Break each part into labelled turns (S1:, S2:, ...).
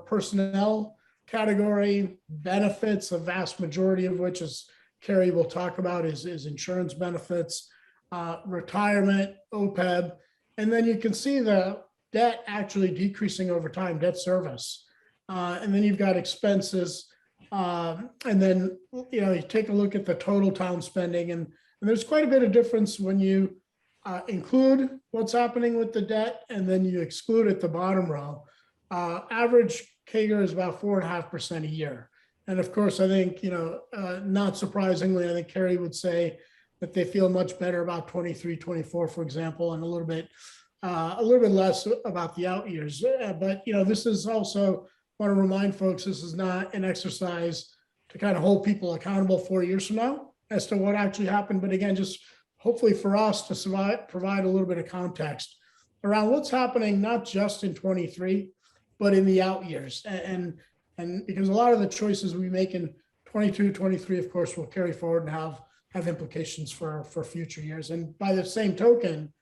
S1: personnel category. Benefits, a vast majority of which, as Carrie will talk about, is insurance benefits, retirement, OPEB. And then you can see the debt actually decreasing over time, debt service. And then you've got expenses. And then, you take a look at the total town spending, and there's quite a bit of difference when you include what's happening with the debt and then you exclude at the bottom row. Average CAGR is about 4.5% a year. And of course, I think, not surprisingly, I think Carrie would say that they feel much better about 23, 24, for example, and a little bit less about the out years. But, this is also, want to remind folks, this is not an exercise to kind of hold people accountable 4 years from now as to what actually happened. But again, just hopefully for us to provide a little bit of context around what's happening, not just in 23, but in the out years. And because a lot of the choices we make in 22, 23, of course, will carry forward and have implications for future years. And by the same token,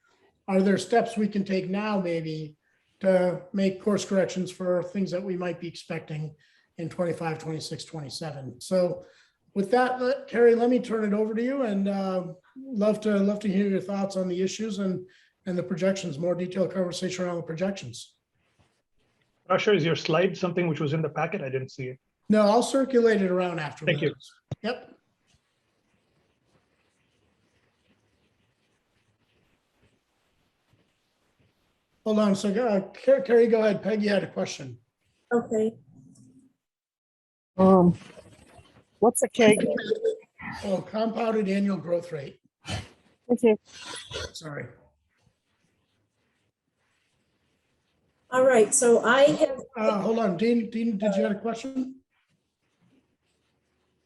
S1: are there steps we can take now maybe to make course corrections for things that we might be expecting in 25, 26, 27? So with that, Carrie, let me turn it over to you, and love to hear your thoughts on the issues and the projections, more detailed conversation around the projections.
S2: Rasha, is your slide something which was in the packet? I didn't see it.
S1: No, I'll circulate it around after.
S2: Thank you.
S1: Yep. Hold on a second. Carrie, go ahead. Peggy had a question.
S3: Okay. What's a CAGR?
S1: Oh, compounded annual growth rate.
S3: Okay.
S1: Sorry.
S3: All right. So I have.
S1: Hold on, Dean, did you have a question?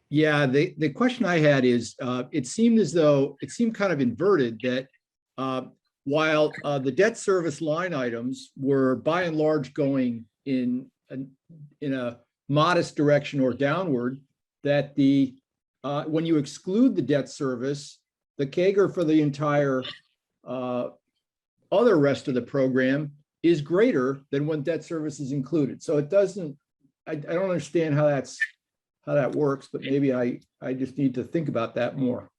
S4: Yeah, the question I had is, it seemed kind of inverted that while the debt service line items were by and large going in a modest direction or downward, that when you exclude the debt service, the CAGR for the entire other rest of the program is greater than when debt service is included. So it doesn't, I don't understand how that works, but maybe I just need to think about that more.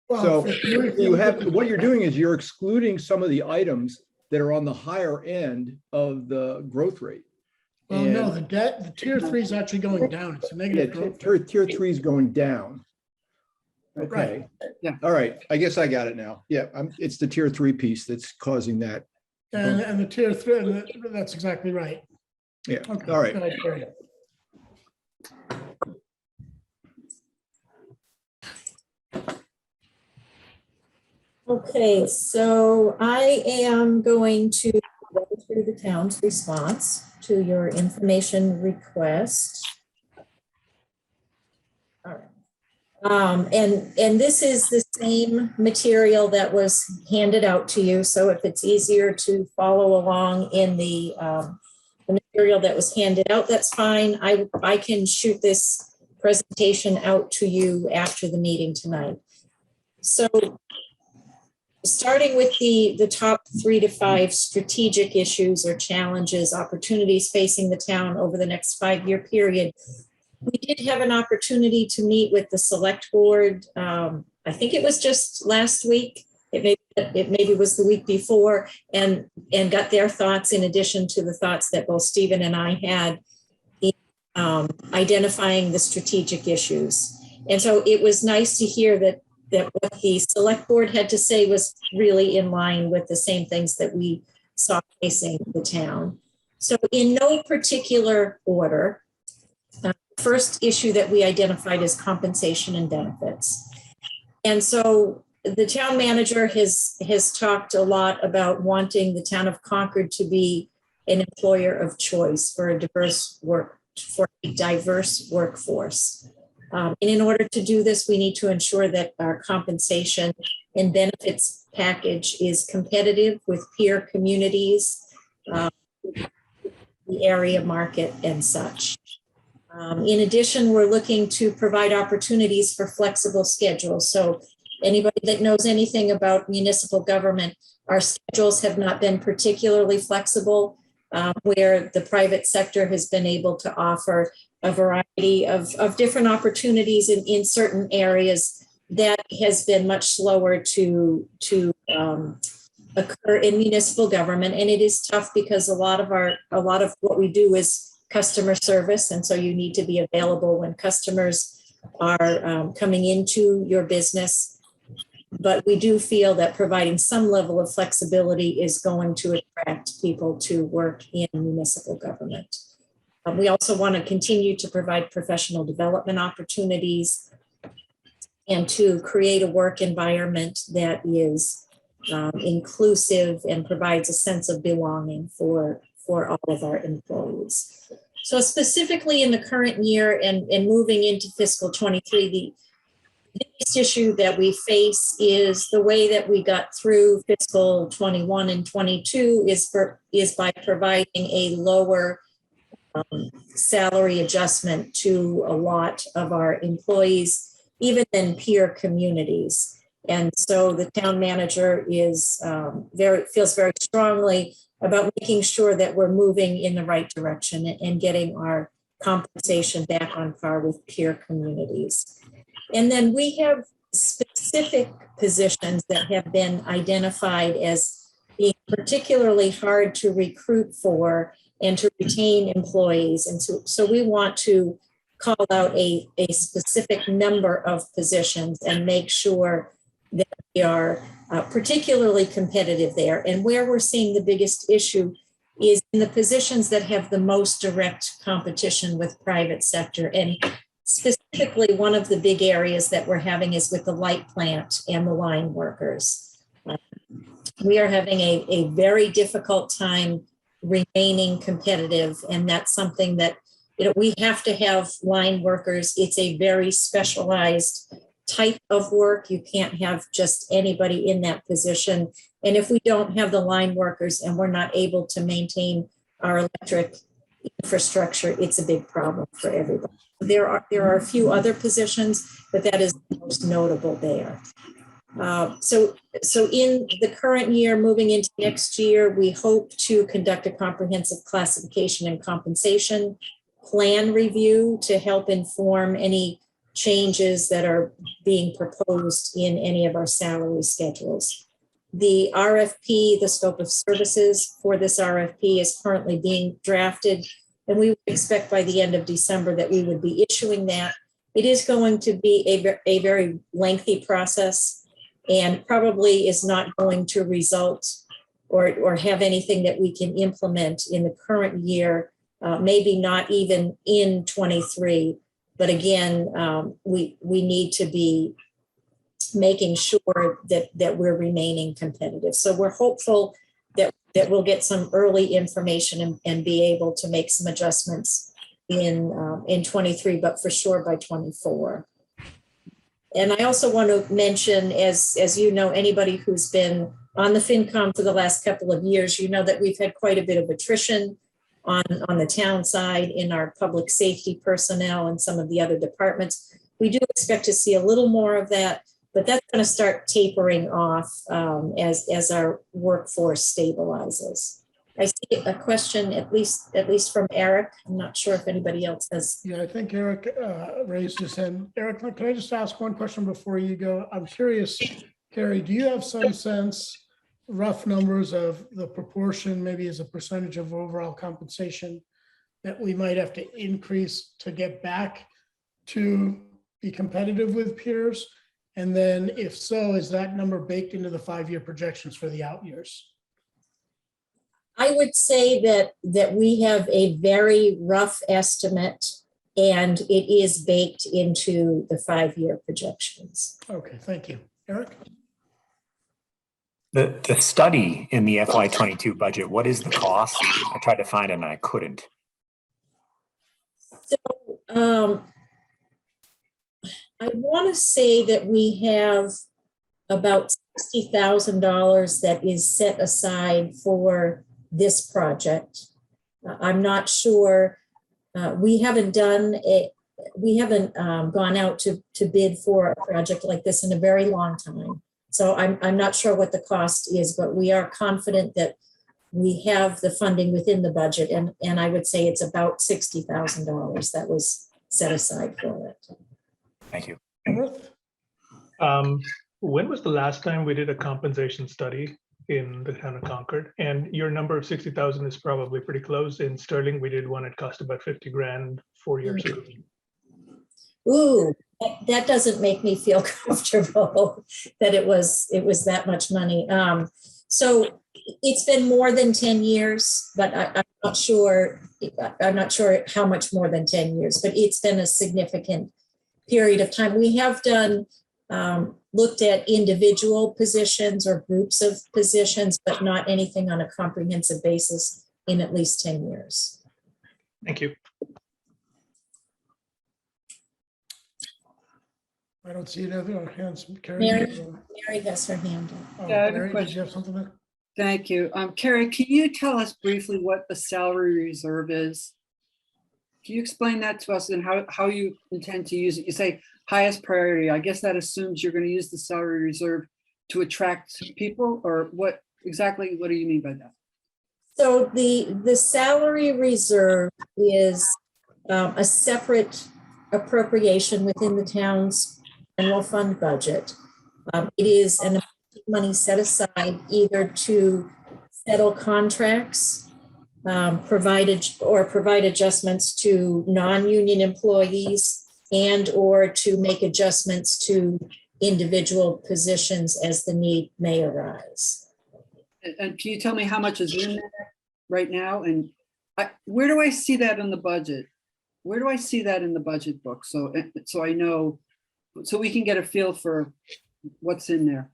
S1: Well,
S4: So you have, what you're doing is you're excluding some of the items that are on the higher end of the growth rate.
S1: Well, no, the tier 3 is actually going down. It's a negative growth.
S4: Tier 3 is going down. Okay.
S1: Right.
S4: Yeah. All right. I guess I got it now. Yeah. It's the tier 3 piece that's causing that.
S1: And the tier 3, that's exactly right.
S4: Yeah.
S1: Okay.
S4: All right.
S1: Go ahead, Carrie.
S3: Okay, so I am going to go through the town's response to your information request. All right. And this is the same material that was handed out to you. So if it's easier to follow along in the material that was handed out, that's fine. I can shoot this presentation out to you after the meeting tonight. So starting with the top 3 to 5 strategic issues or challenges, opportunities facing the town over the next 5-year period, we did have an opportunity to meet with the select board. I think it was just last week. It maybe was the week before, and got their thoughts in addition to the thoughts that both Stephen and I had in identifying the strategic issues. And so it was nice to hear that what the select board had to say was really in line with the same things that we saw facing the town. So in no particular order, the first issue that we identified is compensation and benefits. And so the town manager has talked a lot about wanting the town of Concord to be an employer of choice for a diverse workforce. And in order to do this, we need to ensure that our compensation and benefits package is competitive with peer communities, the area market and such. In addition, we're looking to provide opportunities for flexible schedules. So anybody that knows anything about municipal government, our schedules have not been particularly flexible. where the private sector has been able to offer a variety of different opportunities in certain areas that has been much slower to occur in municipal government. And it is tough because a lot of what we do is customer service. And so you need to be available when customers are coming into your business. But we do feel that providing some level of flexibility is going to attract people to work in municipal government. We also want to continue to provide professional development opportunities and to create a work environment that is inclusive and provides a sense of belonging for all of our employees. So specifically in the current year and moving into fiscal 23, the biggest issue that we face is the way that we got through fiscal 21 and 22 is by providing a lower salary adjustment to a lot of our employees, even in peer communities. And so the town manager is feels very strongly about making sure that we're moving in the right direction and getting our compensation back on par with peer communities. And then we have specific positions that have been identified as being particularly hard to recruit for and to retain employees. And so we want to call out a specific number of positions and make sure that we are particularly competitive there. And where we're seeing the biggest issue is in the positions that have the most direct competition with private sector. And specifically, one of the big areas that we're having is with the light plant and the line workers. We are having a very difficult time remaining competitive, and that's something that we have to have line workers. It's a very specialized type of work. You can't have just anybody in that position. And if we don't have the line workers and we're not able to maintain our electric infrastructure, it's a big problem for everybody. There are a few other positions, but that is the most notable there. So in the current year, moving into next year, we hope to conduct a comprehensive classification and compensation plan review to help inform any changes that are being proposed in any of our salary schedules. The RFP, the scope of services for this RFP, is currently being drafted, and we would expect by the end of December that we would be issuing that. It is going to be a very lengthy process and probably is not going to result or have anything that we can implement in the current year, maybe not even in 23. But again, we need to be making sure that we're remaining competitive. So we're hopeful that we'll get some early information and be able to make some adjustments in 23, but for sure by 24. And I also want to mention, as you know, anybody who's been on the FinCom for the last couple of years, you know that we've had quite a bit of attrition on the town side in our public safety personnel and some of the other departments. We do expect to see a little more of that, but that's going to start tapering off as our workforce stabilizes. I see a question, at least from Eric. I'm not sure if anybody else has.
S1: Yeah, I think Eric raised his hand. Eric, can I just ask one question before you go? I'm curious, Carrie, do you have some sense, rough numbers of the proportion, maybe as a percentage of overall compensation, that we might have to increase to get back to be competitive with peers? And then if so, is that number baked into the 5-year projections for the out years?
S3: I would say that we have a very rough estimate, and it is baked into the 5-year projections.
S1: Okay, thank you. Eric?
S5: The study in the FY22 budget, what is the cost? I tried to find it and I couldn't.
S3: So I want to say that we have about $60,000 that is set aside for this project. I'm not sure. We haven't gone out to bid for a project like this in a very long time. So I'm not sure what the cost is, but we are confident that we have the funding within the budget, and I would say it's about $60,000 that was set aside for it.
S5: Thank you.
S1: Earth?
S2: When was the last time we did a compensation study in the town of Concord? And your number of 60,000 is probably pretty close. In Sterling, we did one, it cost about 50 grand 4 years ago.
S3: Ooh, that doesn't make me feel comfortable that it was that much money. So it's been more than 10 years, but I'm not sure how much more than 10 years, but it's been a significant period of time. We have done, looked at individual positions or groups of positions, but not anything on a comprehensive basis in at least 10 years.
S2: Thank you.
S1: I don't see any other hands. Carrie?
S3: Mary has her hand up.
S1: Oh,
S6: Yeah, I have a
S1: Mary, did
S6: question.
S1: you have something there?
S6: Thank you. Carrie, can you tell us briefly what the salary reserve is? Can you explain that to us and how you intend to use it? You say highest priority. I guess that assumes you're going to use the salary reserve to attract people, or what exactly, what do you mean by that?
S3: So the salary reserve is a separate appropriation within the town's general fund budget. It is an amount of money set aside either to settle contracts, provide adjustments to non-union employees, and or to make adjustments to individual positions as the need may arise.
S6: And can you tell me how much is in there right now? And where do I see that in the budget? Where do I see that in the budget book? So I know, so we can get a feel for what's in there.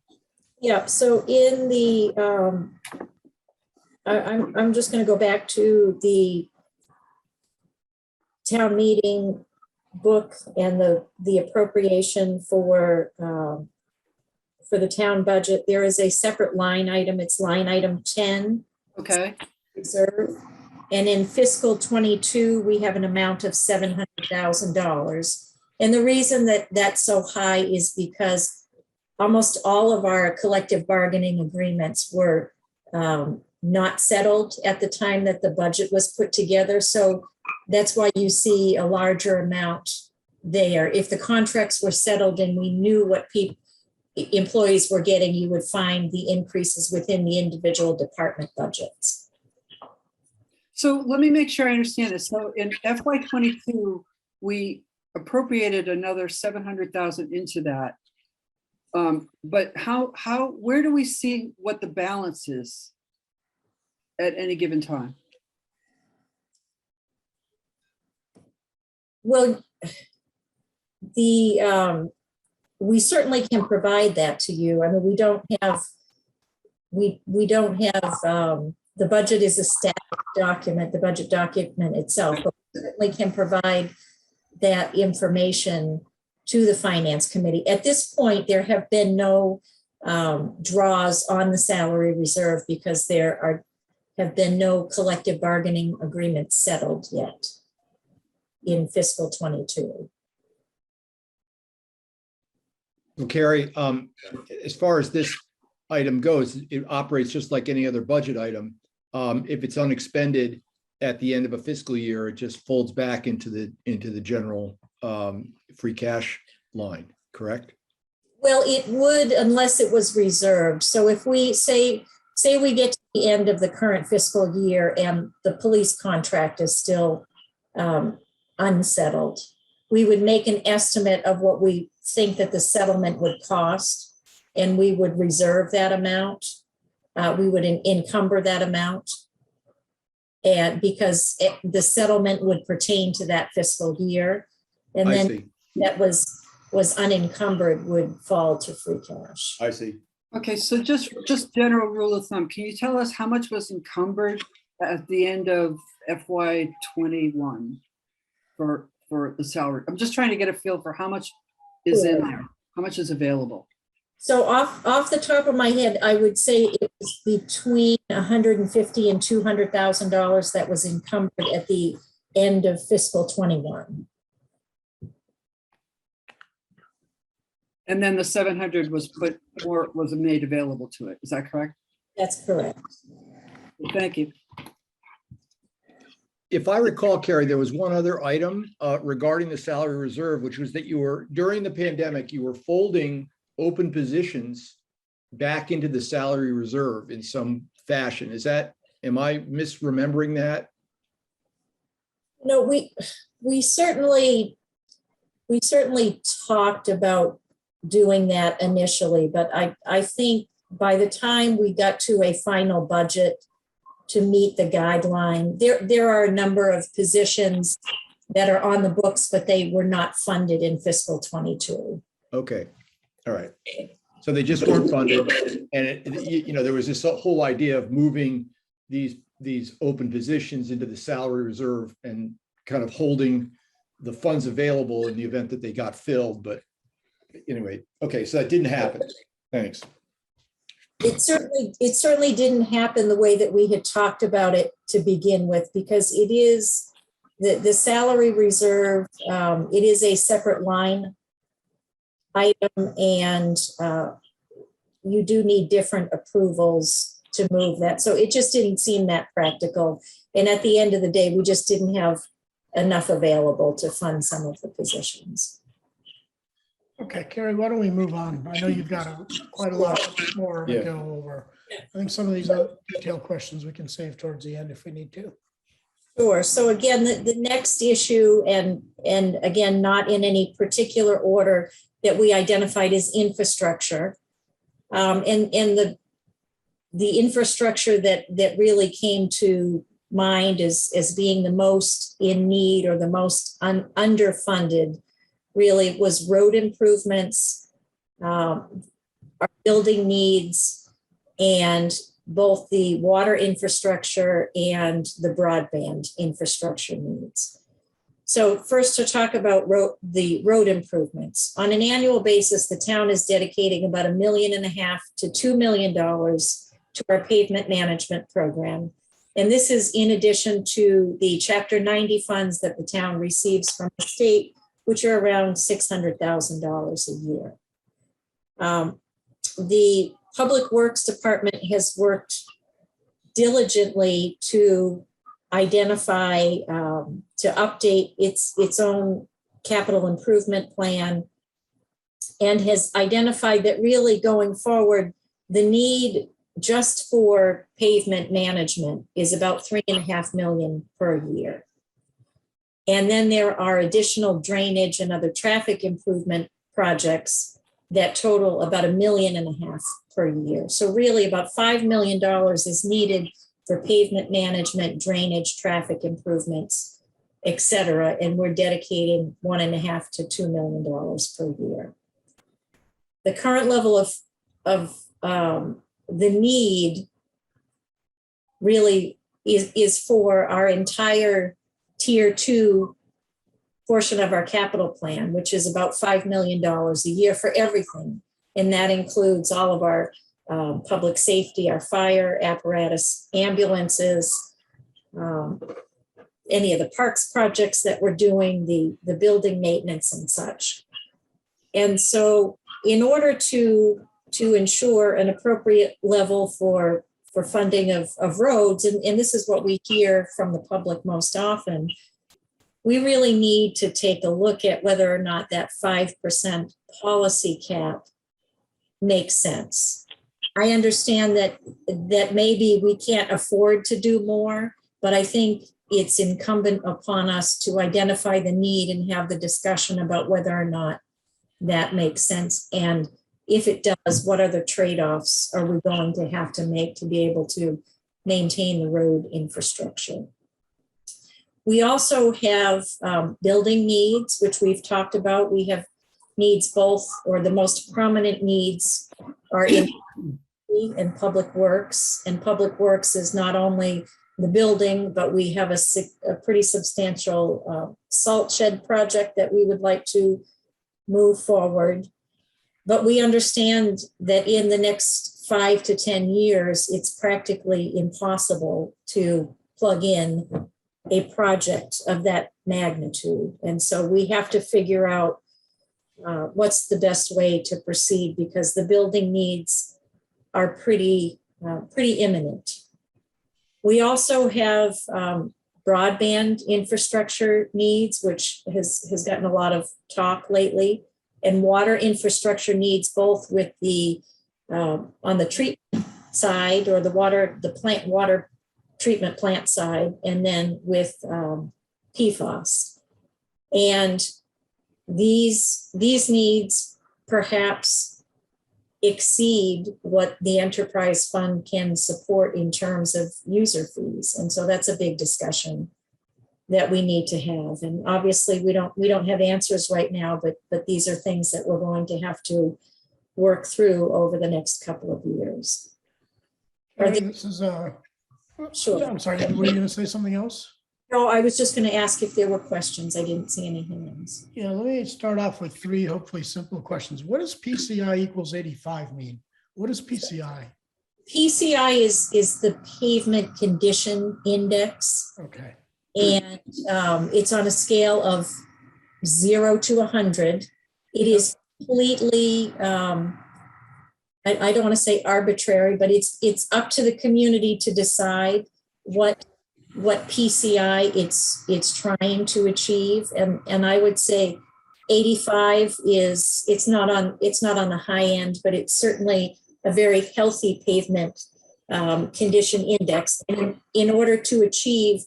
S3: Yeah, so in the, I'm just going to go back to the town meeting book and the appropriation for the town budget. There is a separate line item. It's line item 10.
S6: Okay.
S3: Reserve. And in fiscal 22, we have an amount of $700,000. And the reason that that's so high is because almost all of our collective bargaining agreements were not settled at the time that the budget was put together. So that's why you see a larger amount there. If the contracts were settled and we knew what employees were getting, you would find the increases within the individual department budgets.
S6: So let me make sure I understand this. So in FY22, we appropriated another 700,000 into that. But where do we see what the balance is at any given time?
S3: Well, we certainly can provide that to you. I mean, we don't have the budget is a static document, the budget document itself, but we certainly can provide that information to the finance committee. At this point, there have been no draws on the salary reserve because there have been no collective bargaining agreements settled yet in fiscal 22.
S4: Well, Carrie, as far as this item goes, it operates just like any other budget item. If it's unexpended at the end of a fiscal year, it just folds back into the general free cash line, correct?
S3: Well, it would unless it was reserved. So if we say we get to the end of the current fiscal year and the police contract is still unsettled, we would make an estimate of what we think that the settlement would cost, and we would reserve that amount. We would encumber that amount, and because the settlement would pertain to that fiscal year, and then that was unencumbered would fall to free cash.
S4: I see.
S6: Okay, so just general rule of thumb, can you tell us how much was encumbered at the end of FY21 for the salary? I'm just trying to get a feel for how much is in there, how much is available.
S3: So off the top of my head, I would say it was between $150,000 and $200,000 that was encumbered at the end of fiscal 21.
S6: And then the 700 was made available to it. Is that correct?
S3: That's correct.
S6: Thank you.
S4: If I recall, Carrie, there was one other item regarding the salary reserve, which was that you were, during the pandemic, you were folding open positions back into the salary reserve in some fashion. Am I misremembering that?
S3: No, we certainly talked about doing that initially, but I think by the time we got to a final budget to meet the guideline, there are a number of positions that are on the books, but they were not funded in fiscal 22.
S4: Okay, all right. So they just weren't funded, and there was this whole idea of moving these open positions into the salary reserve and kind of holding the funds available in the event that they got filled. But anyway, okay, so that didn't happen. Thanks.
S3: It certainly didn't happen the way that we had talked about it to begin with, because it is the salary reserve. It is a separate line item, and you do need different approvals to move that. So it just didn't seem that practical. And at the end of the day, we just didn't have enough available to fund some of the positions.
S1: Okay, Carrie, why don't we move on? I know you've got quite a lot more to go over. I think some of these other detailed questions we can save towards the end if we need to.
S3: Sure. So again, the next issue, and again, not in any particular order that we identified, is infrastructure. And the infrastructure that really came to mind as being the most in need or the most underfunded really was road improvements, our building needs, and both the water infrastructure and the broadband infrastructure needs. So first, to talk about the road improvements. On an annual basis, the town is dedicating about $1.5 million to $2 million to our pavement management program. And this is in addition to the Chapter 90 funds that the town receives from the state, which are around $600,000 a year. The Public Works Department has worked diligently to identify, to update its own capital improvement plan, and has identified that really going forward, the need just for pavement management is about $3.5 million per year. And then there are additional drainage and other traffic improvement projects that total about $1.5 million per year. So really about $5 million is needed for pavement management, drainage, traffic improvements, et cetera. And we're dedicating $1.5 to $2 million per year. The current level of the need really is for our entire Tier 2 portion of our capital plan, which is about $5 million a year for everything. And that includes all of our public safety, our fire apparatus, ambulances, any of the parks projects that we're doing, the building maintenance and such. And so in order to ensure an appropriate level for funding of roads, and this is what we hear from the public most often, we really need to take a look at whether or not that 5% policy cap makes sense. I understand that maybe we can't afford to do more, but I think it's incumbent upon us to identify the need and have the discussion about whether or not that makes sense. And if it does, what other trade-offs are we going to have to make to be able to maintain the road infrastructure? We also have building needs, which we've talked about. We have needs both, or the most prominent needs are in public works. And public works is not only the building, but we have a pretty substantial salt shed project that we would like to move forward. But we understand that in the next 5 to 10 years, it's practically impossible to plug in a project of that magnitude. And so we have to figure out what's the best way to proceed, because the building needs are pretty imminent. We also have broadband infrastructure needs, which has gotten a lot of talk lately, and water infrastructure needs, both with the on the treatment side, or the plant water treatment plant side, and then with PFAS. And these needs perhaps exceed what the enterprise fund can support in terms of user fees. And so that's a big discussion that we need to have. And obviously we don't have answers right now, but these are things that we're going to have to work through over the next couple of years.
S1: This is
S3: Sure.
S1: I'm sorry, were you going to say something else?
S3: No, I was just going to ask if there were questions. I didn't see any hands.
S1: Yeah, let me start off with three hopefully simple questions. What does PCI equals 85 mean? What is PCI?
S3: PCI is the pavement condition index,
S1: Okay.
S3: and it's on a scale of 0 to 100. It is completely, I don't want to say arbitrary, but it's up to the community to decide what PCI it's trying to achieve. And I would say 85 it's not on the high end, but it's certainly a very healthy pavement condition index. And in order to achieve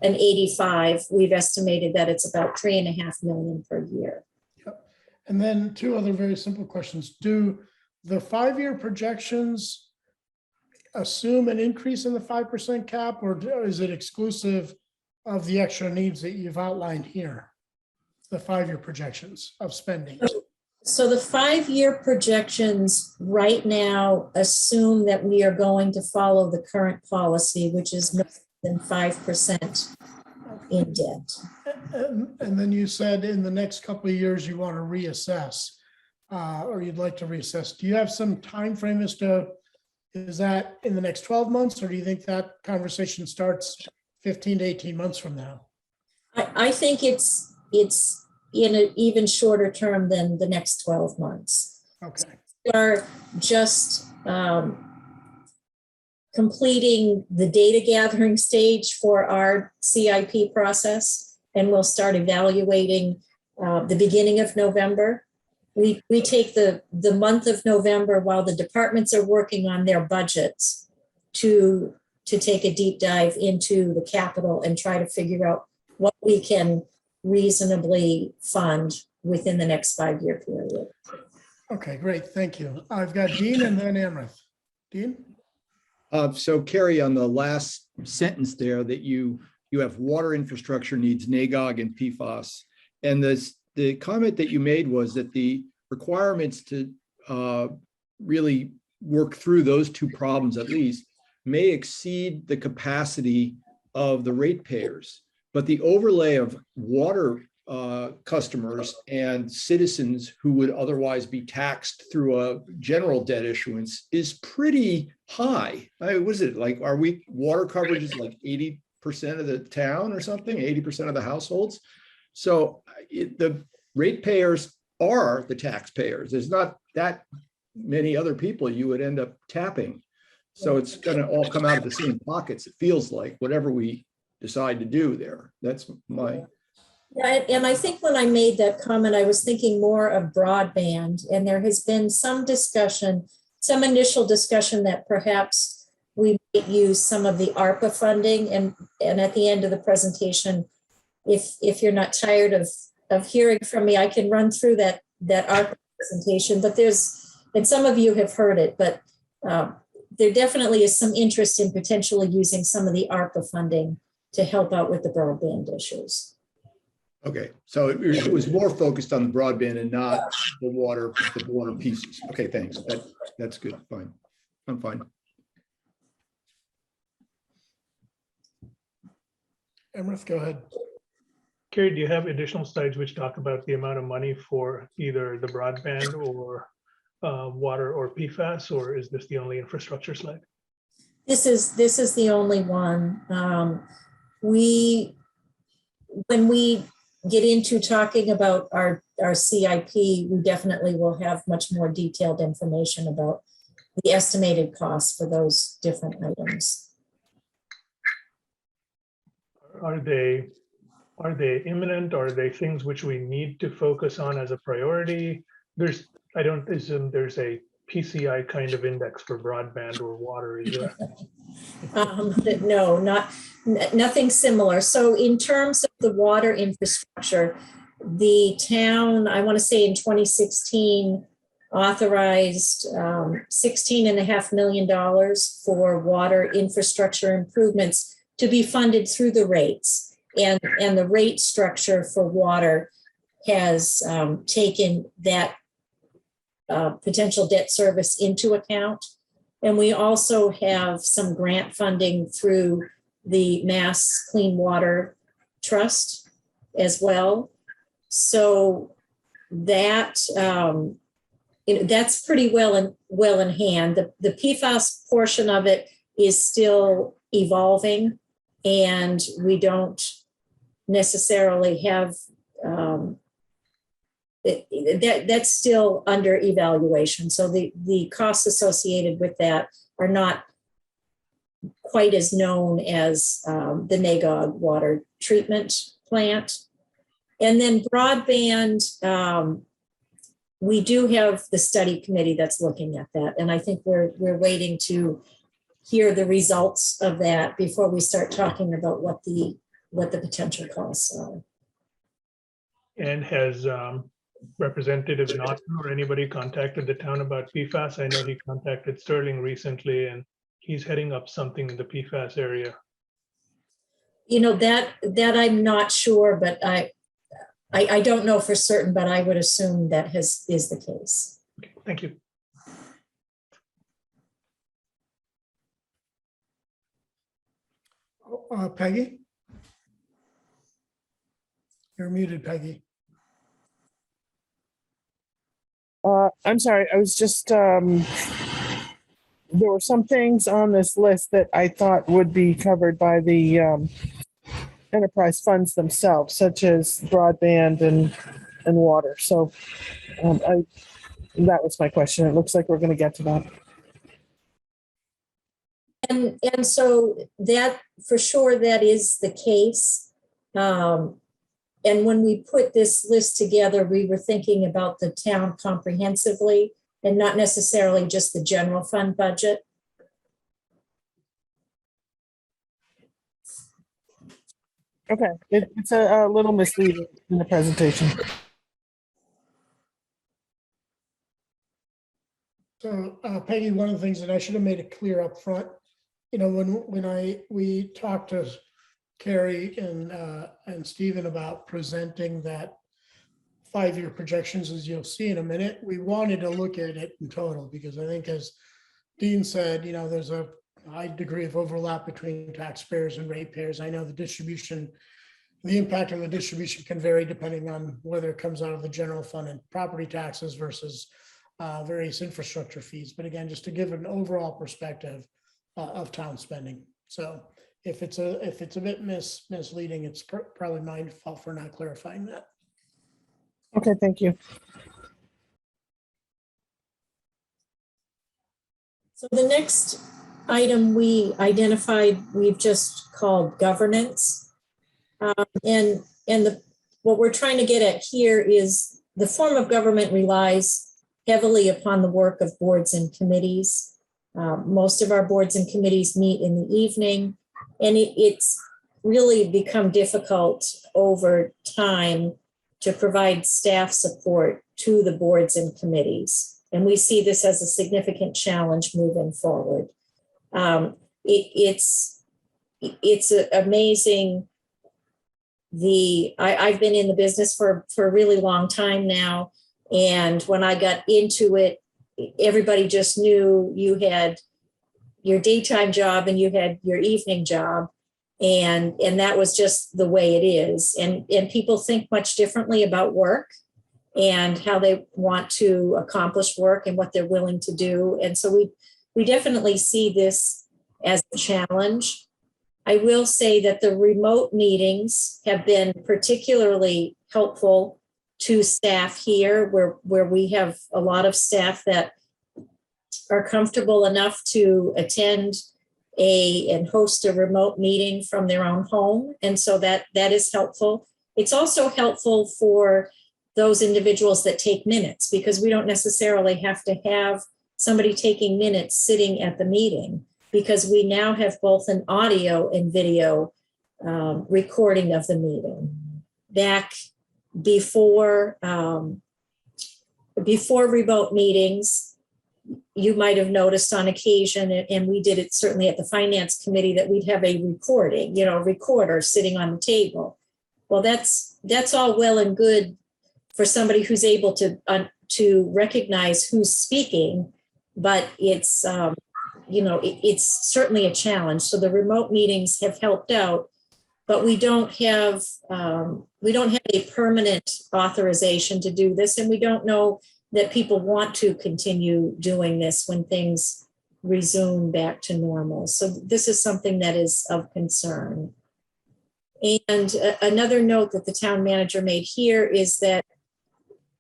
S3: an 85, we've estimated that it's about $3.5 million per year.
S1: Yep. And then two other very simple questions. Do the 5-year projections assume an increase in the 5% cap, or is it exclusive of the extra needs that you've outlined here? The 5-year projections of spending.
S3: So the 5-year projections right now assume that we are going to follow the current policy, which is no than 5% in debt.
S1: And then you said in the next couple of years, you want to reassess, or you'd like to reassess. Do you have some time frame as to, is that in the next 12 months, or do you think that conversation starts 15 to 18 months from now?
S3: I think it's in an even shorter term than the next 12 months.
S1: Okay.
S3: We are just completing the data gathering stage for our CIP process, and we'll start evaluating the beginning of November. We take the month of November while the departments are working on their budgets to take a deep dive into the capital and try to figure out what we can reasonably fund within the next 5-year period.
S1: Okay, great. Thank you. I've got Dean and then Amrith. Dean?
S4: So Carrie, on the last sentence there, that you have water infrastructure needs, NAGOG and PFAS. And the comment that you made was that the requirements to really work through those two problems at least may exceed the capacity of the ratepayers. But the overlay of water customers and citizens who would otherwise be taxed through a general debt issuance is pretty high. I mean, what is it like? Are we water coverage is like 80% of the town or something, 80% of the households? So the ratepayers are the taxpayers. There's not that many other people you would end up tapping. So it's going to all come out of the same pockets. It feels like whatever we decide to do there. That's my.
S3: Yeah, and I think when I made that comment, I was thinking more of broadband, and there has been some discussion, some initial discussion that perhaps we might use some of the ARPA funding, and at the end of the presentation, if you're not tired of hearing from me, I can run through that ARPA presentation, but and some of you have heard it, but there definitely is some interest in potentially using some of the ARPA funding to help out with the broadband issues.
S4: Okay, so it was more focused on the broadband and not the water pieces. Okay, thanks. That's good. Fine. I'm fine.
S1: Amrith, go ahead.
S2: Carrie, do you have additional slides which talk about the amount of money for either the broadband or water or PFAS, or is this the only infrastructure slide?
S3: This is the only one. When we get into talking about our CIP, we definitely will have much more detailed information about the estimated costs for those different items.
S2: are they imminent? Are they things which we need to focus on as a priority? I don't assume there's a PCI kind of index for broadband or water, is there?
S3: No, nothing similar. So in terms of the water infrastructure, the town, I want to say in 2016, authorized $16.5 million for water infrastructure improvements to be funded through the rates. And the rate structure for water has taken that potential debt service into account. And we also have some grant funding through the Mass Clean Water Trust as well. So that that's pretty well in hand. The PFAS portion of it is still evolving, and we don't necessarily have that's still under evaluation. So the costs associated with that are not quite as known as the NAGOG water treatment plant. And then broadband, we do have the study committee that's looking at that. And I think we're waiting to hear the results of that before we start talking about what the potential costs are.
S2: And has Representative Naughton or anybody contacted the town about PFAS? I know he contacted Sterling recently, and he's heading up something in the PFAS area.
S3: You know, that I'm not sure, but I don't know for certain, but I would assume that is the case.
S2: Okay, thank you.
S1: Peggy? You're muted, Peggy.
S7: I'm sorry, I was just, there were some things on this list that I thought would be covered by the enterprise funds themselves, such as broadband and water. So that was my question. It looks like we're going to get to that.
S3: And so that, for sure, that is the case. And when we put this list together, we were thinking about the town comprehensively and not necessarily just the general fund budget.
S7: Okay, it's a little misleading in the presentation.
S1: So Peggy, one of the things that I should have made it clear up front, you know, when we talked to Carrie and Stephen about presenting that 5-year projections, as you'll see in a minute, we wanted to look at it in total, because I think, as Dean said, you know, there's a high degree of overlap between taxpayers and ratepayers. I know the distribution, the impact of the distribution can vary depending on whether it comes out of the general fund and property taxes versus various infrastructure fees. But again, just to give an overall perspective of town spending. So if it's a bit misleading, it's probably my fault for not clarifying that.
S7: Okay, thank you.
S3: So the next item we identified, we've just called governance. And what we're trying to get at here is the form of government relies heavily upon the work of boards and committees. Most of our boards and committees meet in the evening, and it's really become difficult over time to provide staff support to the boards and committees. And we see this as a significant challenge moving forward. It's amazing. I've been in the business for a really long time now. And when I got into it, everybody just knew you had your daytime job and you had your evening job. And that was just the way it is. And people think much differently about work and how they want to accomplish work and what they're willing to do. And so we definitely see this as a challenge. I will say that the remote meetings have been particularly helpful to staff here, where we have a lot of staff that are comfortable enough to attend and host a remote meeting from their own home. And so that is helpful. It's also helpful for those individuals that take minutes, because we don't necessarily have to have somebody taking minutes sitting at the meeting, because we now have both an audio and video recording of the meeting. Back before remote meetings, you might have noticed on occasion, and we did it certainly at the finance committee, that we'd have a recording, recorder sitting on the table. Well, that's all well and good for somebody who's able to recognize who's speaking, but it's it's certainly a challenge. So the remote meetings have helped out, but we don't have a permanent authorization to do this, and we don't know that people want to continue doing this when things resume back to normal. So this is something that is of concern. And another note that the town manager made here is that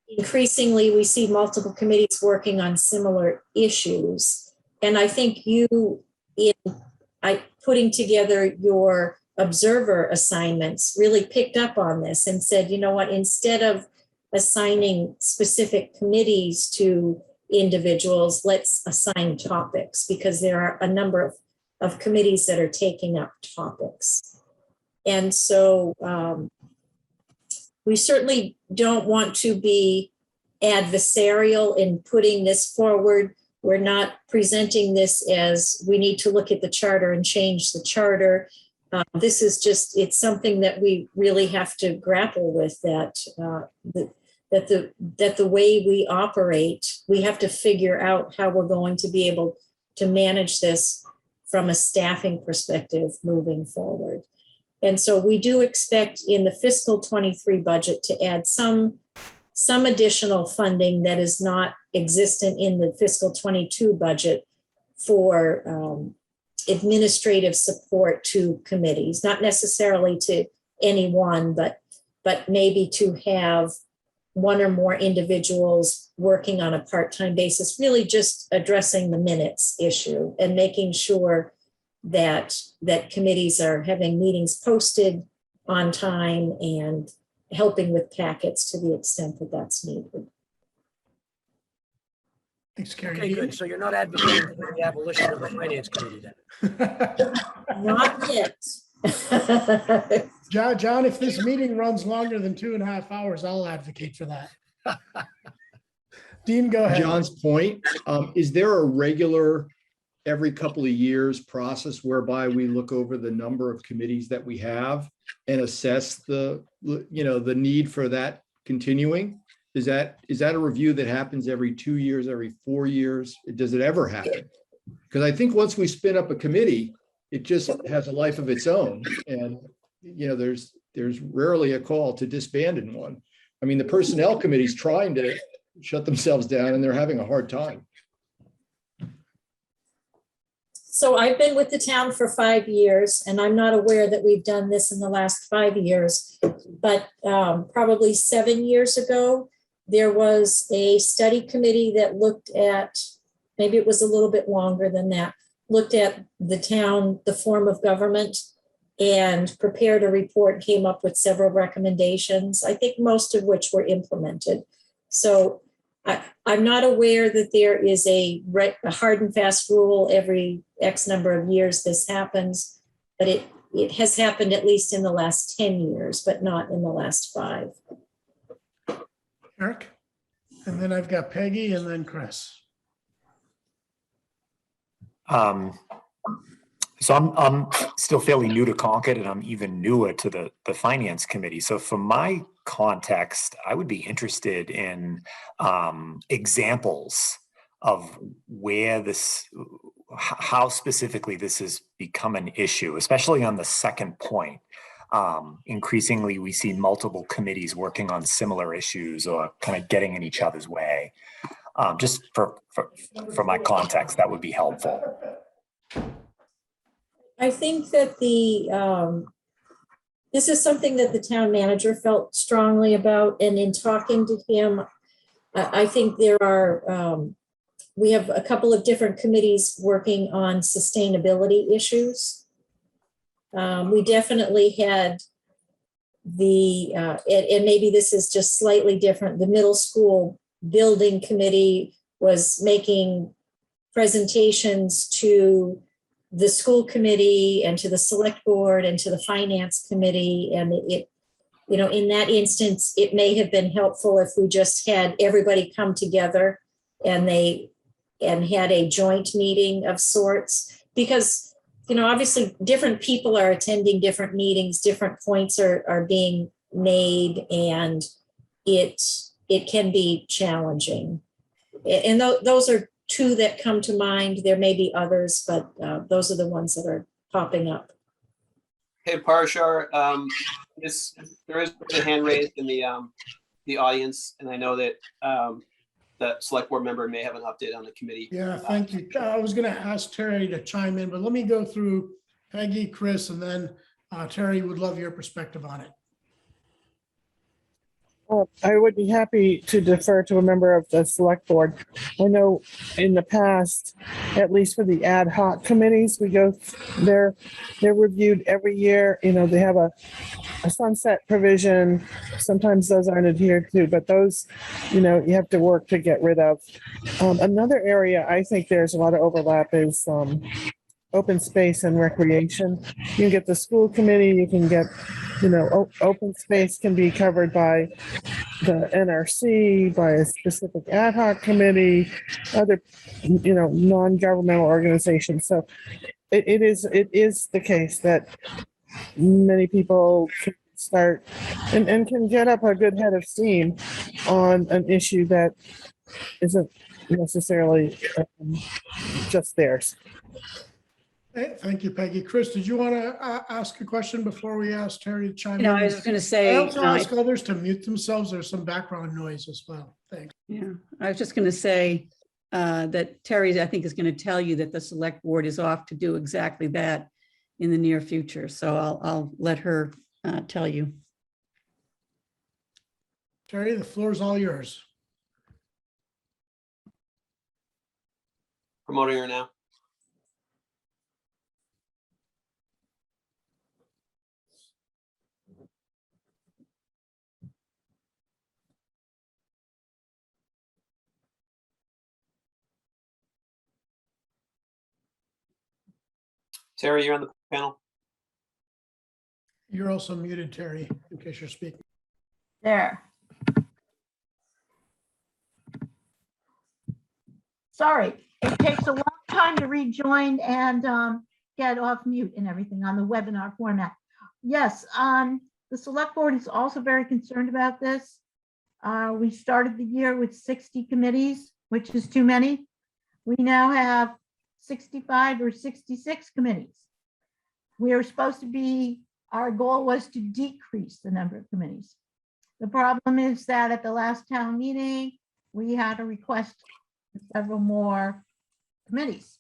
S3: increasingly we see multiple committees working on similar issues. And I think you, in putting together your observer assignments, really picked up on this and said, you know what, instead of assigning specific committees to individuals, let's assign topics, because there are a number of committees that are taking up topics. And so we certainly don't want to be adversarial in putting this forward. We're not presenting this as we need to look at the charter and change the charter. This is just, it's something that we really have to grapple with, that the way we operate, we have to figure out how we're going to be able to manage this from a staffing perspective moving forward. And so we do expect in the fiscal 23 budget to add some additional funding that is not existent in the fiscal 22 budget for administrative support to committees, not necessarily to any one, but maybe to have one or more individuals working on a part-time basis, really just addressing the minutes issue and making sure that committees are having meetings posted on time and helping with packets to the extent that that's needed.
S1: Thanks, Carrie.
S8: Okay, good. So you're not advocating for the abolition of the finance committee then?
S3: Not yet.
S1: John, if this meeting runs longer than 2.5 hours, I'll advocate for that. Dean, go ahead.
S4: John's point, is there a regular, every couple of years process whereby we look over the number of committees that we have and assess the need for that continuing? Is that a review that happens every 2 years, every 4 years? Does it ever happen? Because I think once we spin up a committee, it just has a life of its own. And, there's rarely a call to disband in one. I mean, the personnel committee's trying to shut themselves down and they're having a hard time.
S3: So I've been with the town for 5 years, and I'm not aware that we've done this in the last 5 years, but probably 7 years ago, there was a study committee that looked at, maybe it was a little bit longer than that, looked at the town, the form of government, and prepared a report, came up with several recommendations, I think most of which were implemented. So I'm not aware that there is a hard and fast rule every X number of years this happens, but it has happened at least in the last 10 years, but not in the last 5.
S1: Eric, and then I've got Peggy and then Chris.
S5: So I'm still fairly new to Concord, and I'm even newer to the finance committee. So for my context, I would be interested in examples of where how specifically this has become an issue, especially on the second point. Increasingly, we see multiple committees working on similar issues or kind of getting in each other's way. Just for my context, that would be helpful.
S3: I think that this is something that the town manager felt strongly about, and in talking to him, I think there are we have a couple of different committees working on sustainability issues. We definitely had and maybe this is just slightly different, the middle school building committee was making presentations to the school committee and to the select board and to the finance committee. And it, in that instance, it may have been helpful if we just had everybody come together and had a joint meeting of sorts, because, obviously different people are attending different meetings, different points are being made, and it can be challenging. And those are two that come to mind. There may be others, but those are the ones that are popping up.
S9: Hey, Parashar, there is a hand raised in the audience, and I know that that select board member may have an update on the committee.
S1: Yeah, thank you. I was going to ask Terry to chime in, but let me go through Peggy, Chris, and then Terry would love your perspective on it.
S7: I would be happy to defer to a member of the select board. I know in the past, at least for the ad hoc committees, they're reviewed every year. They have a sunset provision. Sometimes those aren't adhered to, but those, you have to work to get rid of. Another area I think there's a lot of overlap is open space and recreation. You can get the school committee, you can get, open space can be covered by the NRC, by a specific ad hoc committee, other, non-governmental organizations. So it is the case that many people can start and can get up a good head of steam on an issue that isn't necessarily just theirs.
S1: Hey, thank you, Peggy. Chris, did you want to ask a question before we ask Terry to chime in?
S6: I was just going to
S1: I
S6: say,
S1: also ask others to mute themselves. There's some background noise as well. Thanks.
S6: yeah, I was just going to say that Terry, I think, is going to tell you that the select board is off to do exactly that in the near future. So I'll let her tell you.
S1: Terry, the floor is all yours.
S9: Promoting her now. Terry, you're on the panel.
S1: You're also muted, Terry, in case you're speaking.
S10: There. Sorry, it takes a long time to rejoin and get off mute and everything on the webinar format. Yes, the select board is also very concerned about this. We started the year with 60 committees, which is too many. We now have 65 or 66 committees. We are supposed to be, our goal was to decrease the number of committees. The problem is that at the last town meeting, we had a request for several more committees.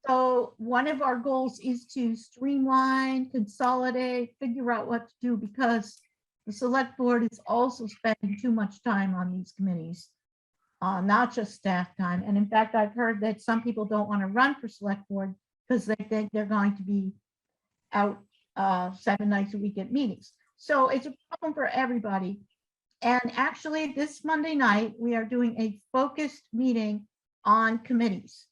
S10: So one of our goals is to streamline, consolidate, figure out what to do, because the select board is also spending too much time on these committees. Not just staff time. And in fact, I've heard that some people don't want to run for select board because they think they're going to be out 7 nights a week at meetings. So it's a problem for everybody. And actually this Monday night, we are doing a focused meeting on committees.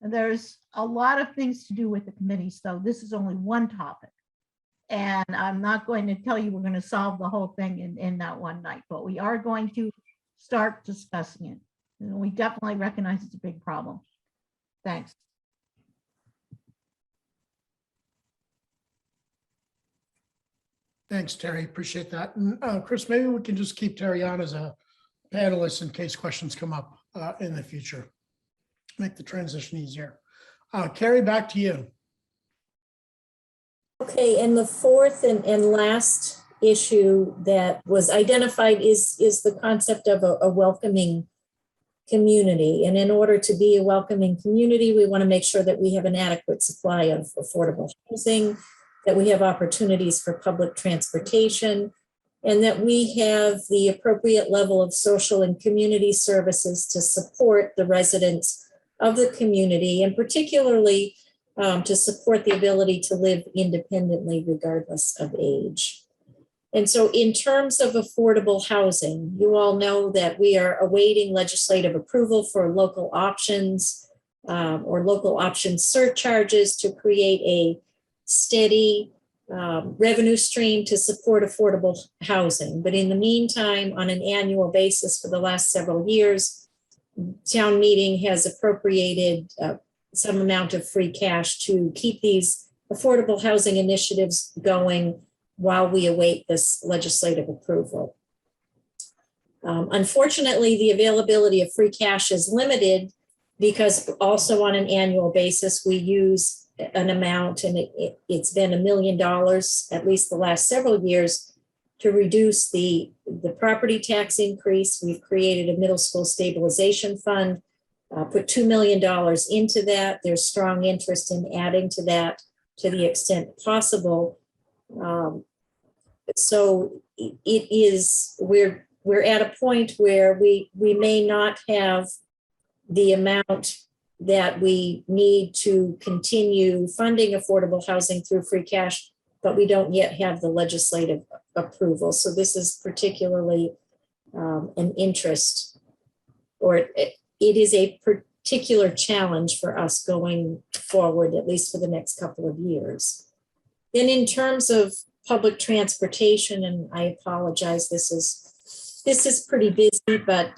S10: And there's a lot of things to do with the committees, so this is only one topic. And I'm not going to tell you we're going to solve the whole thing in that one night, but we are going to start discussing it. And we definitely recognize it's a big problem. Thanks.
S1: Thanks, Terry. Appreciate that. And Chris, maybe we can just keep Terry on as a panelist in case questions come up in the future. Make the transition easier. Carrie, back to you.
S3: Okay, and the fourth and last issue that was identified is the concept of a welcoming community. And in order to be a welcoming community, we want to make sure that we have an adequate supply of affordable housing, that we have opportunities for public transportation, and that we have the appropriate level of social and community services to support the residents of the community, and particularly to support the ability to live independently regardless of age. And so in terms of affordable housing, you all know that we are awaiting legislative approval for local options or local option surcharges to create a steady revenue stream to support affordable housing. But in the meantime, on an annual basis for the last several years, town meeting has appropriated some amount of free cash to keep these affordable housing initiatives going while we await this legislative approval. Unfortunately, the availability of free cash is limited because also on an annual basis, we use an amount, and it's been $1 million, at least the last several years, to reduce the property tax increase. We've created a middle school stabilization fund, put $2 million into that. There's strong interest in adding to that to the extent possible. So it is, we're at a point where we may not have the amount that we need to continue funding affordable housing through free cash, but we don't yet have the legislative approval. So this is particularly an interest, or it is a particular challenge for us going forward, at least for the next couple of years. Then in terms of public transportation, and I apologize, this is pretty busy, but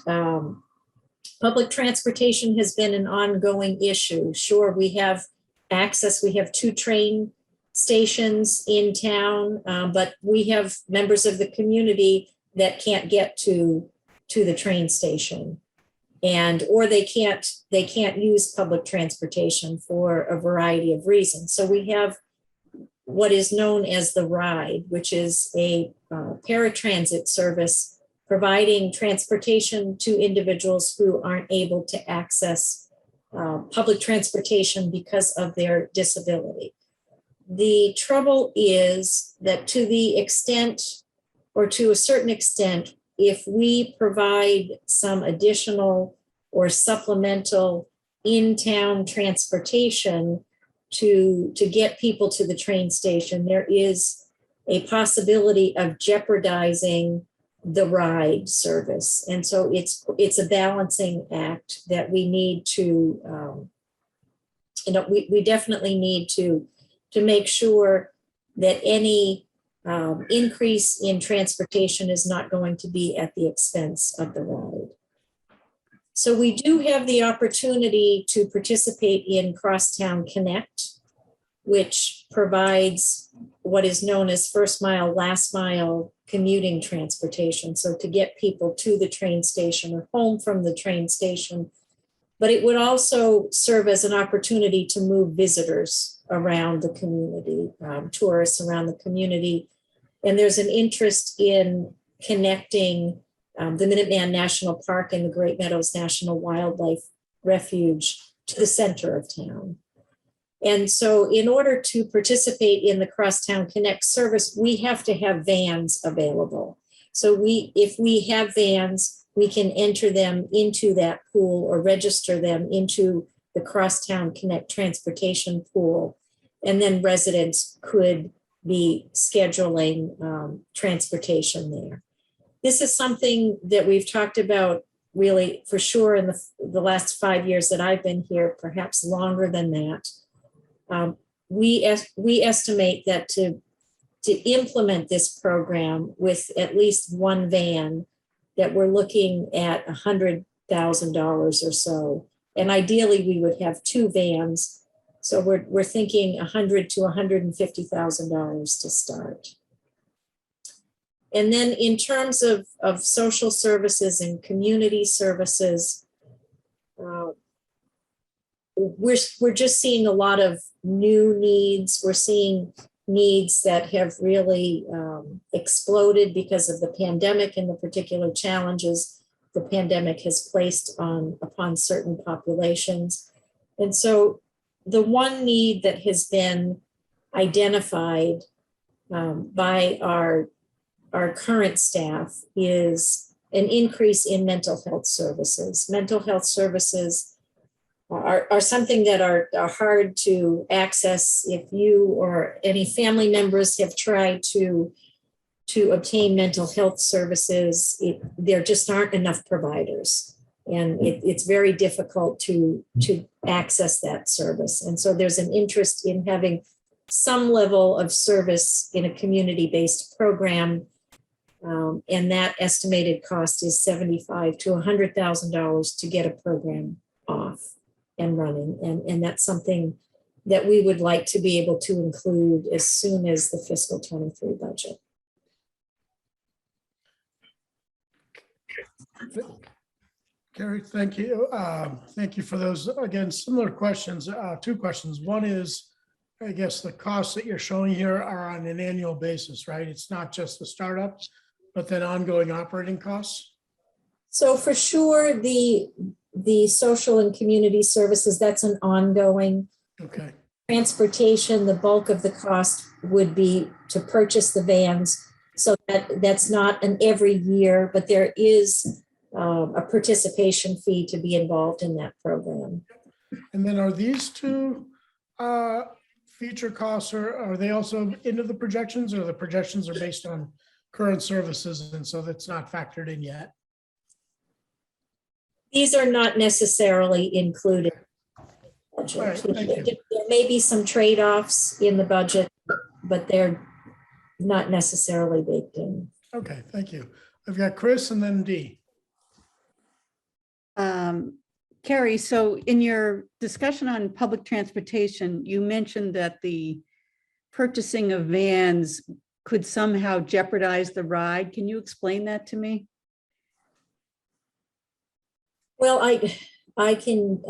S3: public transportation has been an ongoing issue. Sure, we have access, we have 2 train stations in town, but we have members of the community that can't get to the train station, or they can't use public transportation for a variety of reasons. So we have what is known as the RIDE, which is a paratransit service providing transportation to individuals who aren't able to access public transportation because of their disability. The trouble is that to the extent, or to a certain extent, if we provide some additional or supplemental in-town transportation to get people to the train station, there is a possibility of jeopardizing the RIDE service. And so it's a balancing act that we need to, we definitely need to make sure that any increase in transportation is not going to be at the expense of the RIDE. So we do have the opportunity to participate in Crosstown Connect, which provides what is known as first mile, last mile commuting transportation. So to get people to the train station or home from the train station. But it would also serve as an opportunity to move visitors around the community, tourists around the community. And there's an interest in connecting the Minuteman National Park and the Great Meadows National Wildlife Refuge to the center of town. And so in order to participate in the Crosstown Connect service, we have to have vans available. So if we have vans, we can enter them into that pool or register them into the Crosstown Connect transportation pool. And then residents could be scheduling transportation there. This is something that we've talked about really for sure in the last 5 years that I've been here, perhaps longer than that. We estimate that to implement this program with at least one van, that we're looking at $100,000 or so. And ideally we would have 2 vans. So we're thinking $100,000 to $150,000 to start. And then in terms of social services and community services, we're just seeing a lot of new needs. We're seeing needs that have really exploded because of the pandemic and the particular challenges the pandemic has placed upon certain populations. And so the one need that has been identified by our our current staff is an increase in mental health services. Mental health services are something that are hard to access. If you or any family members have tried to obtain mental health services, there just aren't enough providers. And it's very difficult to access that service. And so there's an interest in having some level of service in a community-based program. And that estimated cost is $75,000 to $100,000 to get a program off and running. And that's something that we would like to be able to include as soon as the fiscal 23 budget.
S1: Carrie, thank you. Thank you for those. Again, similar questions, two questions. One is, I guess the costs that you're showing here are on an annual basis, right? It's not just the startups, but then ongoing operating costs?
S3: So for sure, the social and community services, that's an ongoing.
S1: Okay.
S3: Transportation, the bulk of the cost would be to purchase the vans. So that's not an every year, but there is a participation fee to be involved in that program.
S1: And then are these two feature costs, or are they also into the projections, or the projections are based on current services and so that's not factored in yet?
S3: These are not necessarily included.
S1: All right, thank you.
S3: There may be some trade-offs in the budget, but they're not necessarily baked in.
S1: Okay, thank you. I've got Chris and then Dee.
S11: Carrie, so in your discussion on public transportation, you mentioned that the purchasing of vans could somehow jeopardize the ride. Can you explain that to me?
S3: Well, I can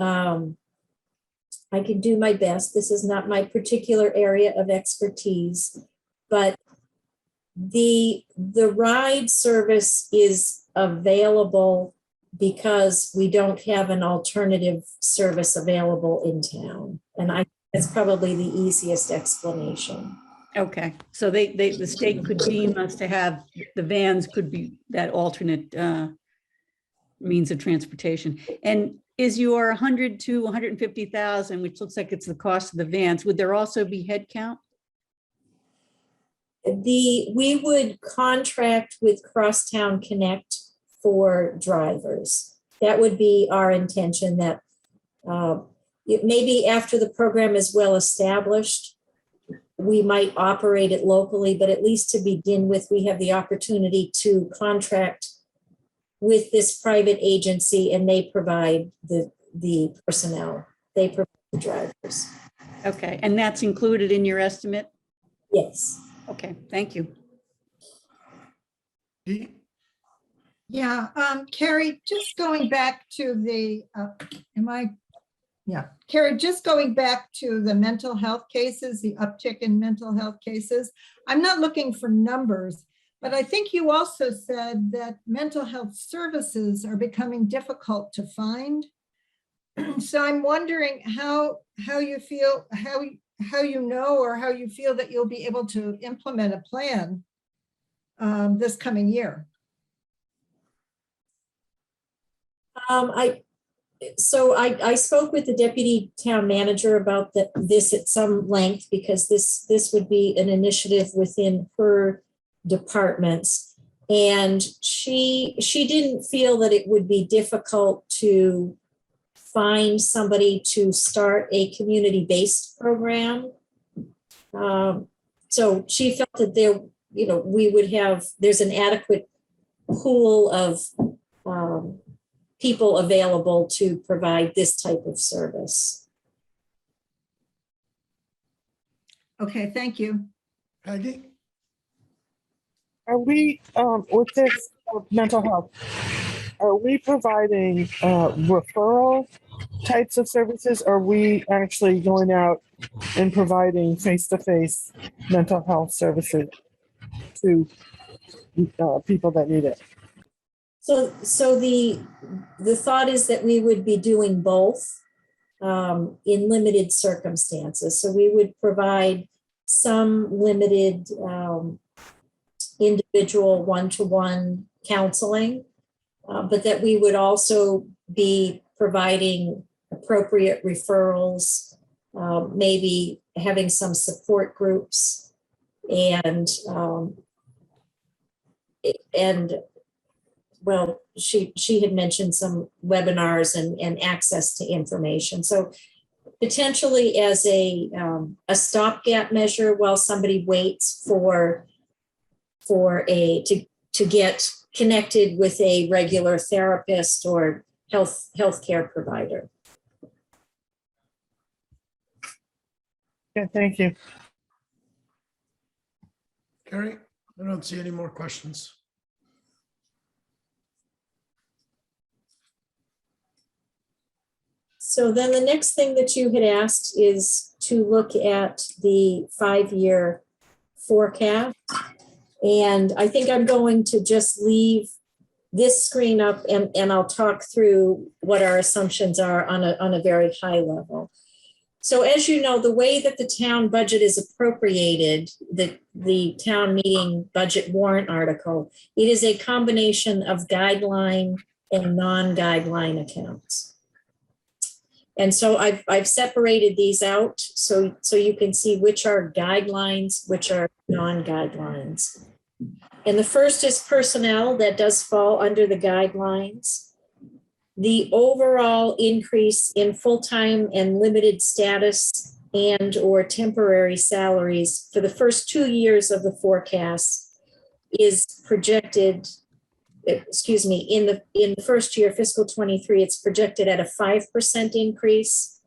S3: do my best. This is not my particular area of expertise, but the ride service is available because we don't have an alternative service available in town. And that's probably the easiest explanation.
S11: Okay, so the state could deem us to have, the vans could be that alternate means of transportation. And is your 100 to 150,000, which looks like it's the cost of the vans, would there also be head count?
S3: We would contract with Crosstown Connect for drivers. That would be our intention, that maybe after the program is well established, we might operate it locally, but at least to begin with, we have the opportunity to contract with this private agency and they provide the personnel. They provide the drivers.
S11: Okay, and that's included in your estimate?
S3: Yes.
S11: Okay, thank you.
S1: Dee?
S10: Yeah, Carrie, just going back to the, Carrie, just going back to the mental health cases, the uptick in mental health cases. I'm not looking for numbers, but I think you also said that mental health services are becoming difficult to find. So I'm wondering how you feel, how you know, or how you feel that you'll be able to implement a plan this coming year.
S3: I spoke with the deputy town manager about this at some length, because this would be an initiative within her departments. And she didn't feel that it would be difficult to find somebody to start a community-based program. So she felt that there's an adequate pool of people available to provide this type of service.
S10: Okay, thank you.
S1: Peggy?
S7: Are we, with this mental health, are we providing referral types of services? Or are we actually going out and providing face-to-face mental health services to people that need it?
S3: So the thought is that we would be doing both in limited circumstances. So we would provide some limited individual one-to-one counseling, but that we would also be providing appropriate referrals, maybe having some support groups, and well, she had mentioned some webinars and access to information. So potentially as a stopgap measure while somebody waits to get connected with a regular therapist or healthcare provider.
S7: Yeah, thank you.
S1: Carrie, I don't see any more questions.
S3: So then the next thing that you had asked is to look at the 5-year forecast. And I think I'm going to just leave this screen up and I'll talk through what our assumptions are on a very high level. So as you know, the way that the town budget is appropriated, the town meeting budget warrant article, it is a combination of guideline and non-guideline accounts. And so I've separated these out so you can see which are guidelines, which are non-guidelines. And the first is personnel. That does fall under the guidelines. The overall increase in full-time and limited status and or temporary salaries for the first 2 years of the forecast is projected, in the first year, fiscal 23, it's projected at a 5% increase,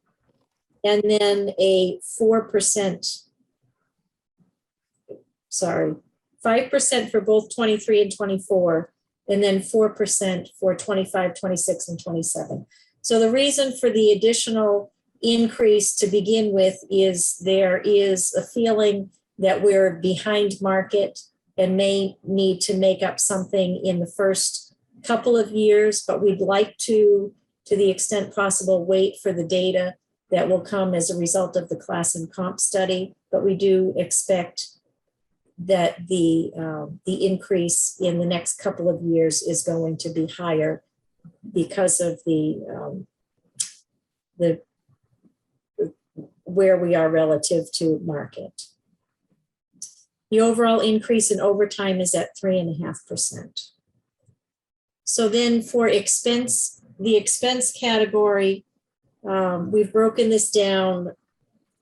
S3: and then a 4%, 5% for both 23 and 24, and then 4% for 25, 26, and 27. So the reason for the additional increase to begin with is there is a feeling that we're behind market and may need to make up something in the first couple of years, but we'd like to the extent possible, wait for the data that will come as a result of the class and comp study. But we do expect that the increase in the next couple of years is going to be higher because of the where we are relative to market. The overall increase in overtime is at 3.5%. So then for expense, the expense category, we've broken this down,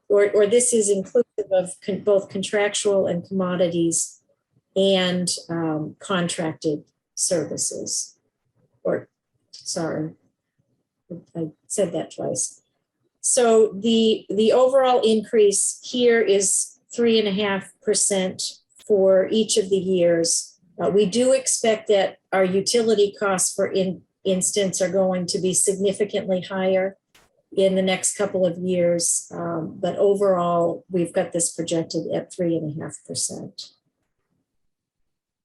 S3: or this is inclusive of both contractual and commodities and contracted services. I said that twice. So the overall increase here is 3.5% for each of the years. We do expect that our utility costs, for instance, are going to be significantly higher in the next couple of years. But overall, we've got this projected at 3.5%.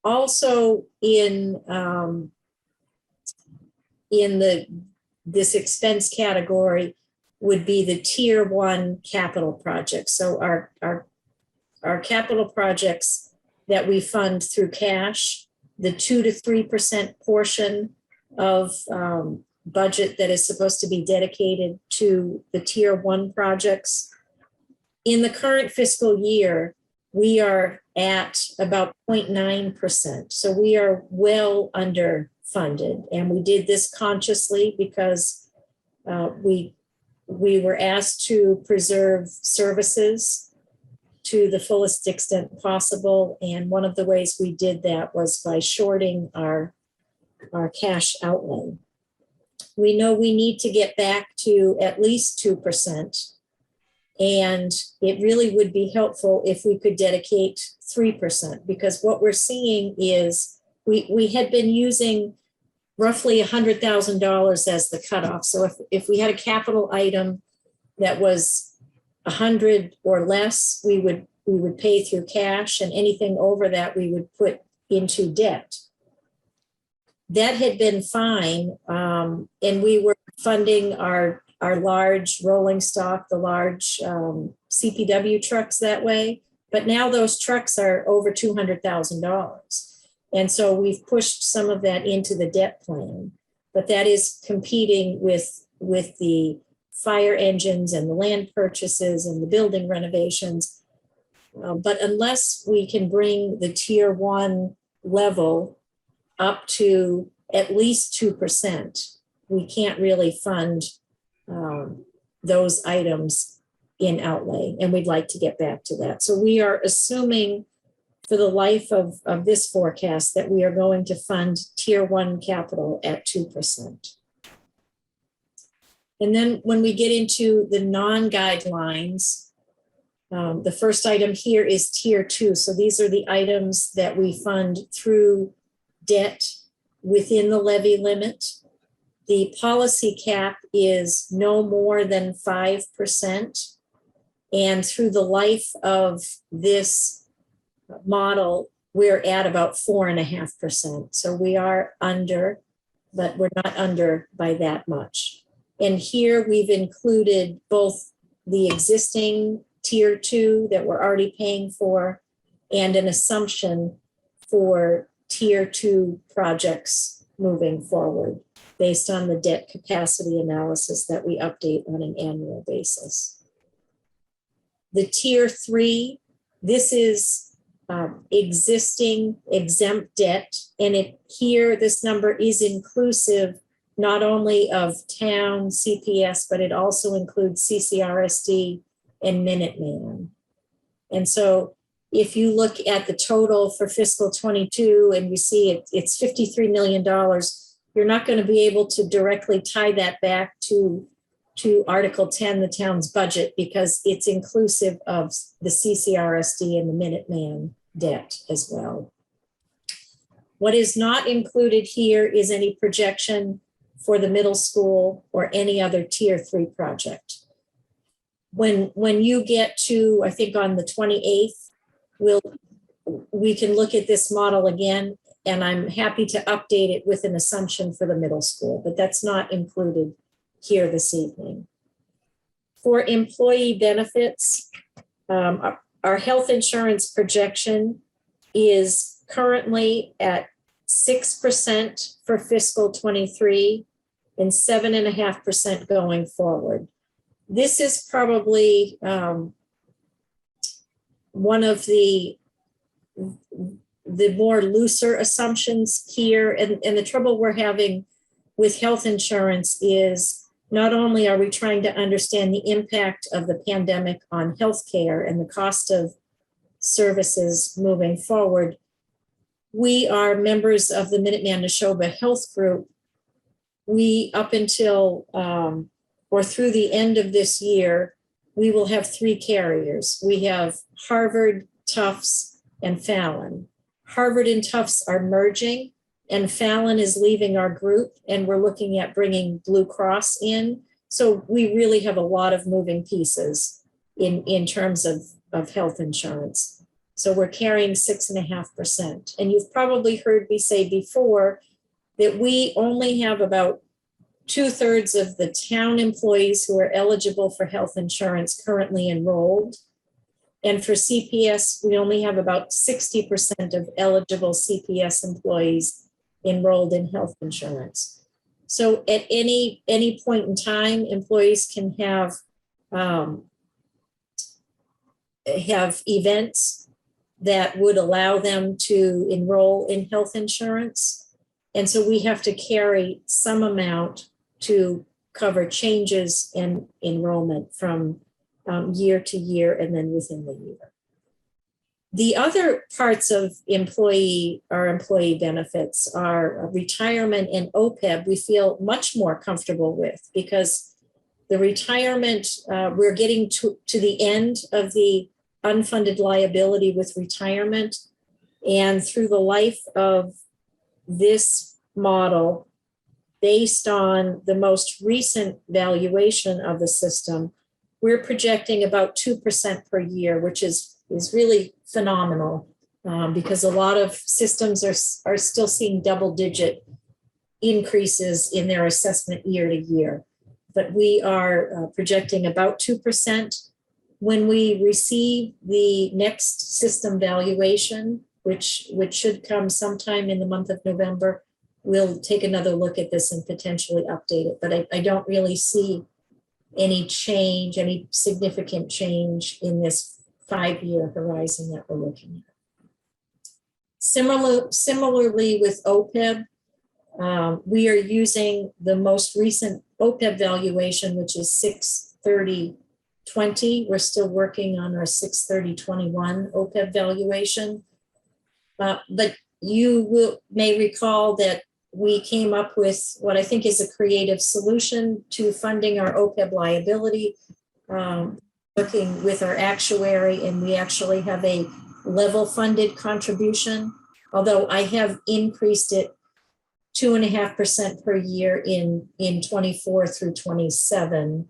S3: Also in this expense category would be the tier 1 capital projects. So our capital projects that we fund through cash, the 2 to 3% portion of budget that is supposed to be dedicated to the tier 1 projects. In the current fiscal year, we are at about 0.9%. So we are well underfunded. And we did this consciously because we were asked to preserve services to the fullest extent possible. And one of the ways we did that was by shorting our cash outlay. We know we need to get back to at least 2%. And it really would be helpful if we could dedicate 3%, because what we're seeing is we had been using roughly $100,000 as the cutoff. So if we had a capital item that was 100 or less, we would pay through cash, and anything over that we would put into debt. That had been fine, and we were funding our large rolling stock, the large CPW trucks that way. But now those trucks are over $200,000. And so we've pushed some of that into the debt plan, but that is competing with the fire engines and the land purchases and the building renovations. But unless we can bring the tier 1 level up to at least 2%, we can't really fund those items in outlay, and we'd like to get back to that. So we are assuming for the life of this forecast that we are going to fund tier 1 capital at 2%. And then when we get into the non-guidelines, the first item here is tier 2. So these are the items that we fund through debt within the levy limit. The policy cap is no more than 5%. And through the life of this model, we're at about 4.5%. So we are under, but we're not under by that much. And here we've included both the existing tier 2 that we're already paying for and an assumption for tier 2 projects moving forward based on the debt capacity analysis that we update on an annual basis. The tier 3, this is existing exempt debt, and here this number is inclusive not only of town CPS, but it also includes CCRSD and Minuteman. And so if you look at the total for fiscal 22 and you see it's $53 million, you're not going to be able to directly tie that back to Article 10, the town's budget, because it's inclusive of the CCRSD and the Minuteman debt as well. What is not included here is any projection for the middle school or any other tier 3 project. When you get to, I think on the 28th, we can look at this model again, and I'm happy to update it with an assumption for the middle school, but that's not included here this evening. For employee benefits, our health insurance projection is currently at 6% for fiscal 23 and 7.5% going forward. This is probably one of the more looser assumptions here. And the trouble we're having with health insurance is not only are we trying to understand the impact of the pandemic on healthcare and the cost of services moving forward, we are members of the Minuteman Neshoba Health Group. We, up until or through the end of this year, we will have 3 carriers. We have Harvard, Tufts, and Fallon. Harvard and Tufts are merging, and Fallon is leaving our group, and we're looking at bringing Blue Cross in. So we really have a lot of moving pieces in terms of health insurance. So we're carrying 6.5%. And you've probably heard me say before that we only have about 2/3 of the town employees who are eligible for health insurance currently enrolled. And for CPS, we only have about 60% of eligible CPS employees enrolled in health insurance. So at any point in time, employees can have events that would allow them to enroll in health insurance. And so we have to carry some amount to cover changes in enrollment from year to year and then within the year. The other parts of our employee benefits are retirement and OPEB. We feel much more comfortable with, because the retirement, we're getting to the end of the unfunded liability with retirement. And through the life of this model, based on the most recent valuation of the system, we're projecting about 2% per year, which is really phenomenal, because a lot of systems are still seeing double-digit increases in their assessment year to year. But we are projecting about 2%. when we receive the next system valuation, which should come sometime in the month of November, we'll take another look at this and potentially update it. But I don't really see any change, any significant change in this 5-year horizon that we're looking at. Similarly with OPEB, we are using the most recent OPEB valuation, which is 6/30/20. We're still working on our 6/30/21 OPEB valuation. But you may recall that we came up with what I think is a creative solution to funding our OPEB liability, working with our actuary, and we actually have a level funded contribution, although I have increased it 2.5% per year in 24 through 27,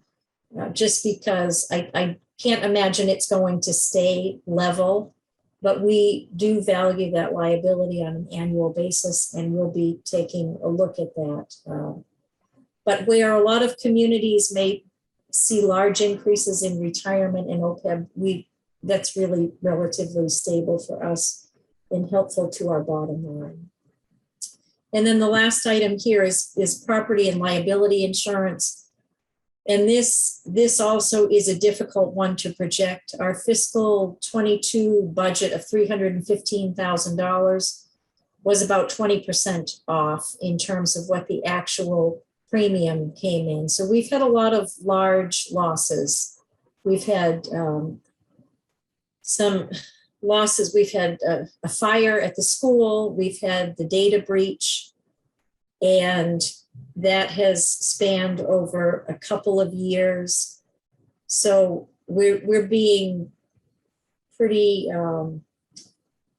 S3: just because I can't imagine it's going to stay level. But we do value that liability on an annual basis, and we'll be taking a look at that. But where a lot of communities may see large increases in retirement and OPEB, that's really relatively stable for us and helpful to our bottom line. And then the last item here is property and liability insurance. And this also is a difficult one to project. Our fiscal 22 budget of $315,000 was about 20% off in terms of what the actual premium came in. So we've had a lot of large losses. We've had some losses. We've had a fire at the school. We've had the data breach, and that has spanned over a couple of years. So we're being pretty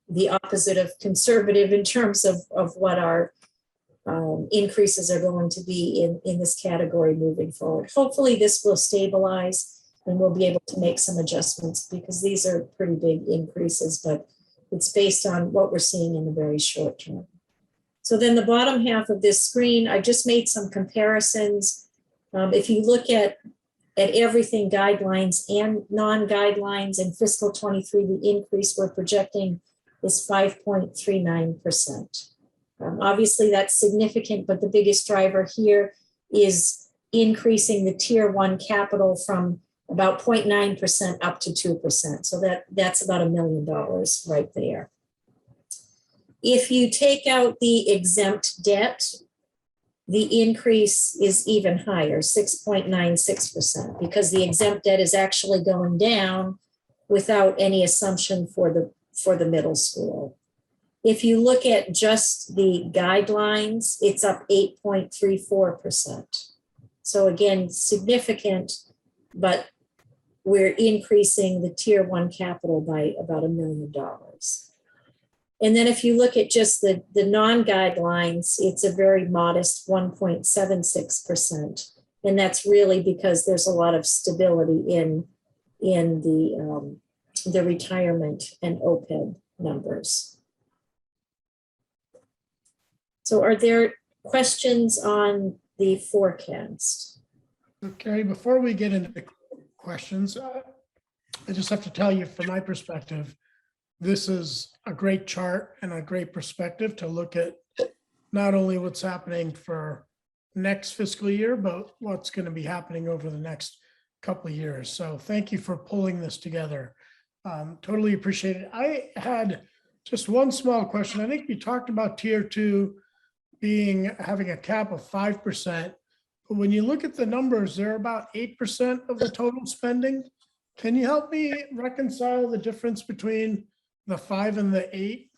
S3: the opposite of conservative in terms of what our increases are going to be in this category moving forward. Hopefully this will stabilize and we'll be able to make some adjustments, because these are pretty big increases, but it's based on what we're seeing in the very short term. So then the bottom half of this screen, I just made some comparisons. If you look at everything, guidelines and non-guidelines, in fiscal 23, the increase we're projecting is 5.39%. Obviously that's significant, but the biggest driver here is increasing the tier 1 capital from about 0.9% up to 2%. So that's about $1 million right there. If you take out the exempt debt, the increase is even higher, 6.96%, because the exempt debt is actually going down without any assumption for the middle school. If you look at just the guidelines, it's up 8.34%. So again, significant, but we're increasing the tier 1 capital by about $1 million. And then if you look at just the non-guidelines, it's a very modest 1.76%. And that's really because there's a lot of stability in the retirement and OPEB numbers. So are there questions on the forecast?
S1: Okay, before we get into the questions, I just have to tell you from my perspective, this is a great chart and a great perspective to look at not only what's happening for next fiscal year, but what's going to be happening over the next couple of years. So thank you for pulling this together. Totally appreciate it. I had just one small question. I think you talked about tier 2 having a cap of 5%. But when you look at the numbers, they're about 8% of the total spending. Can you help me reconcile the difference between the 5 and the 8?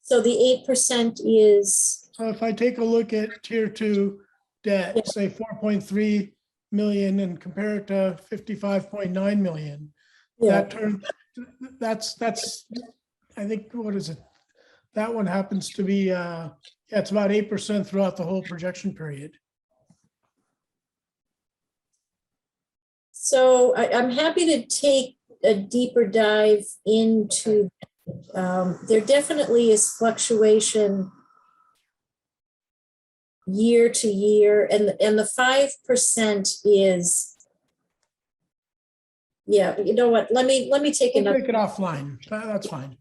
S3: So the 8% is?
S1: So if I take a look at tier 2 debt, yeah, say 4.3 million and compare it to 55.9 million, yeah, that's I think, what is it? That one happens to be, yeah, it's about 8% throughout the whole projection period.
S3: So I'm happy to take a deeper dive into, there definitely is fluctuation year to year, and the 5% is Yeah, you know what? Let me take
S1: We'll
S3: another.
S1: take it offline. That's fine.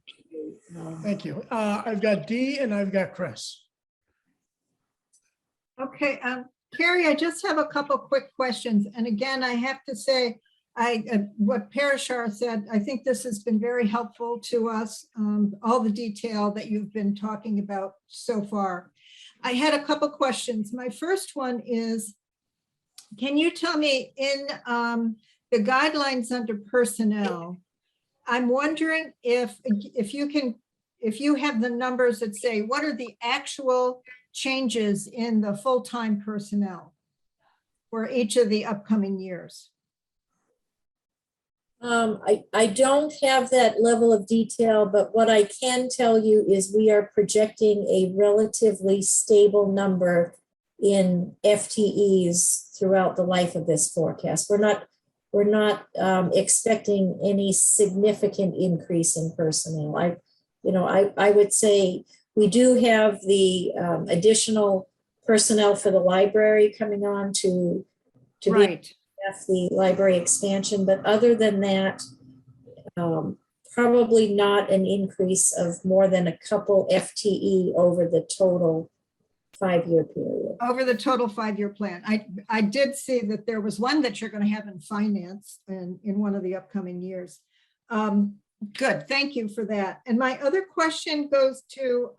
S1: Thank you. I've got Dee and I've got Chris.
S10: Okay, Carrie, I just have a couple quick questions. And again, I have to say, what Parashar said, I think this has been very helpful to us, all the detail that you've been talking about so far. I had a couple questions. My first one is, can you tell me in the guidelines under personnel, I'm wondering if you have the numbers that say, what are the actual changes in the full-time personnel for each of the upcoming years?
S3: I don't have that level of detail, but what I can tell you is we are projecting a relatively stable number in FTEs throughout the life of this forecast. We're not expecting any significant increase in personnel. I would say we do have the additional personnel for the library coming on to
S10: Right.
S3: the library expansion, but other than that, probably not an increase of more than a couple FTE over the total 5-year period.
S10: Over the total 5-year plan. I did see that there was one that you're going to have in finance and in one of the upcoming years. Good, thank you for that. And my other question goes to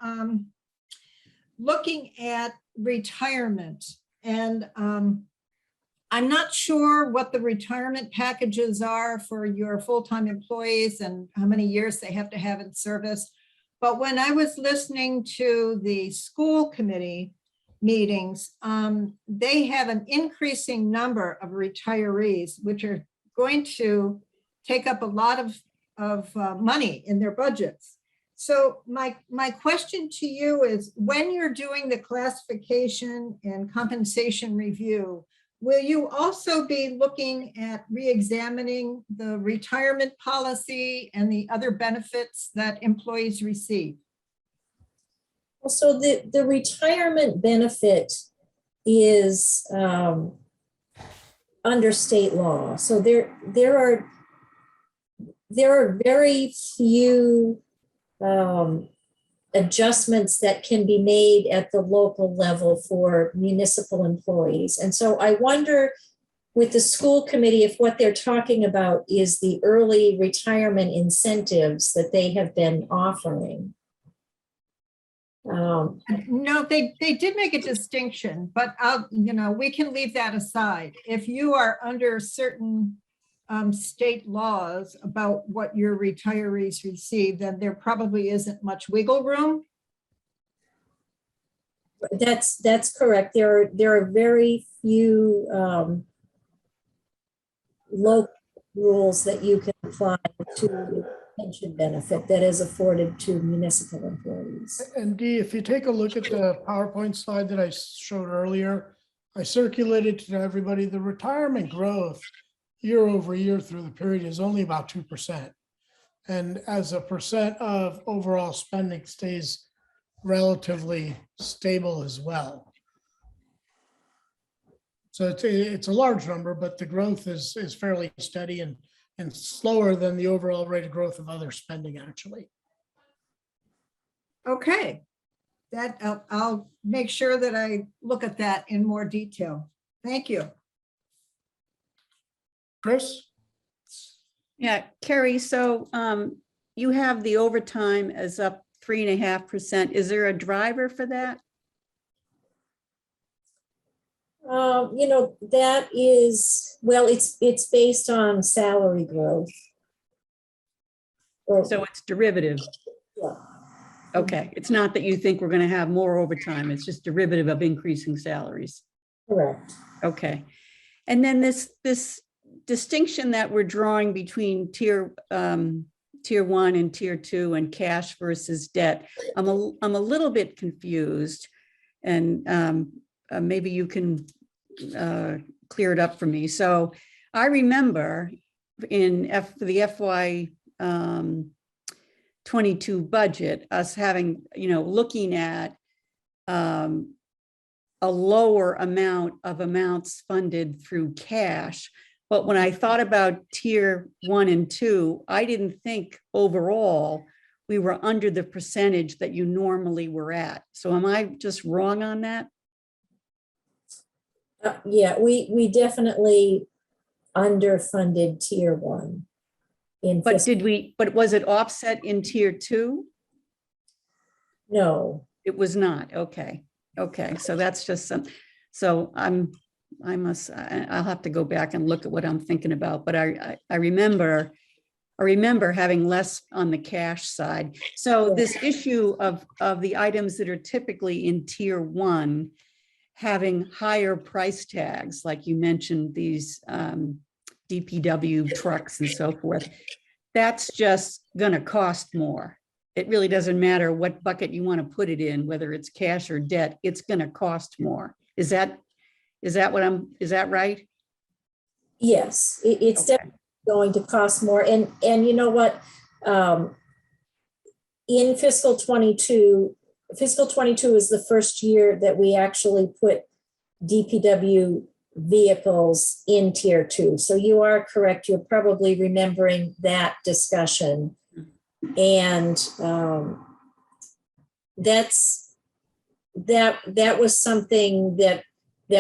S10: looking at retirement. And I'm not sure what the retirement packages are for your full-time employees and how many years they have to have in service. But when I was listening to the school committee meetings, they have an increasing number of retirees, which are going to take up a lot of money in their budgets. So my question to you is, when you're doing the classification and compensation review, will you also be looking at re-examining the retirement policy and the other benefits that employees receive?
S3: Well, so the retirement benefit is under state law. So there are very few adjustments that can be made at the local level for municipal employees. And so I wonder with the school committee if what they're talking about is the early retirement incentives that they have been offering.
S10: No, they did make a distinction, but we can leave that aside. If you are under certain state laws about what your retirees receive, then there probably isn't much wiggle room.
S3: That's correct. There are very few local rules that you can apply to the pension benefit that is afforded to municipal employees.
S1: And Dee, if you take a look at the PowerPoint slide that I showed earlier, I circulated to everybody, the retirement growth year over year through the period is only about 2%. And as a percent of overall spending stays relatively stable as well. So it's a large number, but the growth is fairly steady and slower than the overall rate of growth of other spending actually.
S10: Okay, I'll make sure that I look at that in more detail. Thank you.
S1: Chris?
S11: Yeah, Carrie, so you have the overtime as up 3.5%. Is there a driver for that?
S3: That is, well, it's based on salary growth.
S11: So it's derivative.
S3: Yeah.
S11: Okay, it's not that you think we're going to have more overtime. It's just derivative of increasing salaries.
S3: Correct.
S11: Okay. And then this distinction that we're drawing between tier 1 and tier 2 and cash versus debt, I'm a little bit confused, and maybe you can clear it up for me. So I remember in the FY 22 budget, us having, looking at a lower amount of amounts funded through cash, But when I thought about tier 1 and 2, I didn't think overall we were under the percentage that you normally were at. So am I just wrong on that?
S3: Yeah, we definitely underfunded tier 1.
S11: But was it offset in tier 2?
S3: No,
S11: It was not. Okay. Okay. So that's just so I'll have to go back and look at what I'm thinking about, but I remember having less on the cash side. So this issue of the items that are typically in tier 1 having higher price tags, like you mentioned, these DPW trucks and so forth, that's just going to cost more. It really doesn't matter what bucket you want to put it in, whether it's cash or debt, it's going to cost more. Is that right?
S3: yes, it's definitely going to cost more. And you know what? In fiscal 22 is the first year that we actually put DPW vehicles in tier 2. So you are correct. You're probably remembering that discussion. And that was something that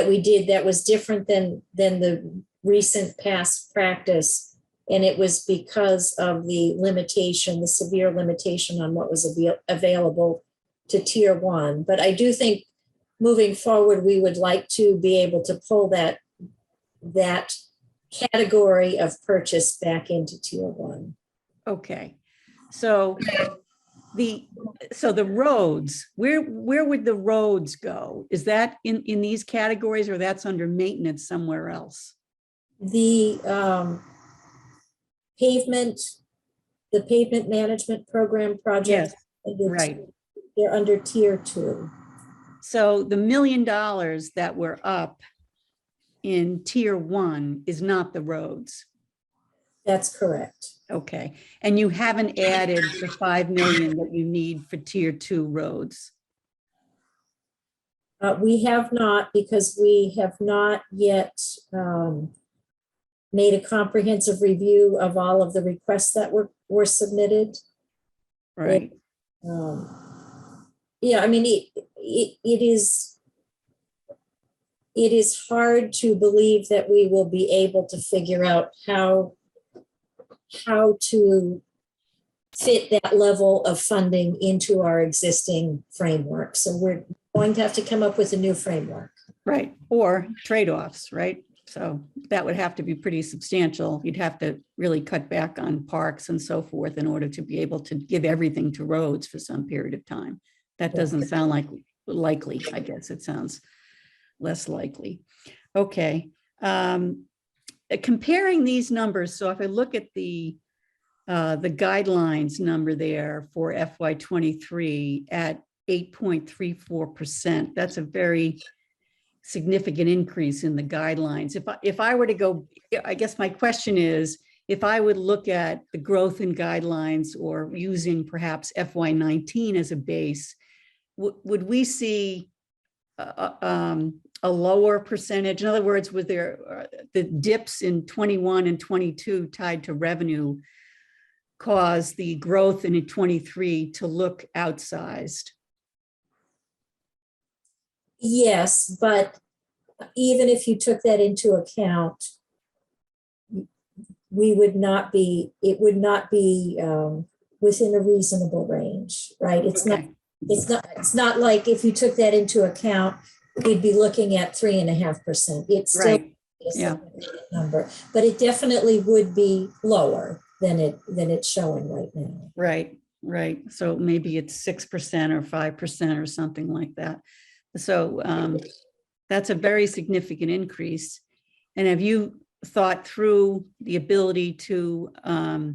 S3: we did that was different than the recent past practice. And it was because of the severe limitation on what was available to tier 1. But I do think moving forward, we would like to be able to pull that category of purchase back into tier 1.
S11: Okay. So the roads, where would the roads go? Is that in these categories, or that's under maintenance somewhere else?
S3: The pavement management program project.
S11: Yes, right.
S3: They're under tier 2.
S11: So the $1 million that were up in tier 1 is not the roads.
S3: That's correct.
S11: Okay. And you haven't added the 5 million that you need for tier 2 roads?
S3: We have not, because we have not yet made a comprehensive review of all of the requests that were submitted.
S11: Right.
S3: Yeah, I mean, it is hard to believe that we will be able to figure out how to fit that level of funding into our existing framework. So we're going to have to come up with a new framework.
S11: Right. Or trade-offs, right? So that would have to be pretty substantial. You'd have to really cut back on parks and so forth in order to be able to give everything to roads for some period of time. That doesn't sound likely. I guess it sounds less likely. Okay. Comparing these numbers, so if I look at the guidelines number there for FY23 at 8.34%, that's a very significant increase in the guidelines. If I were to go, I guess my question is, if I would look at the growth in guidelines or using perhaps FY19 as a base, would we see a lower percentage? In other words, was there the dips in 21 and 22 tied to revenue cause the growth in 23 to look outsized?
S3: Yes, but even if you took that into account, it would not be within a reasonable range, right? It's not like if you took that into account, we'd be looking at 3.5%. It's still a significant number, but it definitely would be lower than it's showing right now.
S11: Right. So maybe it's 6% or 5% or something like that. So that's a very significant increase. And have you thought through the ability to, or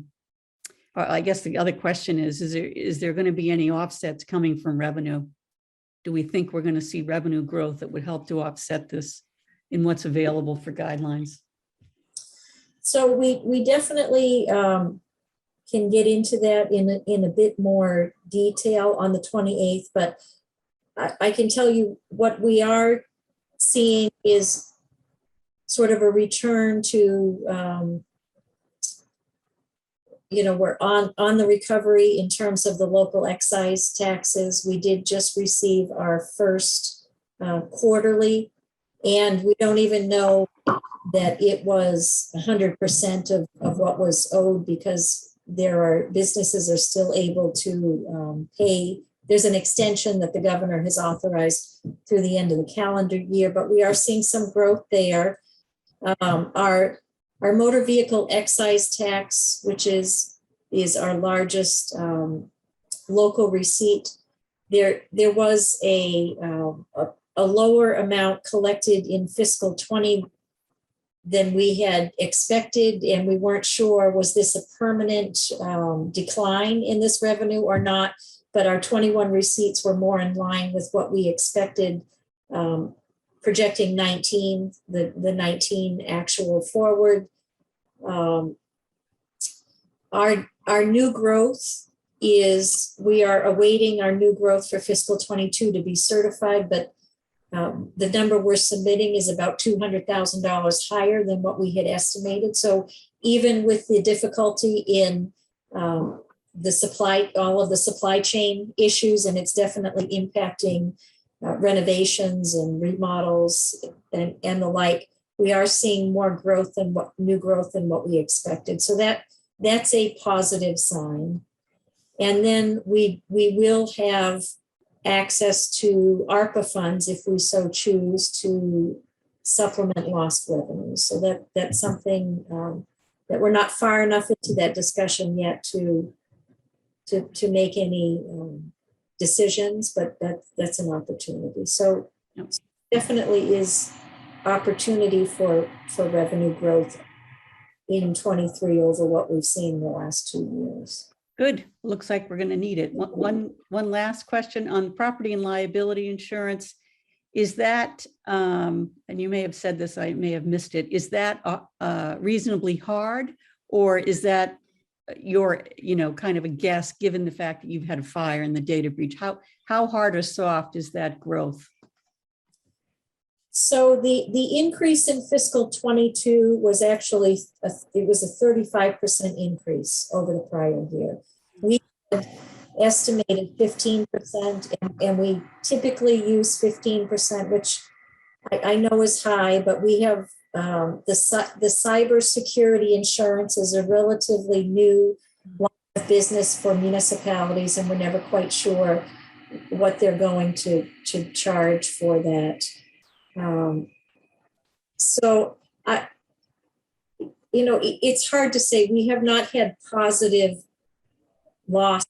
S11: I guess the other question is there going to be any offsets coming from revenue? Do we think we're going to see revenue growth that would help to offset this in what's available for guidelines?
S3: So we definitely can get into that in a bit more detail on the 28th, but I can tell you what we are seeing is sort of a return to, we're on the recovery in terms of the local excise taxes. We did just receive our first quarterly, and we don't even know that it was 100% of what was owed, because businesses are still able to pay. There's an extension that the governor has authorized through the end of the calendar year, but we are seeing some growth there. Our motor vehicle excise tax, which is our largest local receipt, there was a lower amount collected in fiscal 20 than we had expected, and we weren't sure, was this a permanent decline in this revenue or not? But our 21 receipts were more in line with what we expected, projecting 19, the 19 actual forward. Our new growth is, we are awaiting our new growth for fiscal 22 to be certified, but the number we're submitting is about $200,000 higher than what we had estimated. So even with the difficulty in all of the supply chain issues, and it's definitely impacting renovations and remodels and the like, we are seeing more growth than new growth than what we expected. So that's a positive sign. And then we will have access to ARPA funds if we so choose to supplement lost revenues. So that's something that we're not far enough into that discussion yet to make any decisions, but that's an opportunity. So definitely is opportunity for revenue growth in 23 over what we've seen in the last 2 years.
S11: Good. Looks like we're going to need it. One last question on property and liability insurance. Is that, and you may have said this, I may have missed it, is that reasonably hard, or is that your, kind of a guess, given the fact that you've had a fire and the data breach? How hard or soft is that growth?
S3: So the increase in fiscal 22 was actually, it was a 35% increase over the prior year. We had estimated 15%, and we typically use 15%, which I know is high, but we have the cybersecurity insurance is a relatively new line of business for municipalities, and we're never quite sure what they're going to charge for that. So it's hard to say. We have not had positive loss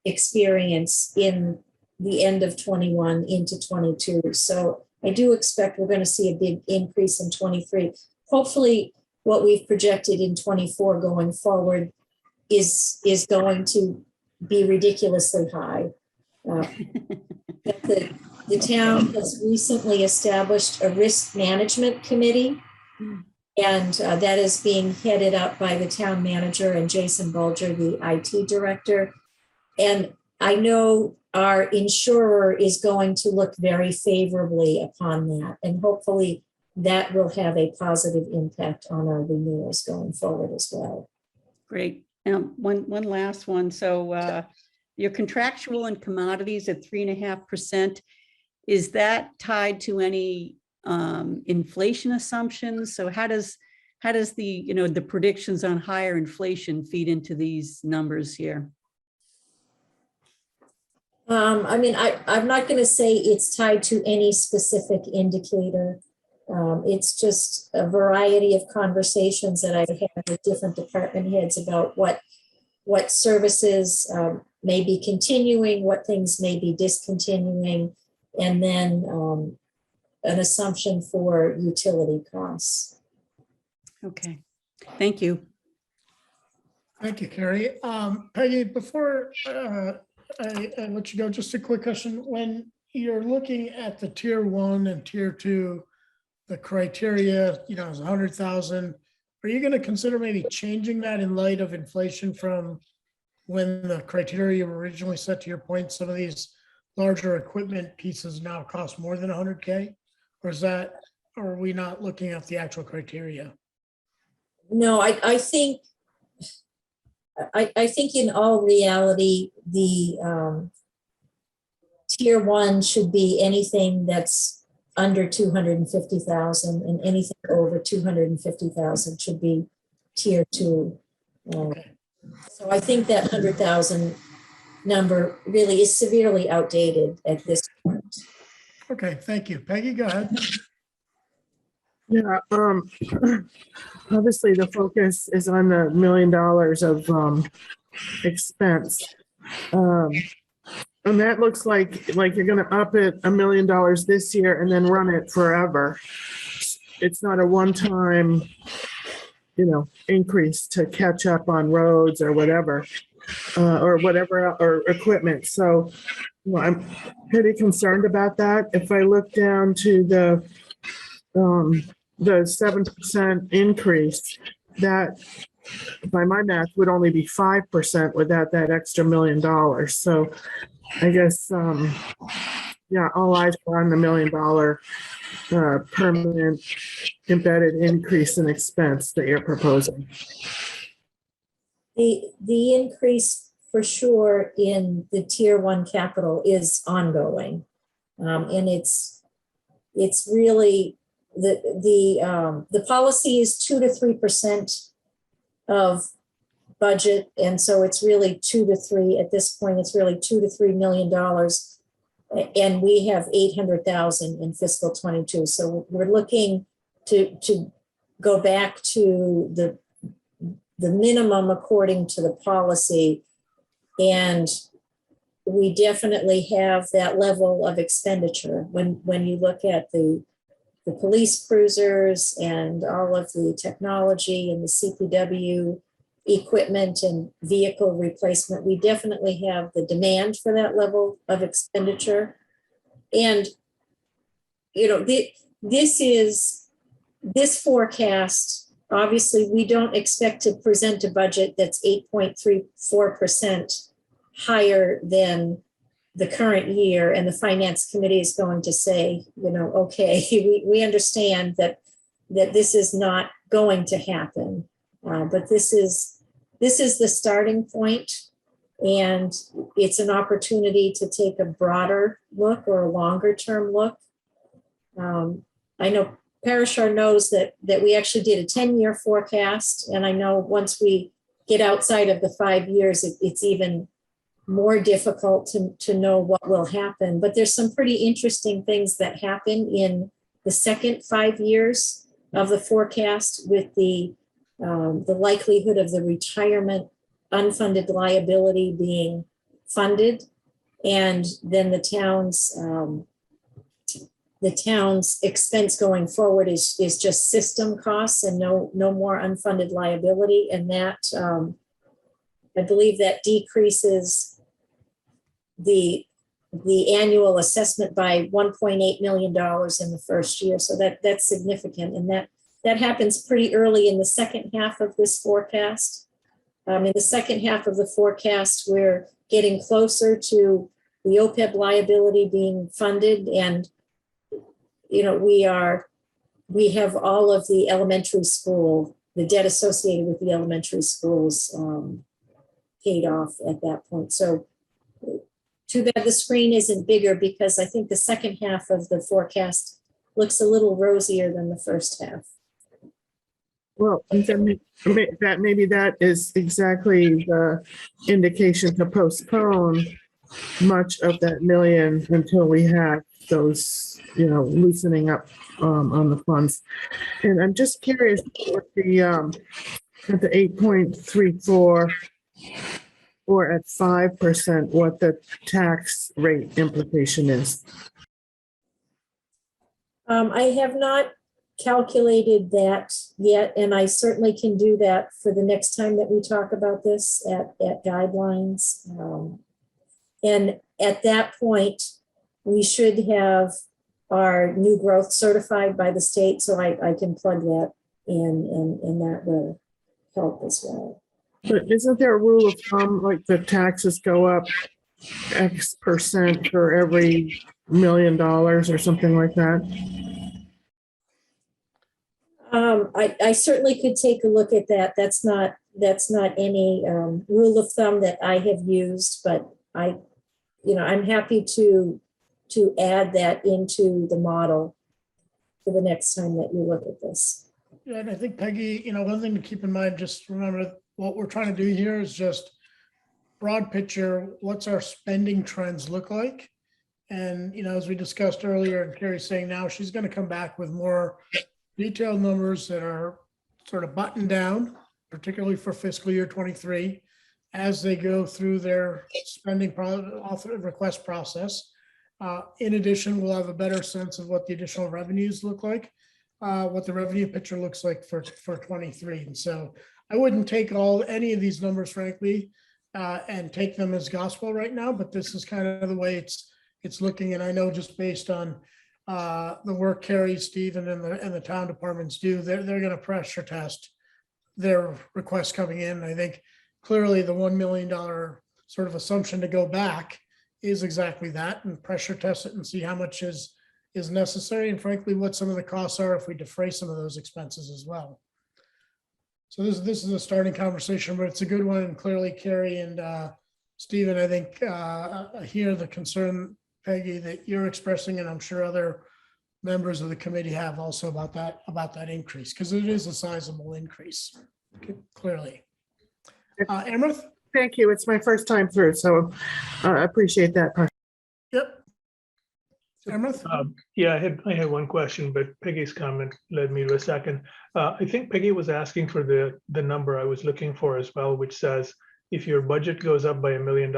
S3: experience in the end of 21 into 22. So I do expect we're going to see a big increase in 23. Hopefully what we've projected in 24 going forward is going to be ridiculously high. The town has recently established a risk management committee, and that is being headed up by the town manager and Jason Bulger, the IT director. And I know our insurer is going to look very favorably upon that, and hopefully that will have a positive impact on our renewals going forward as well.
S11: Great. One last one. So your contractual and commodities at 3.5%. Is that tied to any inflation assumptions? So how does the the predictions on higher inflation feed into these numbers here?
S3: I mean, I'm not going to say it's tied to any specific indicator. It's just a variety of conversations that I've had with different department heads about what services may be continuing, what things may be discontinuing, and then an assumption for utility costs.
S11: Okay, thank you.
S1: Thank you, Carrie. Peggy, before I let you go, just a quick question. When you're looking at the tier 1 and tier 2, the criteria, is 100,000. Are you going to consider maybe changing that in light of inflation from when the criteria were originally set? To your point, some of these larger equipment pieces now cost more than 100K, or is that or are we not looking at the actual criteria?
S3: No, I think, I think in all reality, the tier one should be anything that's under 250,000, and anything over 250,000 should be tier two.
S1: Okay.
S3: So I think that 100,000 number really is severely outdated at this point.
S1: Okay, thank you. Peggy, go ahead.
S7: Yeah, obviously the focus is on the $1 million of expense. And that looks like you're gonna up it $1 million this year and then run it forever. It's not a one-time, increase to catch up on roads or whatever, or equipment. So I'm pretty concerned about that. If I look down to the 7% increase, that by my math would only be 5% without that extra $1 million. So I guess, all eyes are on the $1 million permanent embedded increase in expense that you're proposing.
S3: The increase for sure in the tier one capital is ongoing. And it's really, the policy is 2 to 3% of budget. And so it's really 2 to 3 at this point, it's really $2 to $3 million. And we have 800,000 in fiscal 22. So we're looking to go back to the minimum according to the policy. And we definitely have that level of expenditure when you look at the police cruisers and all of the technology and the CPW equipment and vehicle replacement. We definitely have the demand for that level of expenditure. And, this forecast, obviously, we don't expect to present a budget that's 8.34% higher than the current year. And the finance committee is going to say, okay, we understand that this is not going to happen. But this is the starting point, and it's an opportunity to take a broader look or a longer term look. I know Parashar knows that we actually did a 10-year forecast, and I know once we get outside of the 5 years, it's even more difficult to know what will happen. But there's some pretty interesting things that happen in the second 5 years of the forecast with the likelihood of the retirement unfunded liability being funded, and then the town's expense going forward is just system costs and no more unfunded liability. And that I believe that decreases the annual assessment by $1.8 million in the first year. So that's significant, and that happens pretty early in the second half of this forecast. In the second half of the forecast, we're getting closer to the OPEB liability being funded, and we have all of the elementary school, the debt associated with the elementary schools paid off at that point. So too bad the screen isn't bigger, because I think the second half of the forecast looks a little rosier than the first half.
S7: Well, then maybe that is exactly the indication to postpone much of that million until we have those, loosening up on the funds. And I'm just curious what at the 8.34 or at 5%, what the tax rate implication is.
S3: I have not calculated that yet, and I certainly can do that for the next time that we talk about this at guidelines. And at that point, we should have our new growth certified by the state, so I can plug that in, and that will help as well.
S7: But isn't there a rule of thumb, like the taxes go up X% for every $1 million or something like that?
S3: I certainly could take a look at that. That's not any rule of thumb that I have used, but I'm happy to add that into the model for the next time that you look at this.
S1: Yeah, and I think Peggy, one thing to keep in mind, just remember what we're trying to do here is just broad picture, what's our spending trends look like? And, as we discussed earlier, and Carrie's saying now, she's going to come back with more detailed numbers that are sort of buttoned down, particularly for fiscal year 23, as they go through their spending request process. In addition, we'll have a better sense of what the additional revenues look like, what the revenue picture looks like for 23. And so I wouldn't take any of these numbers, frankly, and take them as gospel right now, but this is kind of the way it's looking. And I know just based on the work Carrie, Stephen, and the town departments do, they're going to pressure test their requests coming in. I think clearly the $1 million sort of assumption to go back is exactly that, and pressure test it and see how much is necessary, and frankly, what some of the costs are if we defray some of those expenses as well. So this is a starting conversation, but it's a good one. And clearly, Carrie and Stephen, I think I hear the concern, Peggy, that you're expressing, and I'm sure other members of the committee have also about that increase, because it is a sizable increase, clearly. Amrith?
S7: Thank you. It's my first time through, so I appreciate that.
S1: Yep. Amrith?
S2: Yeah, I had one question, but Peggy's comment led me to a second. I think Peggy was asking for the number I was looking for as well, which says if your budget goes up by $1 million,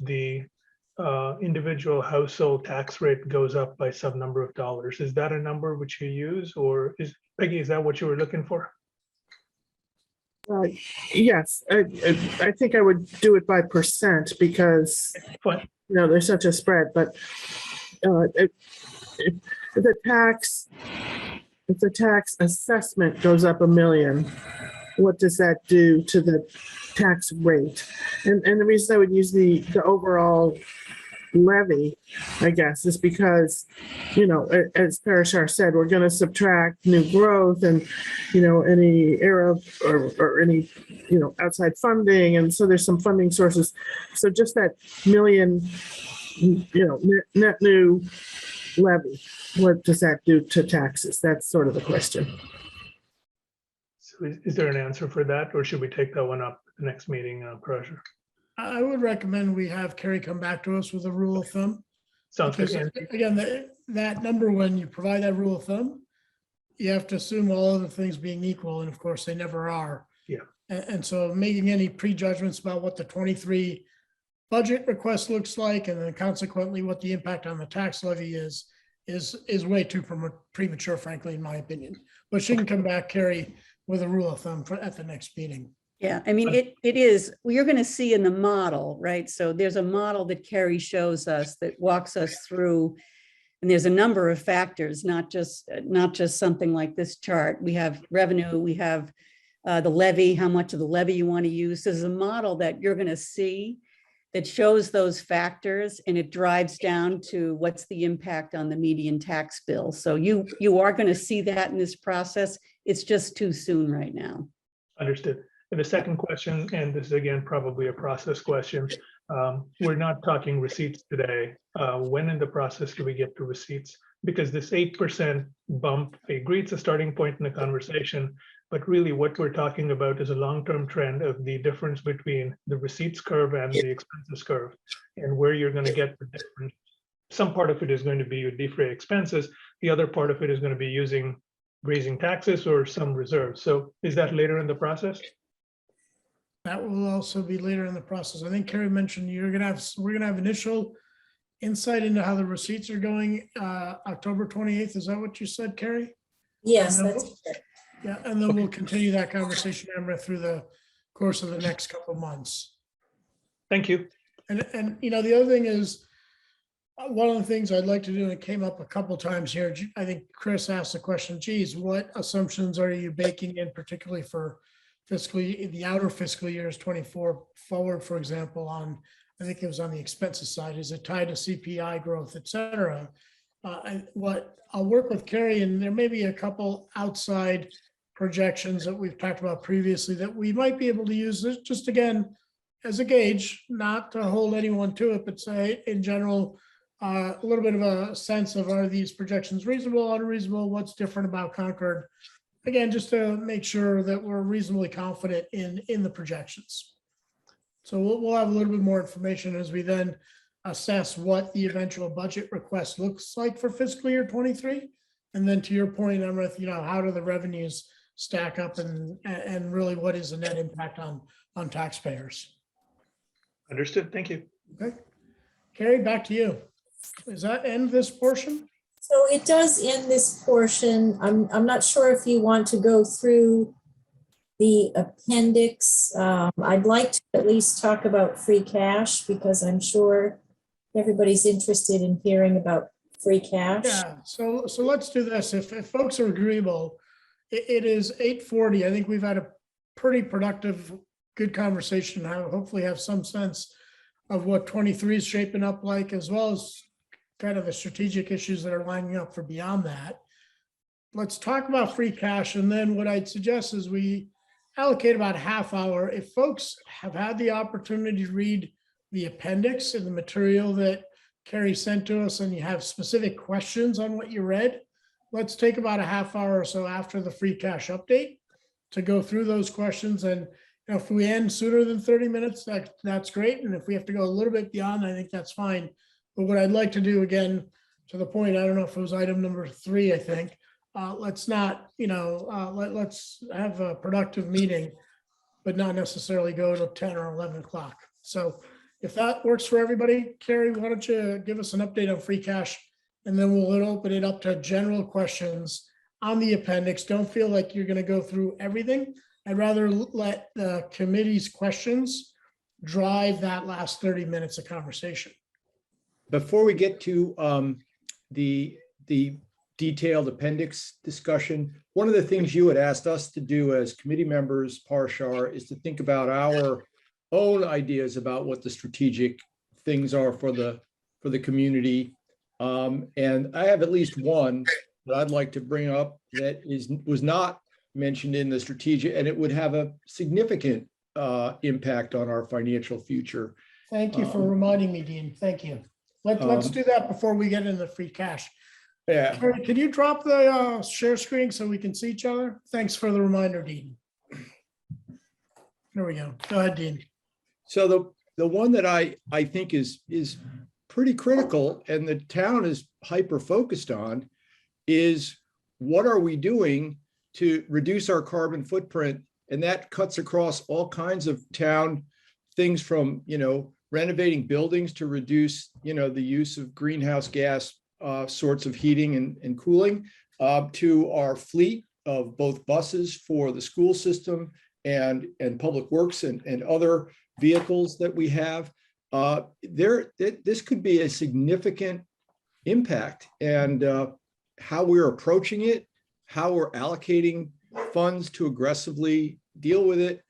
S2: the individual household tax rate goes up by some number of dollars. Is that a number which you use, or is that what you were looking for?
S7: Yes, I think I would do it by percent because
S2: Fine.
S7: There's such a spread. But if the tax assessment goes up $1 million, what does that do to the tax rate? And the reason I would use the overall levy, I guess, is because, as Parashar said, we're going to subtract new growth and, any era or any, outside funding. And so there's some funding sources. So just that $1 million, net new levy, what does that do to taxes? That's sort of the question.
S2: So is there an answer for that, or should we take that one up at the next meeting, Parashar?
S1: I would recommend we have Carrie come back to us with a rule of thumb.
S2: Sounds good.
S1: Because, again, that number, when you provide that rule of thumb, you have to assume all other things being equal, and of course they never are.
S2: Yeah.
S1: And so making any prejudgments about what the 23 budget request looks like, and then consequently what the impact on the tax levy is way too premature, frankly, in my opinion. But she can come back, Carrie, with a rule of thumb at the next meeting.
S11: Yeah, I mean, it is, you're going to see in the model, right? So there's a model that Carrie shows us that walks us through, and there's a number of factors, not just something like this chart. We have revenue, we have the levy, how much of the levy you want to use. There's a model that you're going to see that shows those factors, and it drives down to what's the impact on the median tax bill. So you are going to see that in this process. It's just too soon right now.
S2: Understood. And the second question, and this is again probably a process question, we're not talking receipts today. When in the process do we get to receipts? Because this 8% bump, I agree it's a starting point in the conversation, but really what we're talking about is a long-term trend of the difference between the receipts curve and the expenses curve, and where you're going to get the difference. Some part of it is going to be your defray expenses. The other part of it is going to be raising taxes or some reserves. So is that later in the process?
S1: That will also be later in the process. I think Carrie mentioned we're gonna have initial insight into how the receipts are going October 28th. Is that what you said, Carrie?
S3: Yes,
S1: And then
S3: that's
S1: we'll-
S3: correct.
S1: Yeah, and then we'll continue that conversation, Amber, through the course of the next couple of months.
S2: Thank you.
S1: And the other thing is, one of the things I'd like to do, and it came up a couple times here, I think Chris asked the question, geez, what assumptions are you baking in, particularly for the outer fiscal years 24 forward, for example, on, I think it was on the expenses side, is it tied to CPI growth, et cetera? What I'll work with Carrie, and there may be a couple outside projections that we've talked about previously that we might be able to use this just again as a gauge, not to hold anyone to it, but say in general, a little bit of a sense of are these projections reasonable, unreasonable, what's different about Concord? Again, just to make sure that we're reasonably confident in the projections. So we'll have a little bit more information as we then assess what the eventual budget request looks like for fiscal year 23. And then to your point, Amrith, how do the revenues stack up and really what is the net impact on taxpayers?
S2: Understood. Thank you.
S1: Okay. Carrie, back to you. Does that end this portion?
S3: So it does end this portion. I'm not sure if you want to go through the appendix. I'd like to at least talk about free cash because I'm sure everybody's interested in hearing about free cash.
S1: Yeah, so let's do this. If folks are agreeable, it is 8:40. I think we've had a pretty productive, good conversation. Hopefully have some sense of what 23 is shaping up like, as well as kind of the strategic issues that are lining up for beyond that. Let's talk about free cash. And then what I'd suggest is we allocate about a half hour. If folks have had the opportunity to read the appendix and the material that Carrie sent to us, and you have specific questions on what you read, let's take about a half hour or so after the free cash update to go through those questions. And if we end sooner than 30 minutes, that's great. And if we have to go a little bit beyond, I think that's fine. But what I'd like to do, again, to the point, I don't know if it was item number 3, I think, let's not, let's have a productive meeting, but not necessarily go to 10 or 11 o'clock. So if that works for everybody, Carrie, why don't you give us an update on free cash, and then we'll open it up to general questions on the appendix. Don't feel like you're going to go through everything. I'd rather let the committee's questions drive that last 30 minutes of conversation.
S4: Before we get to the detailed appendix discussion, one of the things you had asked us to do as committee members, Parshar, is to think about our own ideas about what the strategic things are for the community. And I have at least one that I'd like to bring up that was not mentioned in the strategic, and it would have a significant impact on our financial future.
S1: Thank you for reminding me, Dean. Thank you. Let's do that before we get into the free cash.
S4: Yeah.
S1: Carrie, can you drop the share screen so we can see each other? Thanks for the reminder, Dean. There we go. Go ahead, Dean.
S4: So the one that I think is pretty critical and the town is hyper focused on is what are we doing to reduce our carbon footprint? And that cuts across all kinds of town things, from, renovating buildings to reduce, the use of greenhouse gas sorts of heating and cooling, to our fleet of both buses for the school system and public works and other vehicles that we have. This could be a significant impact, and how we're approaching it, how we're allocating funds to aggressively deal with it,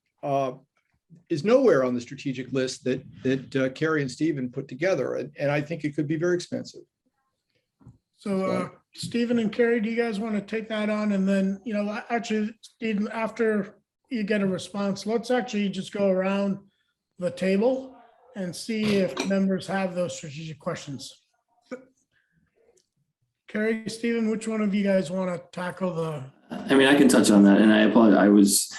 S4: is nowhere on the strategic list that Carrie and Stephen put together. And I think it could be very expensive.
S1: So Stephen and Carrie, do you guys want to take that on? And then, actually, Stephen, after you get a response, let's actually just go around the table and see if members have those strategic questions. Carrie, Stephen, which one of you guys want to tackle the?
S12: I can touch on that, and I apologize.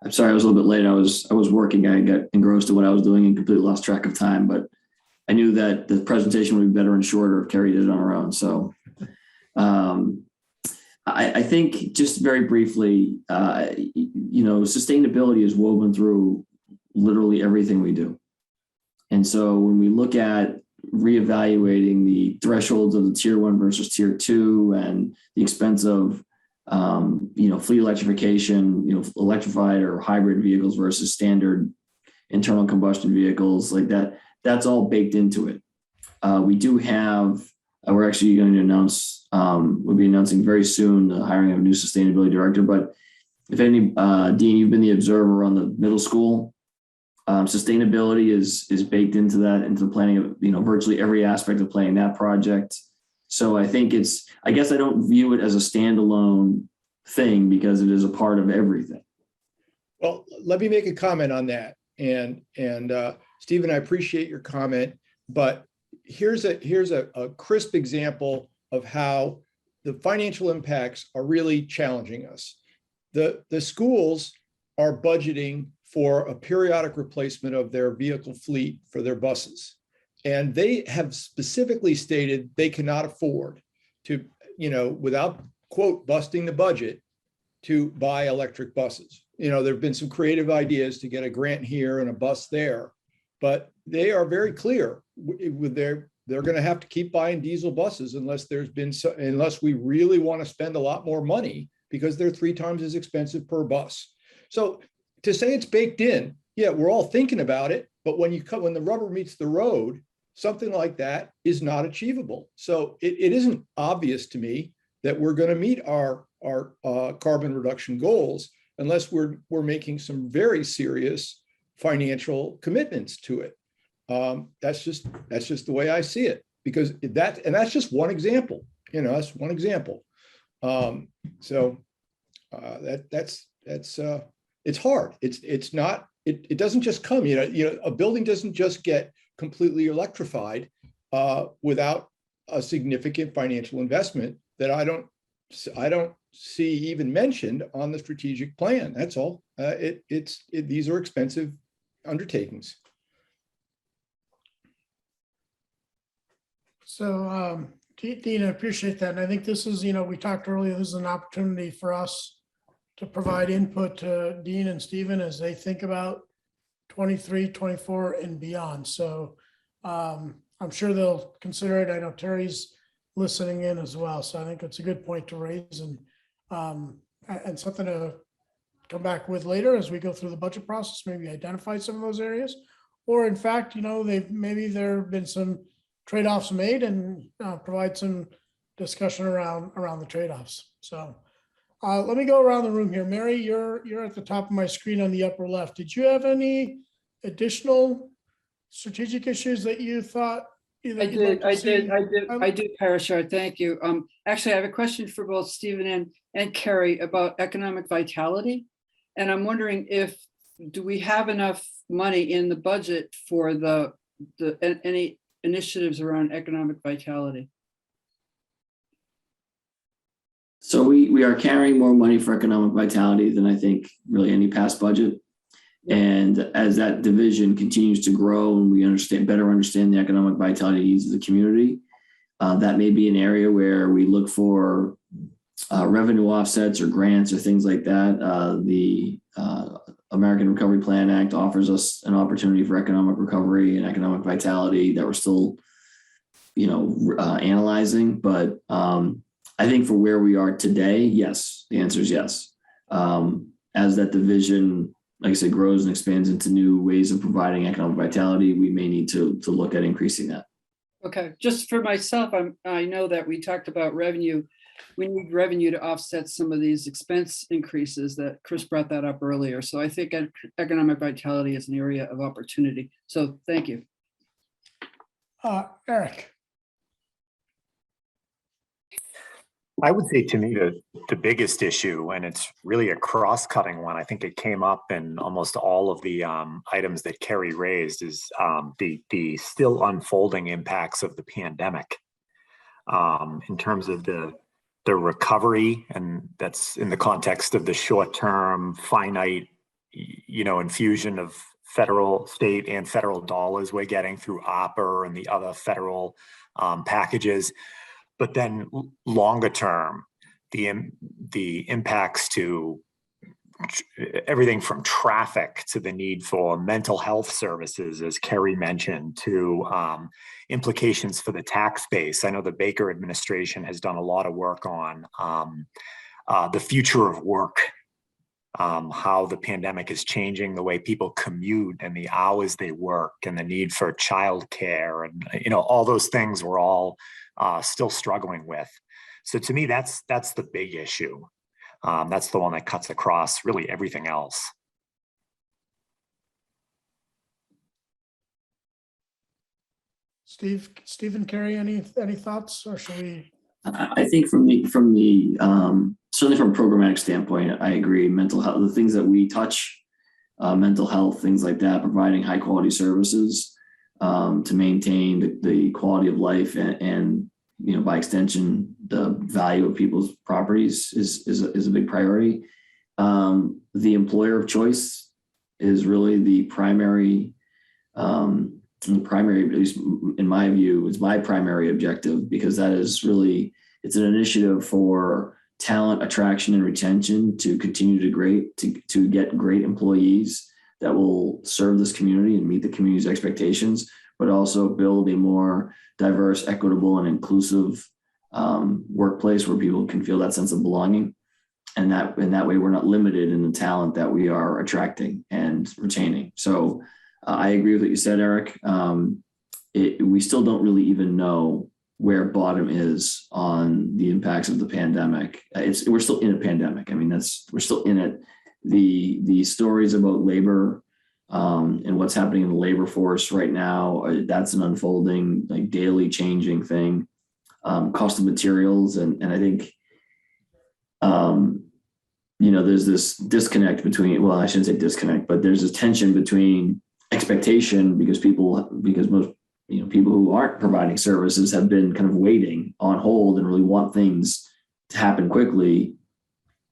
S12: I'm sorry, I was a little bit late. I was working. I got engrossed in what I was doing and completely lost track of time. But I knew that the presentation would be better and shorter if Carrie did it on her own. So I think, just very briefly, sustainability is woven through literally everything we do. And so when we look at reevaluating the thresholds of the tier 1 versus tier 2 and the expense of fleet electrification, electrified or hybrid vehicles versus standard internal combustion vehicles, like that's all baked into it. We do have, we're actually going to announce, we'll be announcing very soon the hiring of a new sustainability director. But if any, Dean, you've been the observer on the middle school. Sustainability is baked into that, into the planning of, virtually every aspect of planning that project. So I think I guess I don't view it as a standalone thing because it is a part of everything.
S4: Well, let me make a comment on that. And Stephen, I appreciate your comment, but here's a crisp example of how the financial impacts are really challenging us. The schools are budgeting for a periodic replacement of their vehicle fleet for their buses. And they have specifically stated they cannot afford to, without quote, busting the budget, to buy electric buses. There have been some creative ideas to get a grant here and a bus there, but they are very clear with they're going to have to keep buying diesel buses unless unless we really want to spend a lot more money, because they're 3 times as expensive per bus. So to say it's baked in, yeah, we're all thinking about it, but when the rubber meets the road, something like that is not achievable. So it isn't obvious to me that we're going to meet our carbon reduction goals unless we're making some very serious financial commitments to it. That's just the way I see it, because that's just one example. That's one example. It's hard. It's not. It doesn't just come. A building doesn't just get completely electrified without a significant financial investment that I don't see even mentioned on the strategic plan. That's all. These are expensive undertakings.
S1: So, Dean, I appreciate that. And I think this is, we talked earlier, this is an opportunity for us to provide input to Dean and Stephen as they think about 23, 24 and beyond. So I'm sure they'll consider it. I know Terry's listening in as well. So I think it's a good point to raise and something to come back with later as we go through the budget process, maybe identify some of those areas. Or in fact, maybe there have been some trade-offs made and provide some discussion around the trade-offs. So let me go around the room here. Mary, you're at the top of my screen on the upper left. Did you have any additional strategic issues that you thought?
S6: I did, Parashar, thank you. Actually, I have a question for both Stephen and Carrie about economic vitality. And I'm wondering do we have enough money in the budget for any initiatives around economic vitality?
S12: So we are carrying more money for economic vitality than I think really any past budget. And as that division continues to grow and we better understand the economic vitality needs of the community, that may be an area where we look for revenue offsets or grants or things like that. The American Recovery Plan Act offers us an opportunity for economic recovery and economic vitality that we're still, analyzing. But I think for where we are today, yes, the answer is yes. As that division, like I said, grows and expands into new ways of providing economic vitality, we may need to look at increasing that.
S6: Okay, just for myself, I know that we talked about revenue. We need revenue to offset some of these expense increases that Chris brought that up earlier. So I think economic vitality is an area of opportunity. So thank you.
S1: Eric.
S5: I would say to me the biggest issue, and it's really a cross-cutting one, I think it came up in almost all of the items that Kerry raised, is the still unfolding impacts of the pandemic in terms of the recovery, and that's in the context of the short-term finite, infusion of federal, state, and federal dollars we're getting through OPER and the other federal packages. But then longer term, the impacts to everything from traffic to the need for mental health services, as Kerry mentioned, to implications for the tax base. I know the Baker administration has done a lot of work on the future of work, how the pandemic is changing the way people commute and the hours they work and the need for childcare, and all those things we're all still struggling with. So to me, that's the big issue. That's the one that cuts across really everything else.
S1: Stephen, Carrie, any thoughts, or should we
S12: I think from the certainly from a programmatic standpoint, I agree. Mental health, the things that we touch, mental health, things like that, providing high quality services to maintain the quality of life and by extension, the value of people's properties is a big priority. The employer of choice is really the primary, at least in my view, is my primary objective, because that is really, it's an initiative for talent attraction and retention to continue to get great employees that will serve this community and meet the community's expectations, but also build a more diverse, equitable, and inclusive workplace where people can feel that sense of belonging. And that in that way, we're not limited in the talent that we are attracting and retaining. So I agree with what you said, Eric. We still don't really even know where bottom is on the impacts of the pandemic. We're still in a pandemic. I mean, we're still in it. The stories about labor and what's happening in the labor force right now, that's an unfolding, like daily changing thing. Cost of materials. And I think, there's this disconnect between, well, I shouldn't say disconnect, but there's this tension between expectation because most, people who aren't providing services have been kind of waiting on hold and really want things to happen quickly.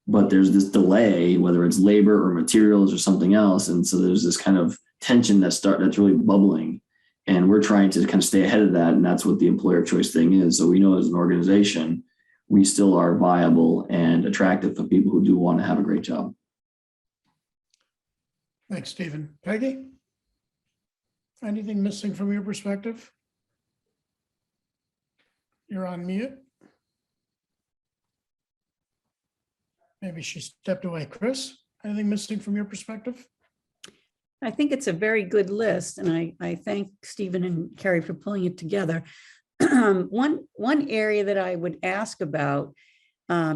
S12: But there's this delay, whether it's labor or materials or something else. And so there's this kind of tension that's really bubbling. And we're trying to kind of stay ahead of that. And that's what the employer of choice thing is. So we know as an organization, we still are viable and attractive for people who do want to have a great job.
S1: Thanks, Stephen. Peggy? Anything missing from your perspective? You're on mute. Maybe she stepped away. Chris, anything missing from your perspective?
S11: I think it's a very good list, and I thank Stephen and Carrie for pulling it together. One area that I would ask about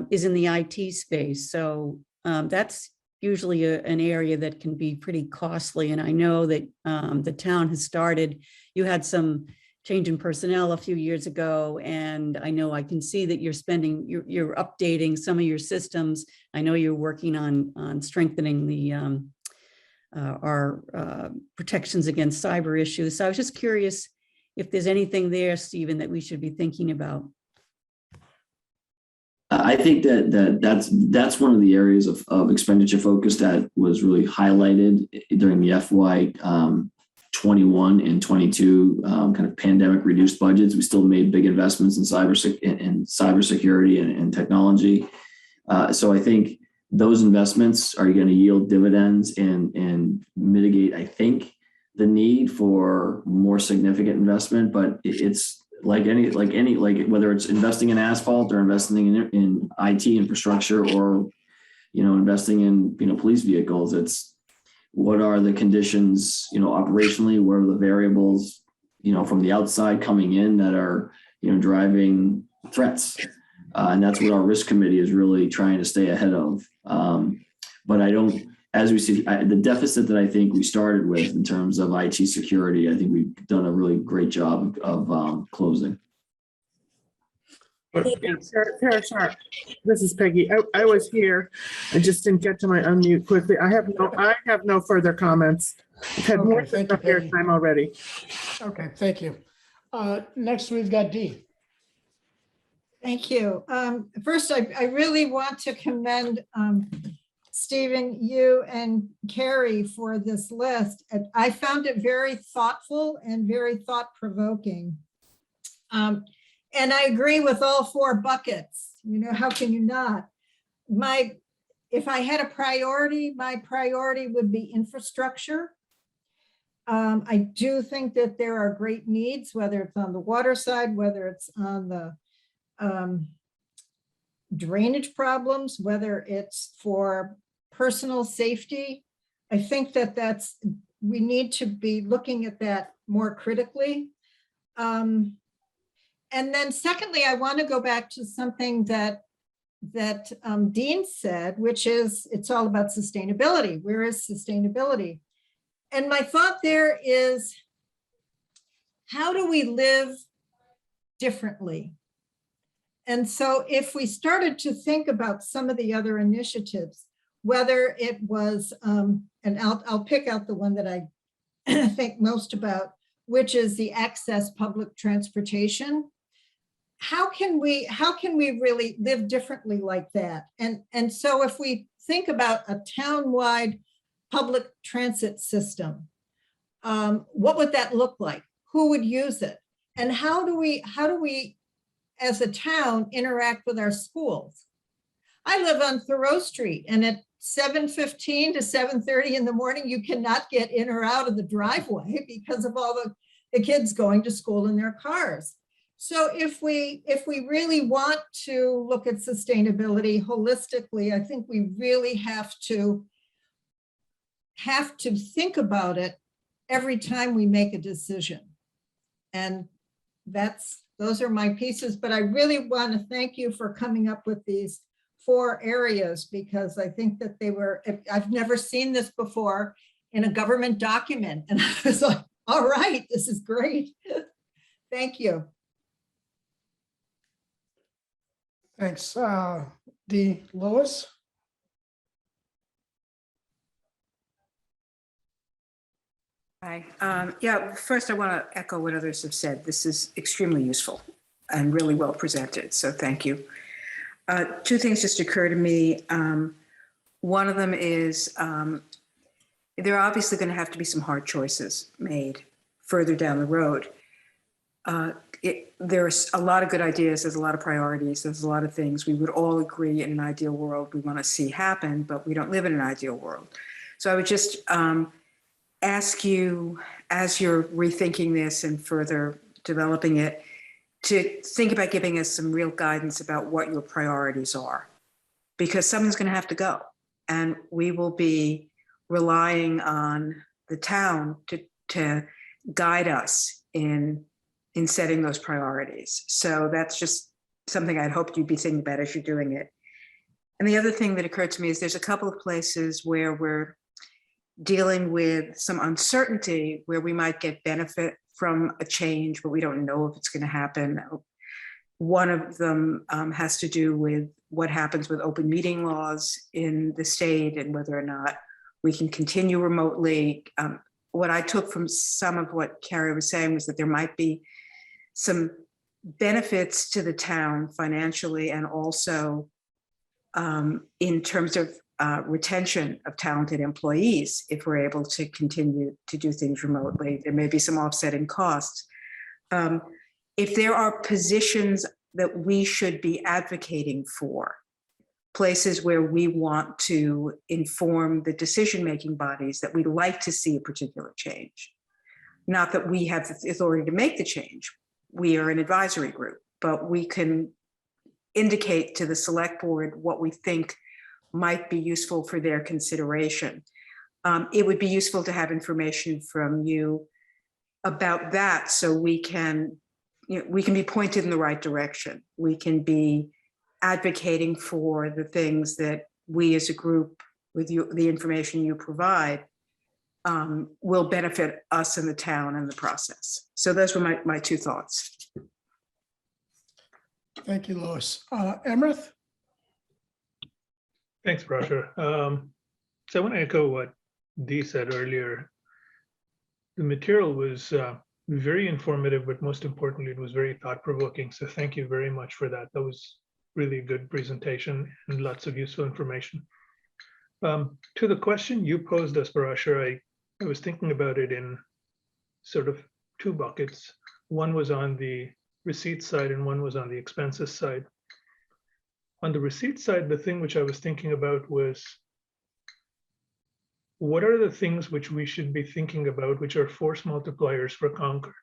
S11: is in the IT space. So that's usually an area that can be pretty costly. And I know that the town has started, you had some change in personnel a few years ago, and I know I can see that you're updating some of your systems. I know you're working on strengthening our protections against cyber issues. So I was just curious if there's anything there, Stephen, that we should be thinking about.
S12: I think that's one of the areas of expenditure focus that was really highlighted during the FY 21 and 22 kind of pandemic reduced budgets. We still made big investments in cybersecurity and technology. So I think those investments are going to yield dividends and mitigate, I think, the need for more significant investment. But it's like whether it's investing in asphalt or investing in IT infrastructure or investing in police vehicles. It's what are the conditions operationally, what are the variables from the outside coming in that are driving threats, and that's what our risk committee is really trying to stay ahead of. But I don't, as we see, the deficit that I think we started with in terms of IT security, I think we've done a really great job of closing.
S7: Parashar, this is Peggy. I was here. I just didn't get to my unmute quickly. I have no further comments. I've had more than enough airtime already.
S1: Okay, thank you. Next, we've got Dee.
S10: Thank you. First, I really want to commend Stephen, you and Carrie for this list. I found it very thoughtful and very thought-provoking. And I agree with all four buckets. How can you not? If I had a priority, my priority would be infrastructure. I do think that there are great needs, whether it's on the water side, whether it's on the drainage problems, whether it's for personal safety. I think that we need to be looking at that more critically. And then secondly, I want to go back to something that Dean said, which is it's all about sustainability. Where is sustainability? And my thought there is, how do we live differently?
S13: And so if we started to think about some of the other initiatives, whether it was, and I'll pick out the one that I think most about, which is the access public transportation. How can we really live differently like that? And so if we think about a town-wide public transit system, what would that look like? Who would use it? And how do we as a town interact with our schools? I live on Thoreau Street, and at 7:15 to 7:30 in the morning, you cannot get in or out of the driveway because of all the kids going to school in their cars. So if we really want to look at sustainability holistically, I think we really have to think about it every time we make a decision. And those are my pieces, but I really want to thank you for coming up with these 4 areas, because I think that I've never seen this before in a government document. And I was like, all right, this is great. Thank you.
S1: Thanks. Lois?
S14: Hi. Yeah, first I want to echo what others have said. This is extremely useful and really well presented, so thank you. 2 things just occur to me. One of them is there are obviously going to have to be some hard choices made further down the road. There's a lot of good ideas, there's a lot of priorities, there's a lot of things we would all agree in an ideal world we want to see happen, but we don't live in an ideal world. So I would just ask you, as you're rethinking this and further developing it, to think about giving us some real guidance about what your priorities are, because something's going to have to go, and we will be relying on the town to guide us in setting those priorities. So that's just something I'd hoped you'd be thinking about as you're doing it. And the other thing that occurred to me is there's a couple of places where we're dealing with some uncertainty, where we might get benefit from a change, but we don't know if it's going to happen. One of them has to do with what happens with open meeting laws in the state and whether or not we can continue remotely. What I took from some of what Carrie was saying was that there might be some benefits to the town financially, and also in terms of retention of talented employees. If we're able to continue to do things remotely, there may be some offsetting costs. If there are positions that we should be advocating for, places where we want to inform the decision-making bodies that we'd like to see a particular change, not that we have the authority to make the change, we are an advisory group, but we can indicate to the select board what we think might be useful for their consideration. It would be useful to have information from you about that, so we can be pointed in the right direction. We can be advocating for the things that we as a group, with you, the information you provide, will benefit us in the town and the process. So those were my 2 thoughts.
S1: Thank you, Lois. Emrith?
S2: Thanks, Brasher. So I want to echo what Dee said earlier. The material was very informative, but most importantly, it was very thought-provoking. So thank you very much for that. That was really a good presentation and lots of useful information. To the question you posed us, Brasher, I was thinking about it in sort of 2 buckets. One was on the receipt side and one was on the expenses side. On the receipt side, the thing which I was thinking about was, what are the things which we should be thinking about, which are force multipliers for Concord?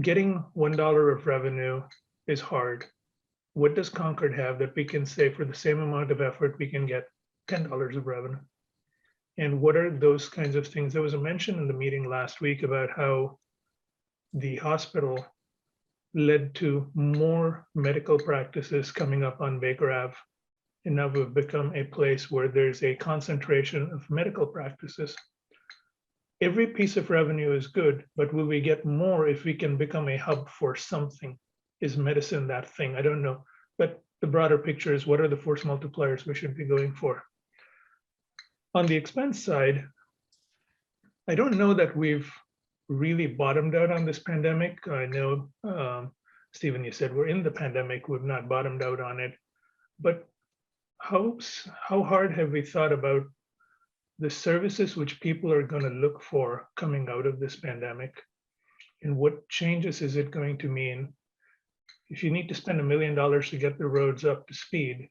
S2: Getting $1 of revenue is hard. What does Concord have that we can say for the same amount of effort, we can get $10 of revenue? And what are those kinds of things? There was a mention in the meeting last week about how the hospital led to more medical practices coming up on Baker Ave. And now we've become a place where there's a concentration of medical practices. Every piece of revenue is good, but will we get more if we can become a hub for something? is medicine that thing? I don't know. But the broader picture is, what are the force multipliers we should be going for? On the expense side, I don't know that we've really bottomed out on this pandemic. I know, Stephen, you said we're in the pandemic, we've not bottomed out on it. But how hard have we thought about the services which people are going to look for coming out of this pandemic? And what changes is it going to mean? If you need to spend $1 million to get the roads up to speed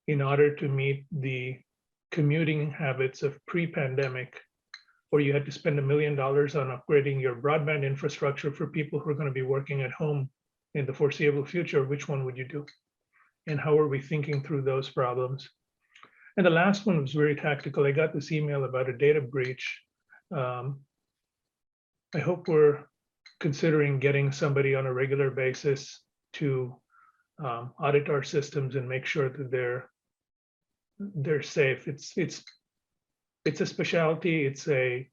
S2: in order to meet the commuting habits of pre-pandemic, or you had to spend $1 million on upgrading your broadband infrastructure for people who are going to be working at home in the foreseeable future, which one would you do? And how are we thinking through those problems? And the last one was very tactical. I got this email about a data breach. I hope we're considering getting somebody on a regular basis to audit our systems and make sure that they're safe. It's a specialty. It's a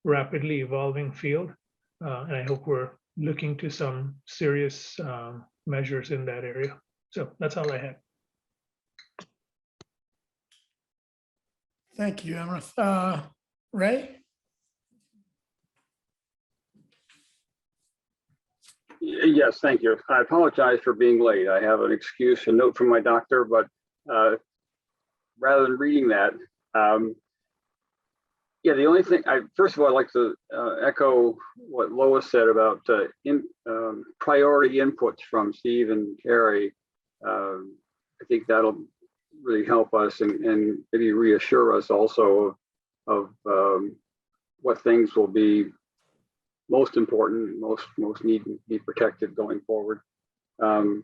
S2: rapidly evolving field, and I hope we're looking to some serious measures in that area. So that's all I had.
S1: Thank you, Amrith. Ray?
S15: Yes, thank you. I apologize for being late. I have an excuse, a note from my doctor, but rather than reading that, yeah, the only thing, first of all, I'd like to echo what Lois said about priority inputs from Steve and Carrie. I think that'll really help us and maybe reassure us also of what things will be most important, most need to be protected going forward. I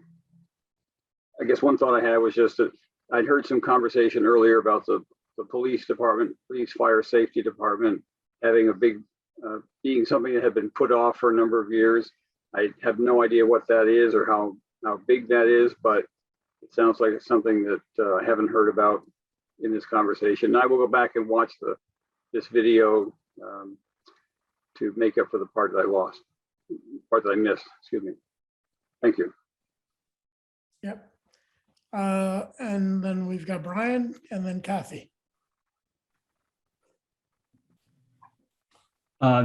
S15: guess one thought I had was just that I'd heard some conversation earlier about the police department, police fire safety department having a big, being something that had been put off for a number of years. I have no idea what that is or how big that is, but it sounds like it's something that I haven't heard about in this conversation. And I will go back and watch this video to make up for the part that I missed, excuse me. Thank you.
S1: Yep. And then we've got Brian and then Kathy.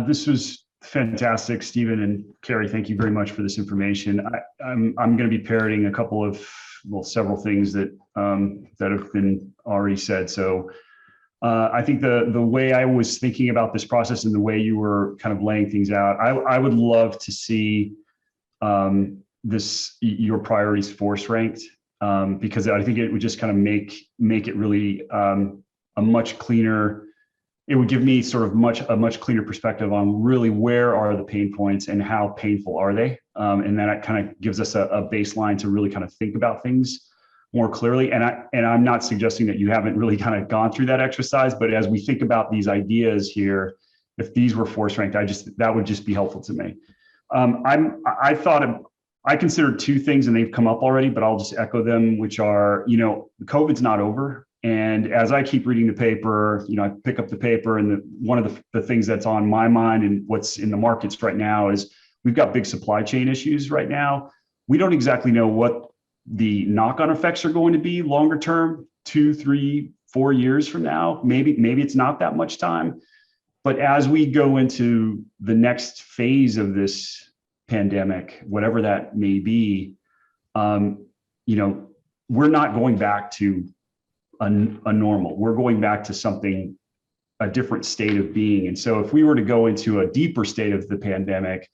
S16: This was fantastic, Stephen and Carrie. Thank you very much for this information. I'm going to be parroting a couple of, well, several things that that have been already said. So I think the way I was thinking about this process and the way you were kind of laying things out, I would love to see your priorities force ranked, because I think it would just kind of make it really a much cleaner. It would give me sort of a much cleaner perspective on really where are the pain points and how painful are they, and then it kind of gives us a baseline to really kind of think about things more clearly. And I'm not suggesting that you haven't really kind of gone through that exercise, but as we think about these ideas here, if these were force ranked, that would just be helpful to me. I considered two things and they've come up already, but I'll just echo them, which are, COVID's not over. And as I keep reading the paper, I pick up the paper, and one of the things that's on my mind and what's in the markets right now is we've got big supply chain issues right now. We don't exactly know what the knock-on effects are going to be longer term, 2, 3, 4 years from now. Maybe it's not that much time. But as we go into the next phase of this pandemic, whatever that may be, we're not going back to a normal. We're going back to a different state of being. And so if we were to go into a deeper state of the pandemic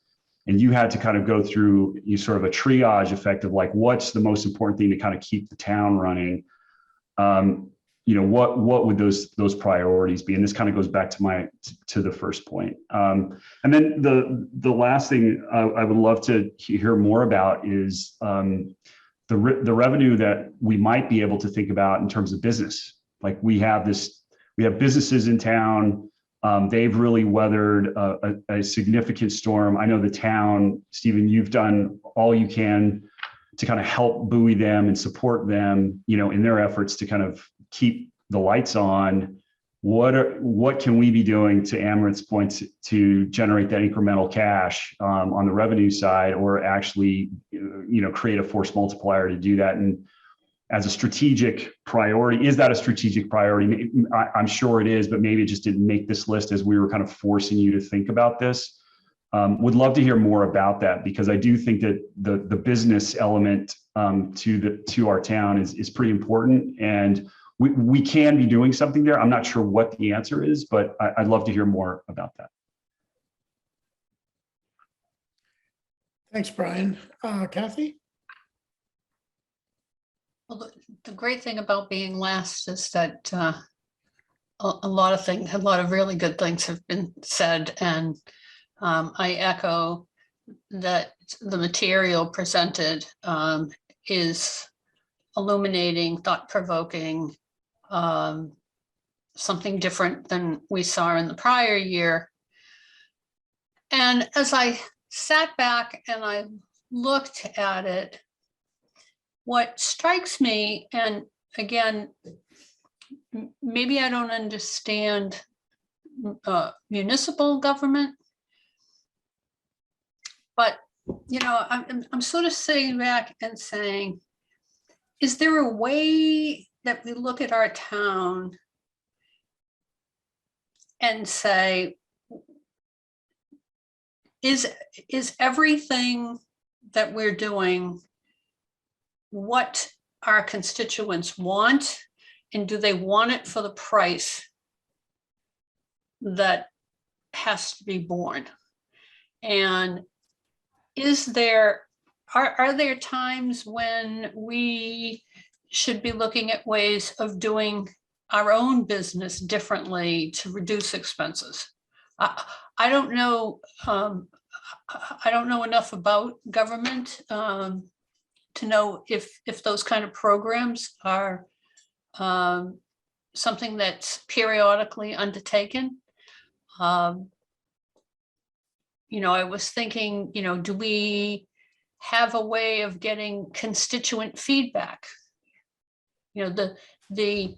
S16: and you had to kind of go through sort of a triage effect of like, what's the most important thing to kind of keep the town running? What would those priorities be? And this kind of goes back to the first point. And then the last thing I would love to hear more about is the revenue that we might be able to think about in terms of business. Like we have businesses in town. They've really weathered a significant storm. I know the town, Stephen, you've done all you can to kind of help buoy them and support them, in their efforts to kind of keep the lights on what can we be doing, to Amaret's point, to generate that incremental cash on the revenue side, or actually, create a force multiplier to do that? And as a strategic priority, is that a strategic priority? I'm sure it is, but maybe it just didn't make this list as we were kind of forcing you to think about this. Would love to hear more about that, because I do think that the business element to our town is pretty important, and we can be doing something there. I'm not sure what the answer is, but I'd love to hear more about that.
S1: Thanks, Brian. Kathy?
S17: Well, the great thing about being last is that a lot of really good things have been said, and I echo that the material presented is illuminating, thought-provoking, something different than we saw in the prior year. And as I sat back and I looked at it, what strikes me, and again, maybe I don't understand municipal government, but I'm sort of sitting back and saying, is there a way that we look at our town and say, is everything that we're doing what our constituents want, and do they want it for the price that has to be borne? And are there times when we should be looking at ways of doing our own business differently to reduce expenses? I don't know. I don't know enough about government to know if those kind of programs are something that's periodically undertaken. I was thinking, do we have a way of getting constituent feedback? The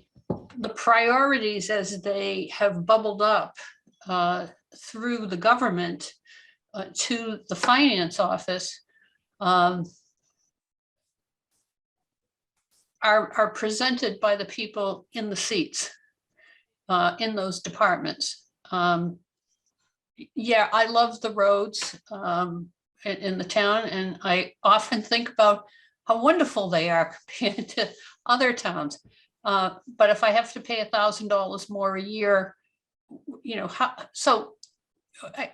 S17: priorities as they have bubbled up through the government to the finance office are presented by the people in the seats in those departments. Yeah, I love the roads in the town, and I often think about how wonderful they are compared to other towns. But if I have to pay $1,000 more a year, so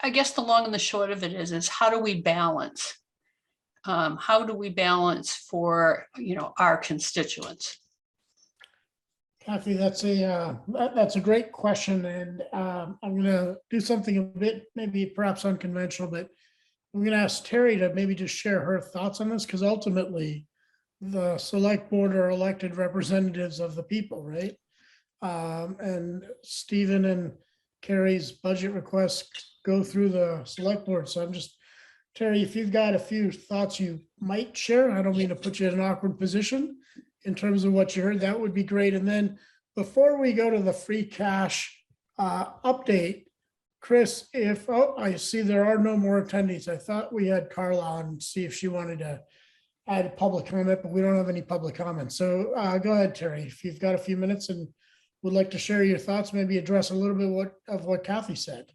S17: I guess the long and the short of it is how do we balance? How do we balance for our constituents?
S1: Kathy, that's a great question, and I'm going to do something a bit maybe perhaps unconventional, but I'm going to ask Terry to maybe just share her thoughts on this, because ultimately the select board are elected representatives of the people, right? And Stephen and Carrie's budget requests go through the select board. So I'm just, Terry, if you've got a few thoughts you might share, I don't mean to put you in an awkward position in terms of what you heard, that would be great. And then before we go to the free cash update, Chris, I see there are no more attendees. I thought we had Carla on, see if she wanted to add a public comment, but we don't have any public comments. So go ahead, Terry, if you've got a few minutes and would like to share your thoughts, maybe address a little bit of what Kathy said.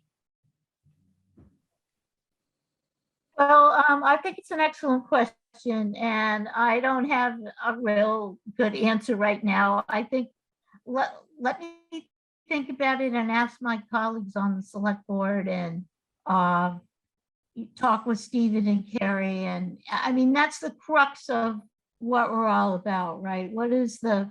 S10: Well, I think it's an excellent question, and I don't have a real good answer right now. I think let me think about it and ask my colleagues on the select board and talk with Stephen and Carrie. And I mean, that's the crux of what we're all about, right? What is the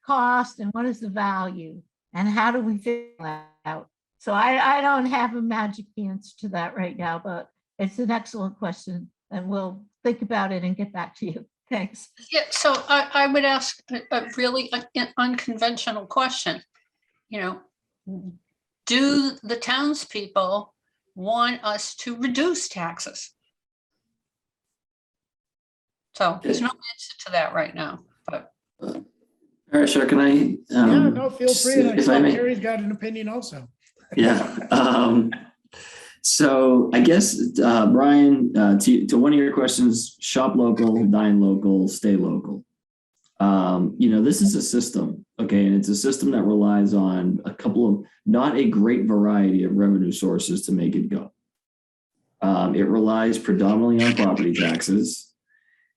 S10: cost and what is the value, and how do we figure that out? So I don't have a magic answer to that right now, but it's an excellent question, and we'll think about it and get back to you. Thanks.
S17: Yeah, so I would ask a really unconventional question. Do the townspeople want us to reduce taxes? So there's no answer to that right now. But
S12: All Parashar, can I?
S1: Yeah, no, feel free. And I
S12: if I
S1: saw
S12: may.
S1: Carrie's got an opinion also.
S12: Yeah. So I guess, Brian, to one of your questions, shop local, dine local, stay local. This is a system, okay, and it's a system that relies on a couple of, not a great variety of revenue sources to make it go. It relies predominantly on property taxes,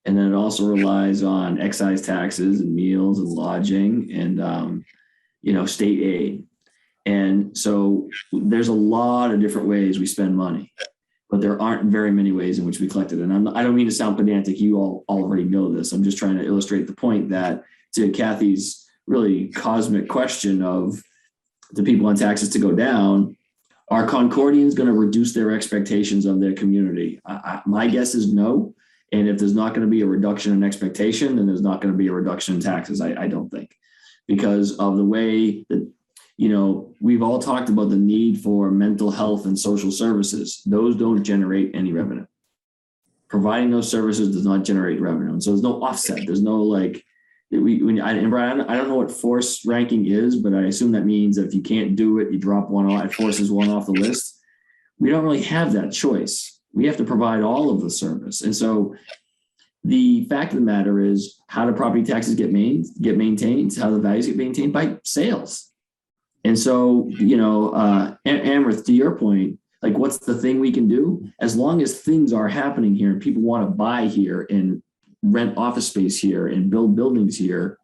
S12: and then it also relies on excise taxes and meals and lodging and, state aid. And so there's a lot of different ways we spend money, but there aren't very many ways in which we collect it. And I don't mean to sound pedantic. You all already know this. I'm just trying to illustrate the point that, to Kathy's really cosmic question of the people on taxes to go down, are Concordians going to reduce their expectations of their community? My guess is no. And if there's not going to be a reduction in expectation, then there's not going to be a reduction in taxes. I don't think, because of the way that, we've all talked about the need for mental health and social services. Those don't generate any revenue. Providing those services does not generate revenue. And so there's no offset. There's no and Brian, I don't know what force ranking is, but I assume that means that if you can't do it, you drop one off, it forces one off the list. We don't really have that choice. We have to provide all of the service. And so the fact of the matter is, how do property taxes get maintained? How do the values get maintained? By sales. And so, Amrith, to your point, like, what's the thing we can do? As long as things are happening here and people want to buy here and rent office space here and build buildings here,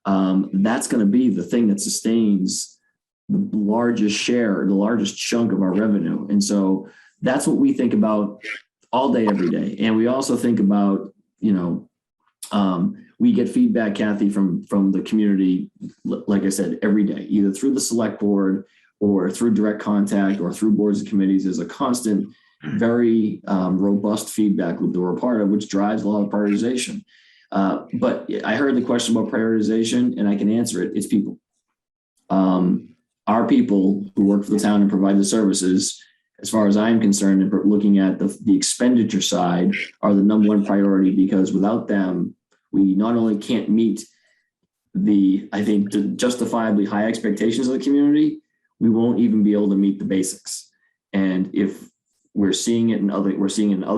S12: that's going to be the thing that sustains the largest share, the largest chunk of our revenue. And so that's what we think about all day, every day. And we also think about, we get feedback, Kathy, from the community, like I said, every day, either through the select board or through direct contact or through boards and committees. There's a constant, very robust feedback loop that we're a part of, which drives a lot of prioritization. But I heard the question about prioritization, and I can answer it. It's people. Our people who work for the town and provide the services, as far as I'm concerned, and looking at the expenditure side, are the number one priority, because without them, we not only can't meet the justifiably high expectations of the community, we won't even be able to meet the basics. And if we're seeing it in other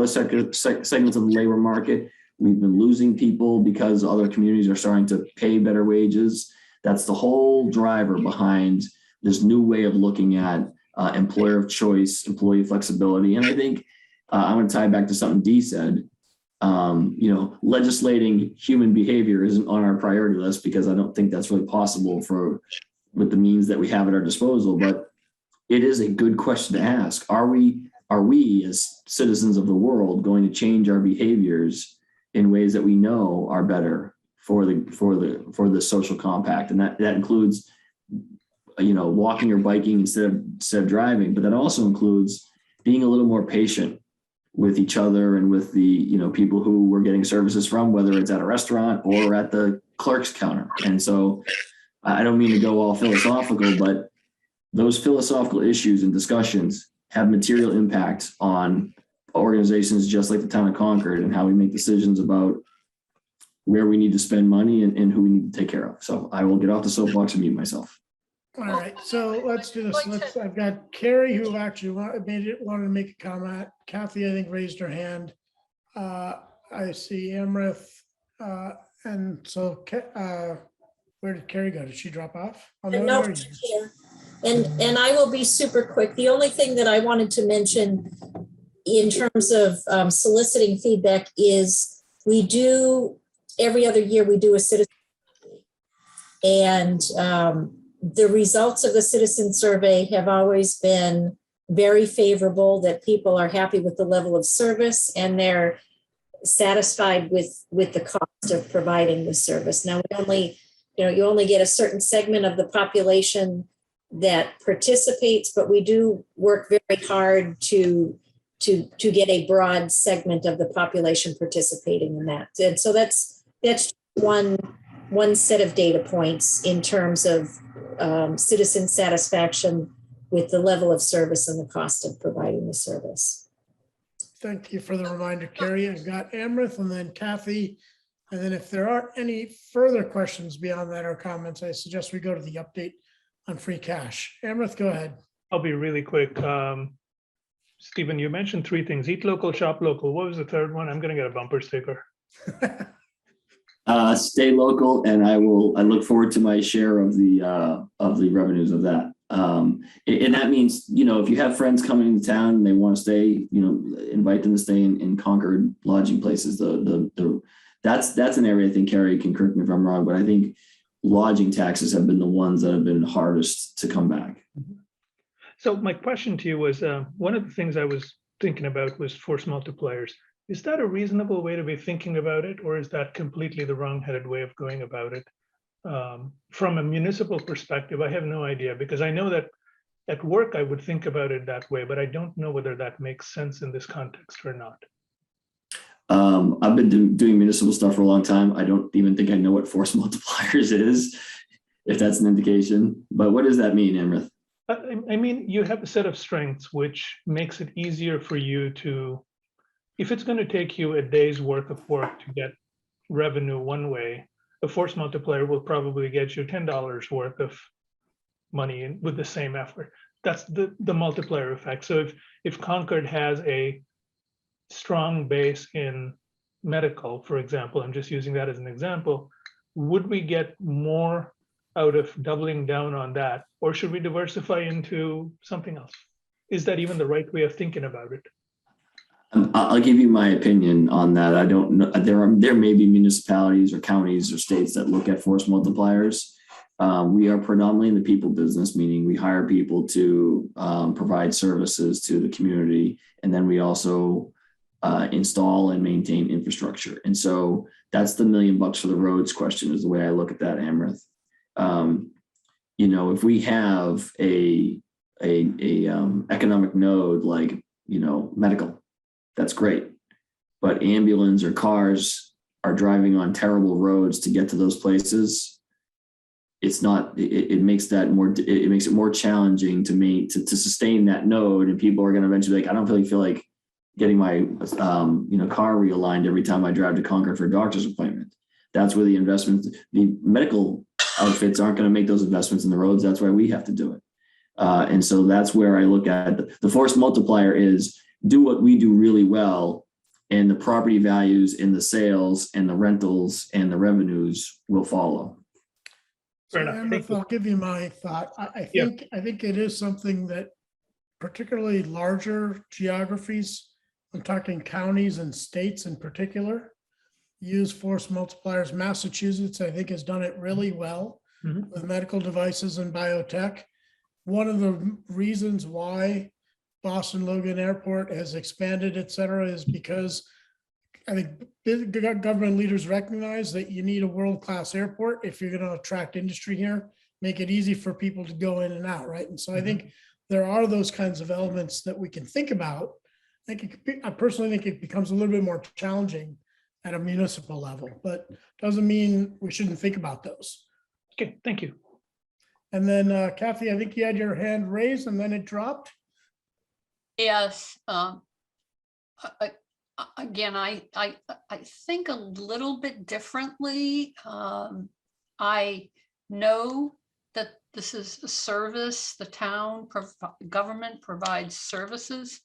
S12: segments of the labor market, we've been losing people because other communities are starting to pay better wages. That's the whole driver behind this new way of looking at employer of choice, employee flexibility. And I think I'm going to tie back to something Dee said. Legislating human behavior isn't on our priority list, because I don't think that's really possible with the means that we have at our disposal. But it is a good question to ask. Are we as citizens of the world going to change our behaviors in ways that we know are better for the social compact? And that includes, walking or biking instead of driving, but that also includes being a little more patient with each other and with the, people who we're getting services from, whether it's at a restaurant or at the clerk's counter. And so I don't mean to go all philosophical, but those philosophical issues and discussions have material impact on organizations just like the town of Concord, and how we make decisions about where we need to spend money and who we need to take care of. So I will get off the soapbox and mute myself.
S1: All right, so let's do this. I've got Carrie, who actually wanted to make a comment. Kathy, I think, raised her hand. I see Amrith. And so where did Carrie go? Did she drop off? Oh,
S3: No,
S1: there you
S3: she's here. And I will be super quick. The only thing that I wanted to mention in terms of soliciting feedback is every other year we do a citizen survey. And the results of the citizen survey have always been very favorable, that people are happy with the level of service and they're satisfied with the cost of providing the service. Now, you only get a certain segment of the population that participates, but we do work very hard to get a broad segment of the population participating in that. And so that's one set of data points in terms of citizen satisfaction with the level of service and the cost of providing the service.
S1: Thank you for the reminder, Carrie. I've got Amrith and then Kathy. And then if there aren't any further questions beyond that or comments, I suggest we go to the update on free cash. Amrith, go ahead.
S2: I'll be really quick. Stephen, you mentioned three things: eat local, shop local. What was the third one? I'm going to get a bumper sticker.
S12: Stay local, and I look forward to my share of the revenues of that. And that means, if you have friends coming into town and they want to stay, invite them to stay in Concord lodging places. That's an area I think Carrie can correct me if I'm wrong, but I think lodging taxes have been the ones that have been hardest to come back.
S2: So my question to you was, one of the things I was thinking about was force multipliers. Is that a reasonable way to be thinking about it, or is that completely the wrong-headed way of going about it? From a municipal perspective, I have no idea, because I know that at work I would think about it that way, but I don't know whether that makes sense in this context or not.
S12: I've been doing municipal stuff for a long time. I don't even think I know what force multipliers is, if that's an indication. But what does that mean, Amrith?
S2: I mean, you have a set of strengths which makes it easier for you to, if it's going to take you a day's worth of work to get revenue one way, a force multiplier will probably get you $10 worth of money with the same effort. That's the multiplier effect. So if Concord has a strong base in medical, for example, I'm just using that as an example, would we get more out of doubling down on that, or should we diversify into something else? Is that even the right way of thinking about it?
S12: I'll give you my opinion on that. I don't know. There may be municipalities or counties or states that look at force multipliers. We are predominantly in the people business, meaning we hire people to provide services to the community, and then we also install and maintain infrastructure. And so that's the $1 million for the roads question, is the way I look at that, Amrith. If we have a economic node like medical, that's great, but ambulance or cars are driving on terrible roads to get to those places. It's not. It makes that more. It makes it more challenging to sustain that node, and people are going to eventually be like, I don't really feel like getting my car realigned every time I drive to Concord for a doctor's appointment. That's where the investments, the medical outfits aren't going to make those investments in the roads. That's why we have to do it. And so that's where I look at the force multiplier is do what we do really well, and the property values and the sales and the rentals and the revenues will follow.
S1: So, Amrith, I'll give you my thought. I think it is something that particularly larger geographies, I'm talking counties and states in particular, use force multipliers. Massachusetts, I think, has done it really well with medical devices and biotech. One of the reasons why Boston Logan Airport has expanded, et cetera, is because I think big government leaders recognize that you need a world-class airport if you're going to attract industry here, make it easy for people to go in and out, right? And so I think there are those kinds of elements that we can think about. I personally think it becomes a little bit more challenging at a municipal level, but doesn't mean we shouldn't think about those.
S2: Okay, thank you.
S1: And then Kathy, I think you had your hand raised and then it dropped.
S17: Yes. Again, I think a little bit differently. I know that this is a service, the town government provides services.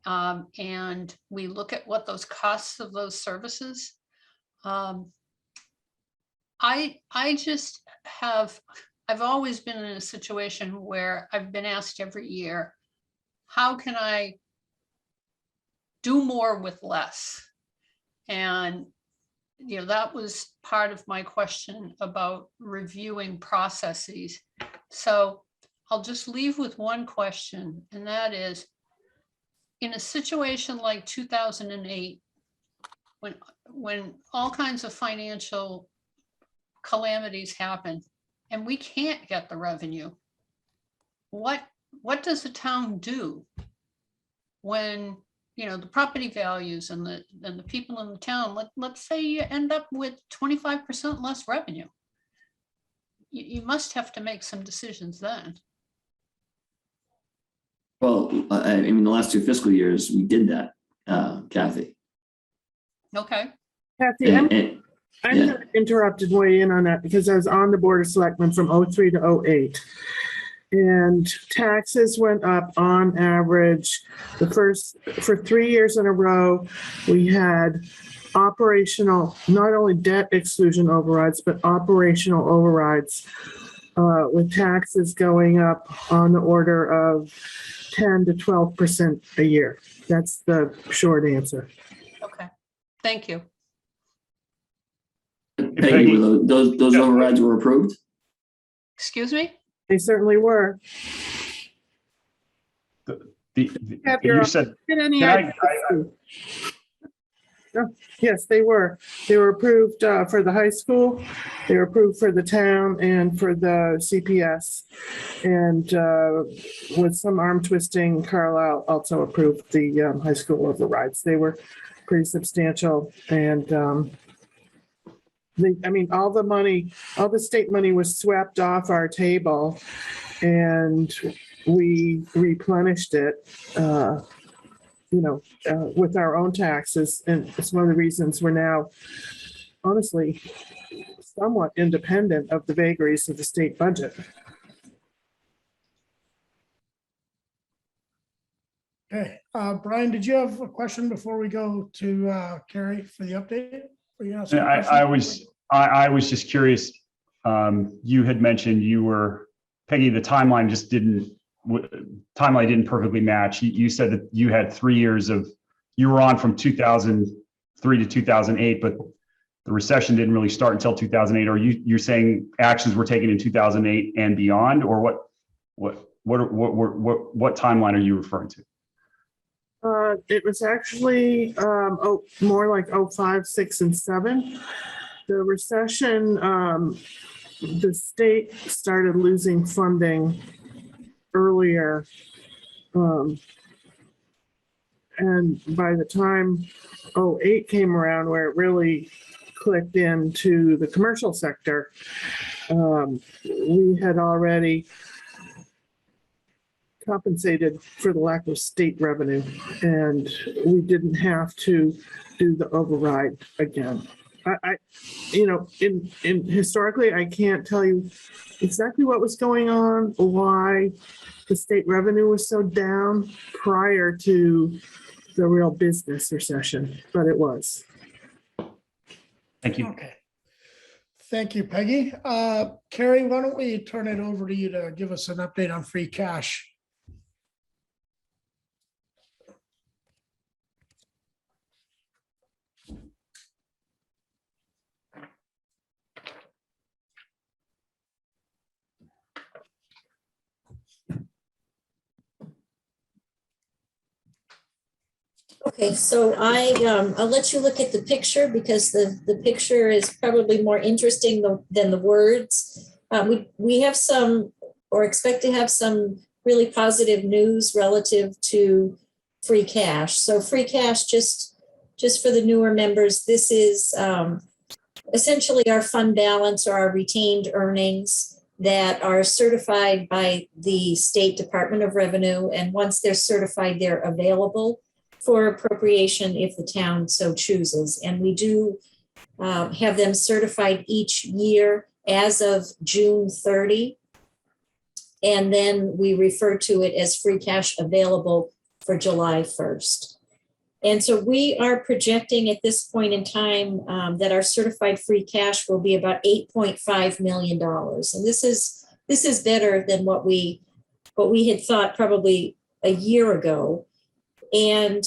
S17: And we look at what those costs of those services. I've always been in a situation where I've been asked every year, how can I do more with less? And that was part of my question about reviewing processes. So I'll just leave with one question, and that is, in a situation like 2008, when all kinds of financial calamities happen and we can't get the revenue, what does the town do when the property values and the people in the town, let's say you end up with 25% less revenue? You must have to make some decisions then.
S12: Well, I mean, the last 2 fiscal years, we did that, Kathy.
S17: Okay.
S7: Kathy, I'm
S12: Yeah.
S7: kind of interrupted way in on that because I was on the Board of Selectmen from '03 to '08. And taxes went up on average. For 3 years in a row, we had operational, not only debt exclusion overrides, but operational overrides with taxes going up on the order of 10 to 12% a year. That's the short answer.
S17: Okay, thank you.
S12: Peggy, were those overrides were approved?
S17: Excuse me?
S7: They certainly were.
S16: You said, can I-
S7: Yes, they were. They were approved for the high school. They were approved for the town and for the CPS. And with some arm twisting, Carlisle also approved the high school overrides. They were pretty substantial. And all the money, all the state money was swept off our table and we replenished it. With our own taxes. And it's one of the reasons we're now honestly somewhat independent of the vagaries of the state budget.
S1: Okay, Brian, did you have a question before we go to Carrie for the update? Or you have some questions?
S16: I was just curious. You had mentioned Peggy, the timeline just didn't perfectly match. You said that you had 3 years you were on from 2003 to 2008, but the recession didn't really start until 2008. Or you're saying actions were taken in 2008 and beyond, or what timeline are you referring to?
S7: It was actually more like 05, 6, and 7. The recession, the state started losing funding earlier. And by the time 08 came around, where it really clicked into the commercial sector, we had already compensated for the lack of state revenue, and we didn't have to do the override again. In historically, I can't tell you exactly what was going on, why the state revenue was so down prior to the real business recession, but it was.
S16: Thank you.
S1: Okay. Thank you, Peggy. Carrie, why don't we turn it over to you to give us an update on free cash?
S3: Okay, so I'll let you look at the picture because the picture is probably more interesting than the words. We have some, or expect to have some really positive news relative to free cash. So free cash, just for the newer members, this is essentially our fund balance or our retained earnings that are certified by the State Department of Revenue. And once they're certified, they're available for appropriation if the town so chooses. And we do have them certified each year as of June 30. And then we refer to it as free cash available for July 1st. And so we are projecting at this point in time that our certified free cash will be about $8.5 million. And this is better than what we had thought probably a year ago. And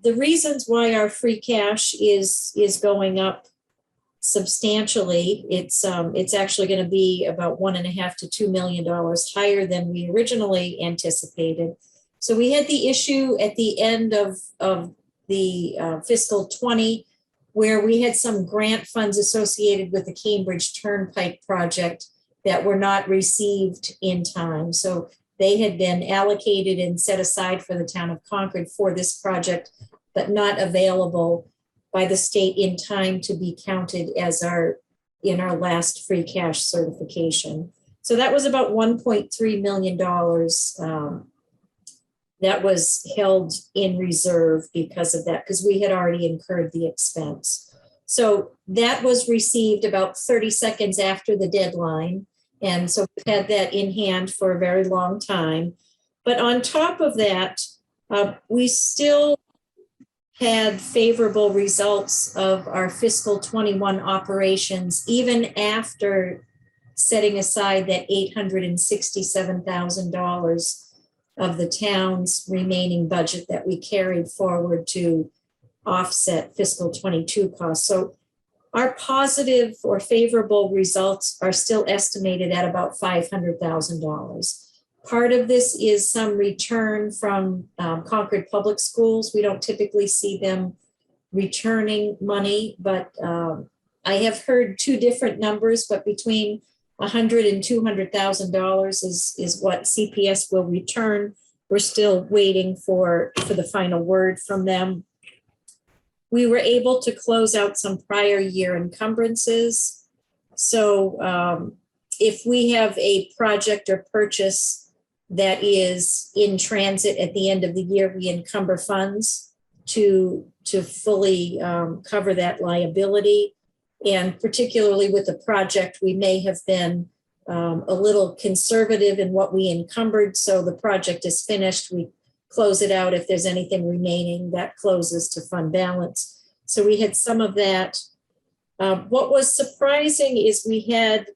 S3: the reasons why our free cash is going up substantially, it's actually going to be about $1.5 to $2 million higher than we originally anticipated. So we had the issue at the end of the fiscal 20, where we had some grant funds associated with the Cambridge Turnpike project that were not received in time. So they had been allocated and set aside for the town of Concord for this project, but not available by the state in time to be counted as in our last free cash certification. So that was about $1.3 million that was held in reserve because of that, because we had already incurred the expense. So that was received about 30 seconds after the deadline. And so we've had that in hand for a very long time. But on top of that, we still had favorable results of our fiscal 21 operations, even after setting aside that $867,000 of the town's remaining budget that we carried forward to offset fiscal 22 costs. So our positive or favorable results are still estimated at about $500,000. Part of this is some return from Concord Public Schools. We don't typically see them returning money, but I have heard two different numbers, but between $100,000 and $200,000 is what CPS will return. We're still waiting for the final word from them. We were able to close out some prior year encumbrances. So if we have a project or purchase that is in transit at the end of the year, we encumber funds to fully cover that liability. And particularly with the project, we may have been a little conservative in what we encumbered. So the project is finished, we close it out. If there's anything remaining, that closes to fund balance. So we had some of that. What was surprising is we had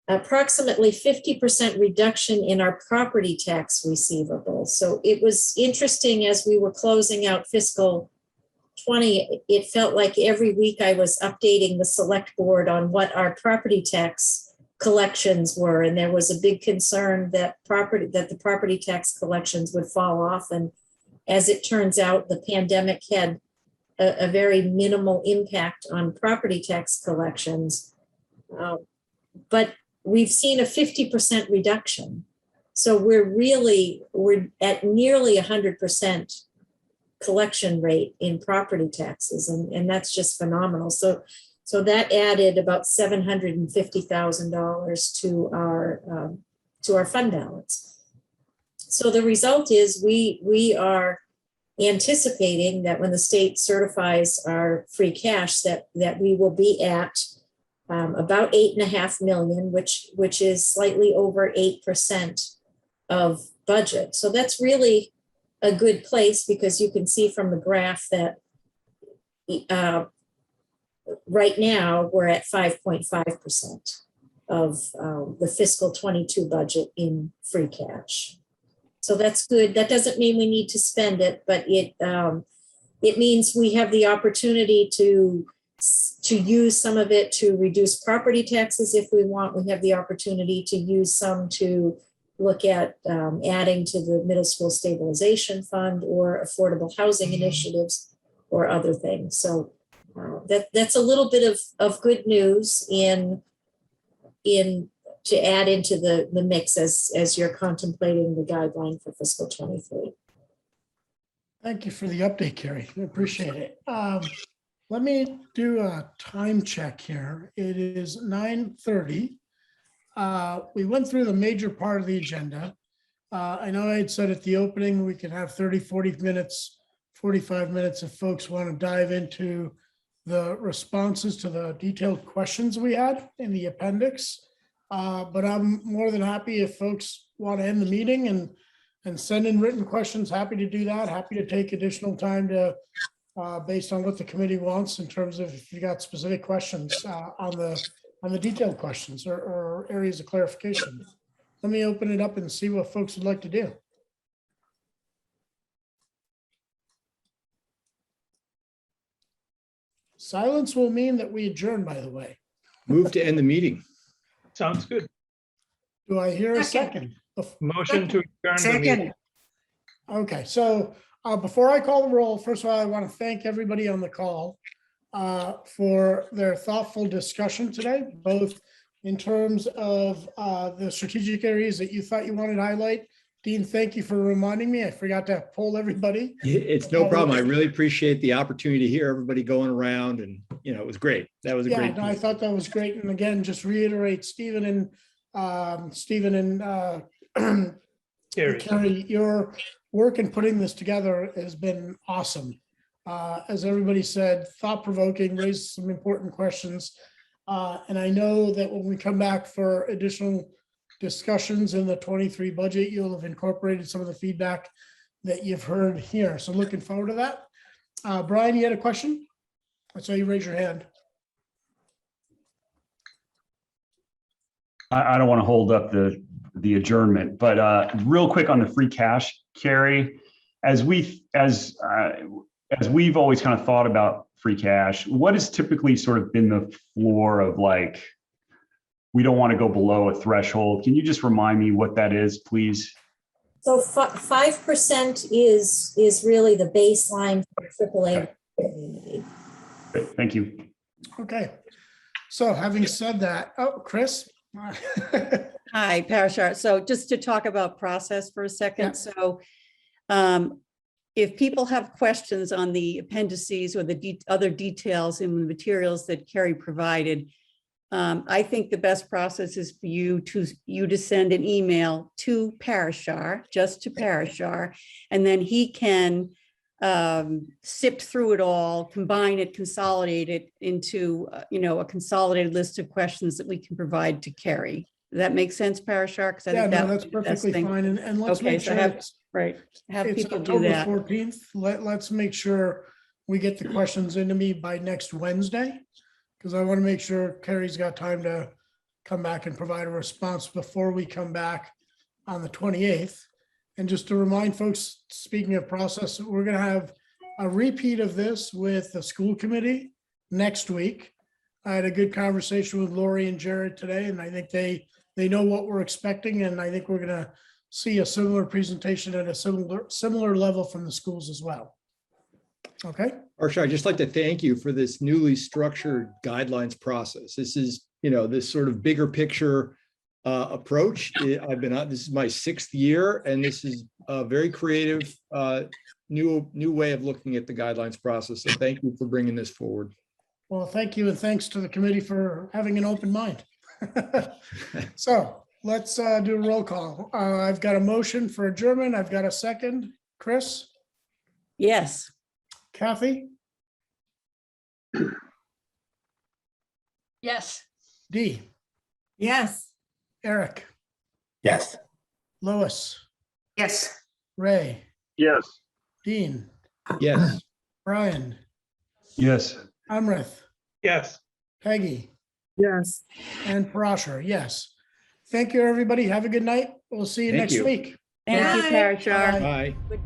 S3: approximately 50% reduction in our property tax receivable. So it was interesting as we were closing out fiscal 20, it felt like every week I was updating the select board on what our property tax collections were. And there was a big concern that the property tax collections would fall off. And as it turns out, the pandemic had a very minimal impact on property tax collections. But we've seen a 50% reduction. So we're at nearly 100% collection rate in property taxes. And that's just phenomenal. So that added about $750,000 to our fund balance. So the result is we are anticipating that when the state certifies our free cash, that we will be at about 8.5 million, which is slightly over 8% of budget. So that's really a good place, because you can see from the graph that right now we're at 5.5% of the fiscal 22 budget in free cash. So that's good. That doesn't mean we need to spend it, but it means we have the opportunity to use some of it to reduce property taxes if we want. We have the opportunity to use some to look at adding to the middle school stabilization fund or affordable housing initiatives or other things. So that's a little bit of good news to add into the mix as you're contemplating the guideline for fiscal 23.
S1: Thank you for the update, Carrie. I appreciate it. Let me do a time check here. It is 9:30. We went through the major part of the agenda. I know I had said at the opening, we could have 30, 40 minutes, 45 minutes if folks want to dive into the responses to the detailed questions we had in the appendix. But I'm more than happy if folks want to end the meeting and send in written questions. Happy to do that. Happy to take additional time to, based on what the committee wants in terms of if you got specific questions on the detailed questions or areas of clarification. Let me open it up and see what folks would like to do. Silence will mean that we adjourn, by the way.
S4: Move to end the meeting.
S2: Sounds good.
S1: Do I hear a second?
S2: Motion to adjourn the meeting.
S1: Okay, so before I call the roll, first of all, I want to thank everybody on the call for their thoughtful discussion today, both in terms of the strategic areas that you thought you wanted to highlight. Dean, thank you for reminding me. I forgot to poll everybody.
S4: It's no problem. I really appreciate the opportunity to hear everybody going around, and it was great. That was a great.
S1: I thought that was great. And again, just reiterate, Stephen and Carrie, your work in putting this together has been awesome. As everybody said, thought-provoking, raised some important questions. And I know that when we come back for additional discussions in the 23 budget, you'll have incorporated some of the feedback that you've heard here. So looking forward to that. Brian, you had a question? I saw you raise your hand.
S16: I don't want to hold up the adjournment, but real quick on the free cash, Carrie, as we've always kind of thought about free cash, what has typically sort of been the floor of like, we don't want to go below a threshold? Can you just remind me what that is, please?
S3: So 5% is really the baseline for AAA.
S16: Great, thank you.
S1: Okay. So having said that, oh, Chris.
S11: Hi, Parashar. So just to talk about process for a second.
S1: Yeah.
S11: So if people have questions on the appendices or the other details in the materials that Carrie provided, I think the best process is for you to send an email to Parashar, just to Parashar, and then he can sift through it all, combine it, consolidate it into a consolidated list of questions that we can provide to Carrie. Does that make sense, Parashar? Because I
S1: Yeah,
S11: think
S1: no, that's perfectly fine. And let's
S11: Okay,
S1: make
S11: so
S1: sure
S11: have
S1: it's
S11: people do
S1: October
S11: that.
S1: 14th. Let's make sure we get the questions into me by next Wednesday, because I want to make sure Carrie's got time to come back and provide a response before we come back on the 28th. And just to remind folks, speaking of process, we're going to have a repeat of this with the school committee next week. I had a good conversation with Lori and Jared today, and I think they know what we're expecting, and I think we're going to see a similar presentation at a similar level from the schools as well. Okay.
S4: Arsha, I'd just like to thank you for this newly structured guidelines process. This is, this sort of bigger picture approach. This is my 6th year, and this is a very creative, new way of looking at the guidelines process. So thank you for bringing this forward.
S1: Well, thank you. And thanks to the committee for having an open mind. So let's do a roll call. I've got a motion for adjournment. I've got a second. Chris?
S11: Yes.
S1: Kathy?
S17: Yes.
S1: Dee?
S13: Yes.
S1: Eric?
S5: Yes.
S1: Lois?
S14: Yes.
S1: Ray?
S15: Yes.
S1: Dean?
S4: Yes.
S1: Brian?
S16: Yes.
S1: Amrith?
S2: Yes.
S1: Peggy?
S7: Yes.
S1: And Parashar, yes. Thank you, everybody. Have a good night. We'll see you
S4: Thank
S1: next
S4: you.
S1: week.
S11: Thank you,
S13: Bye.
S11: Parashar.
S4: Bye.
S11: Good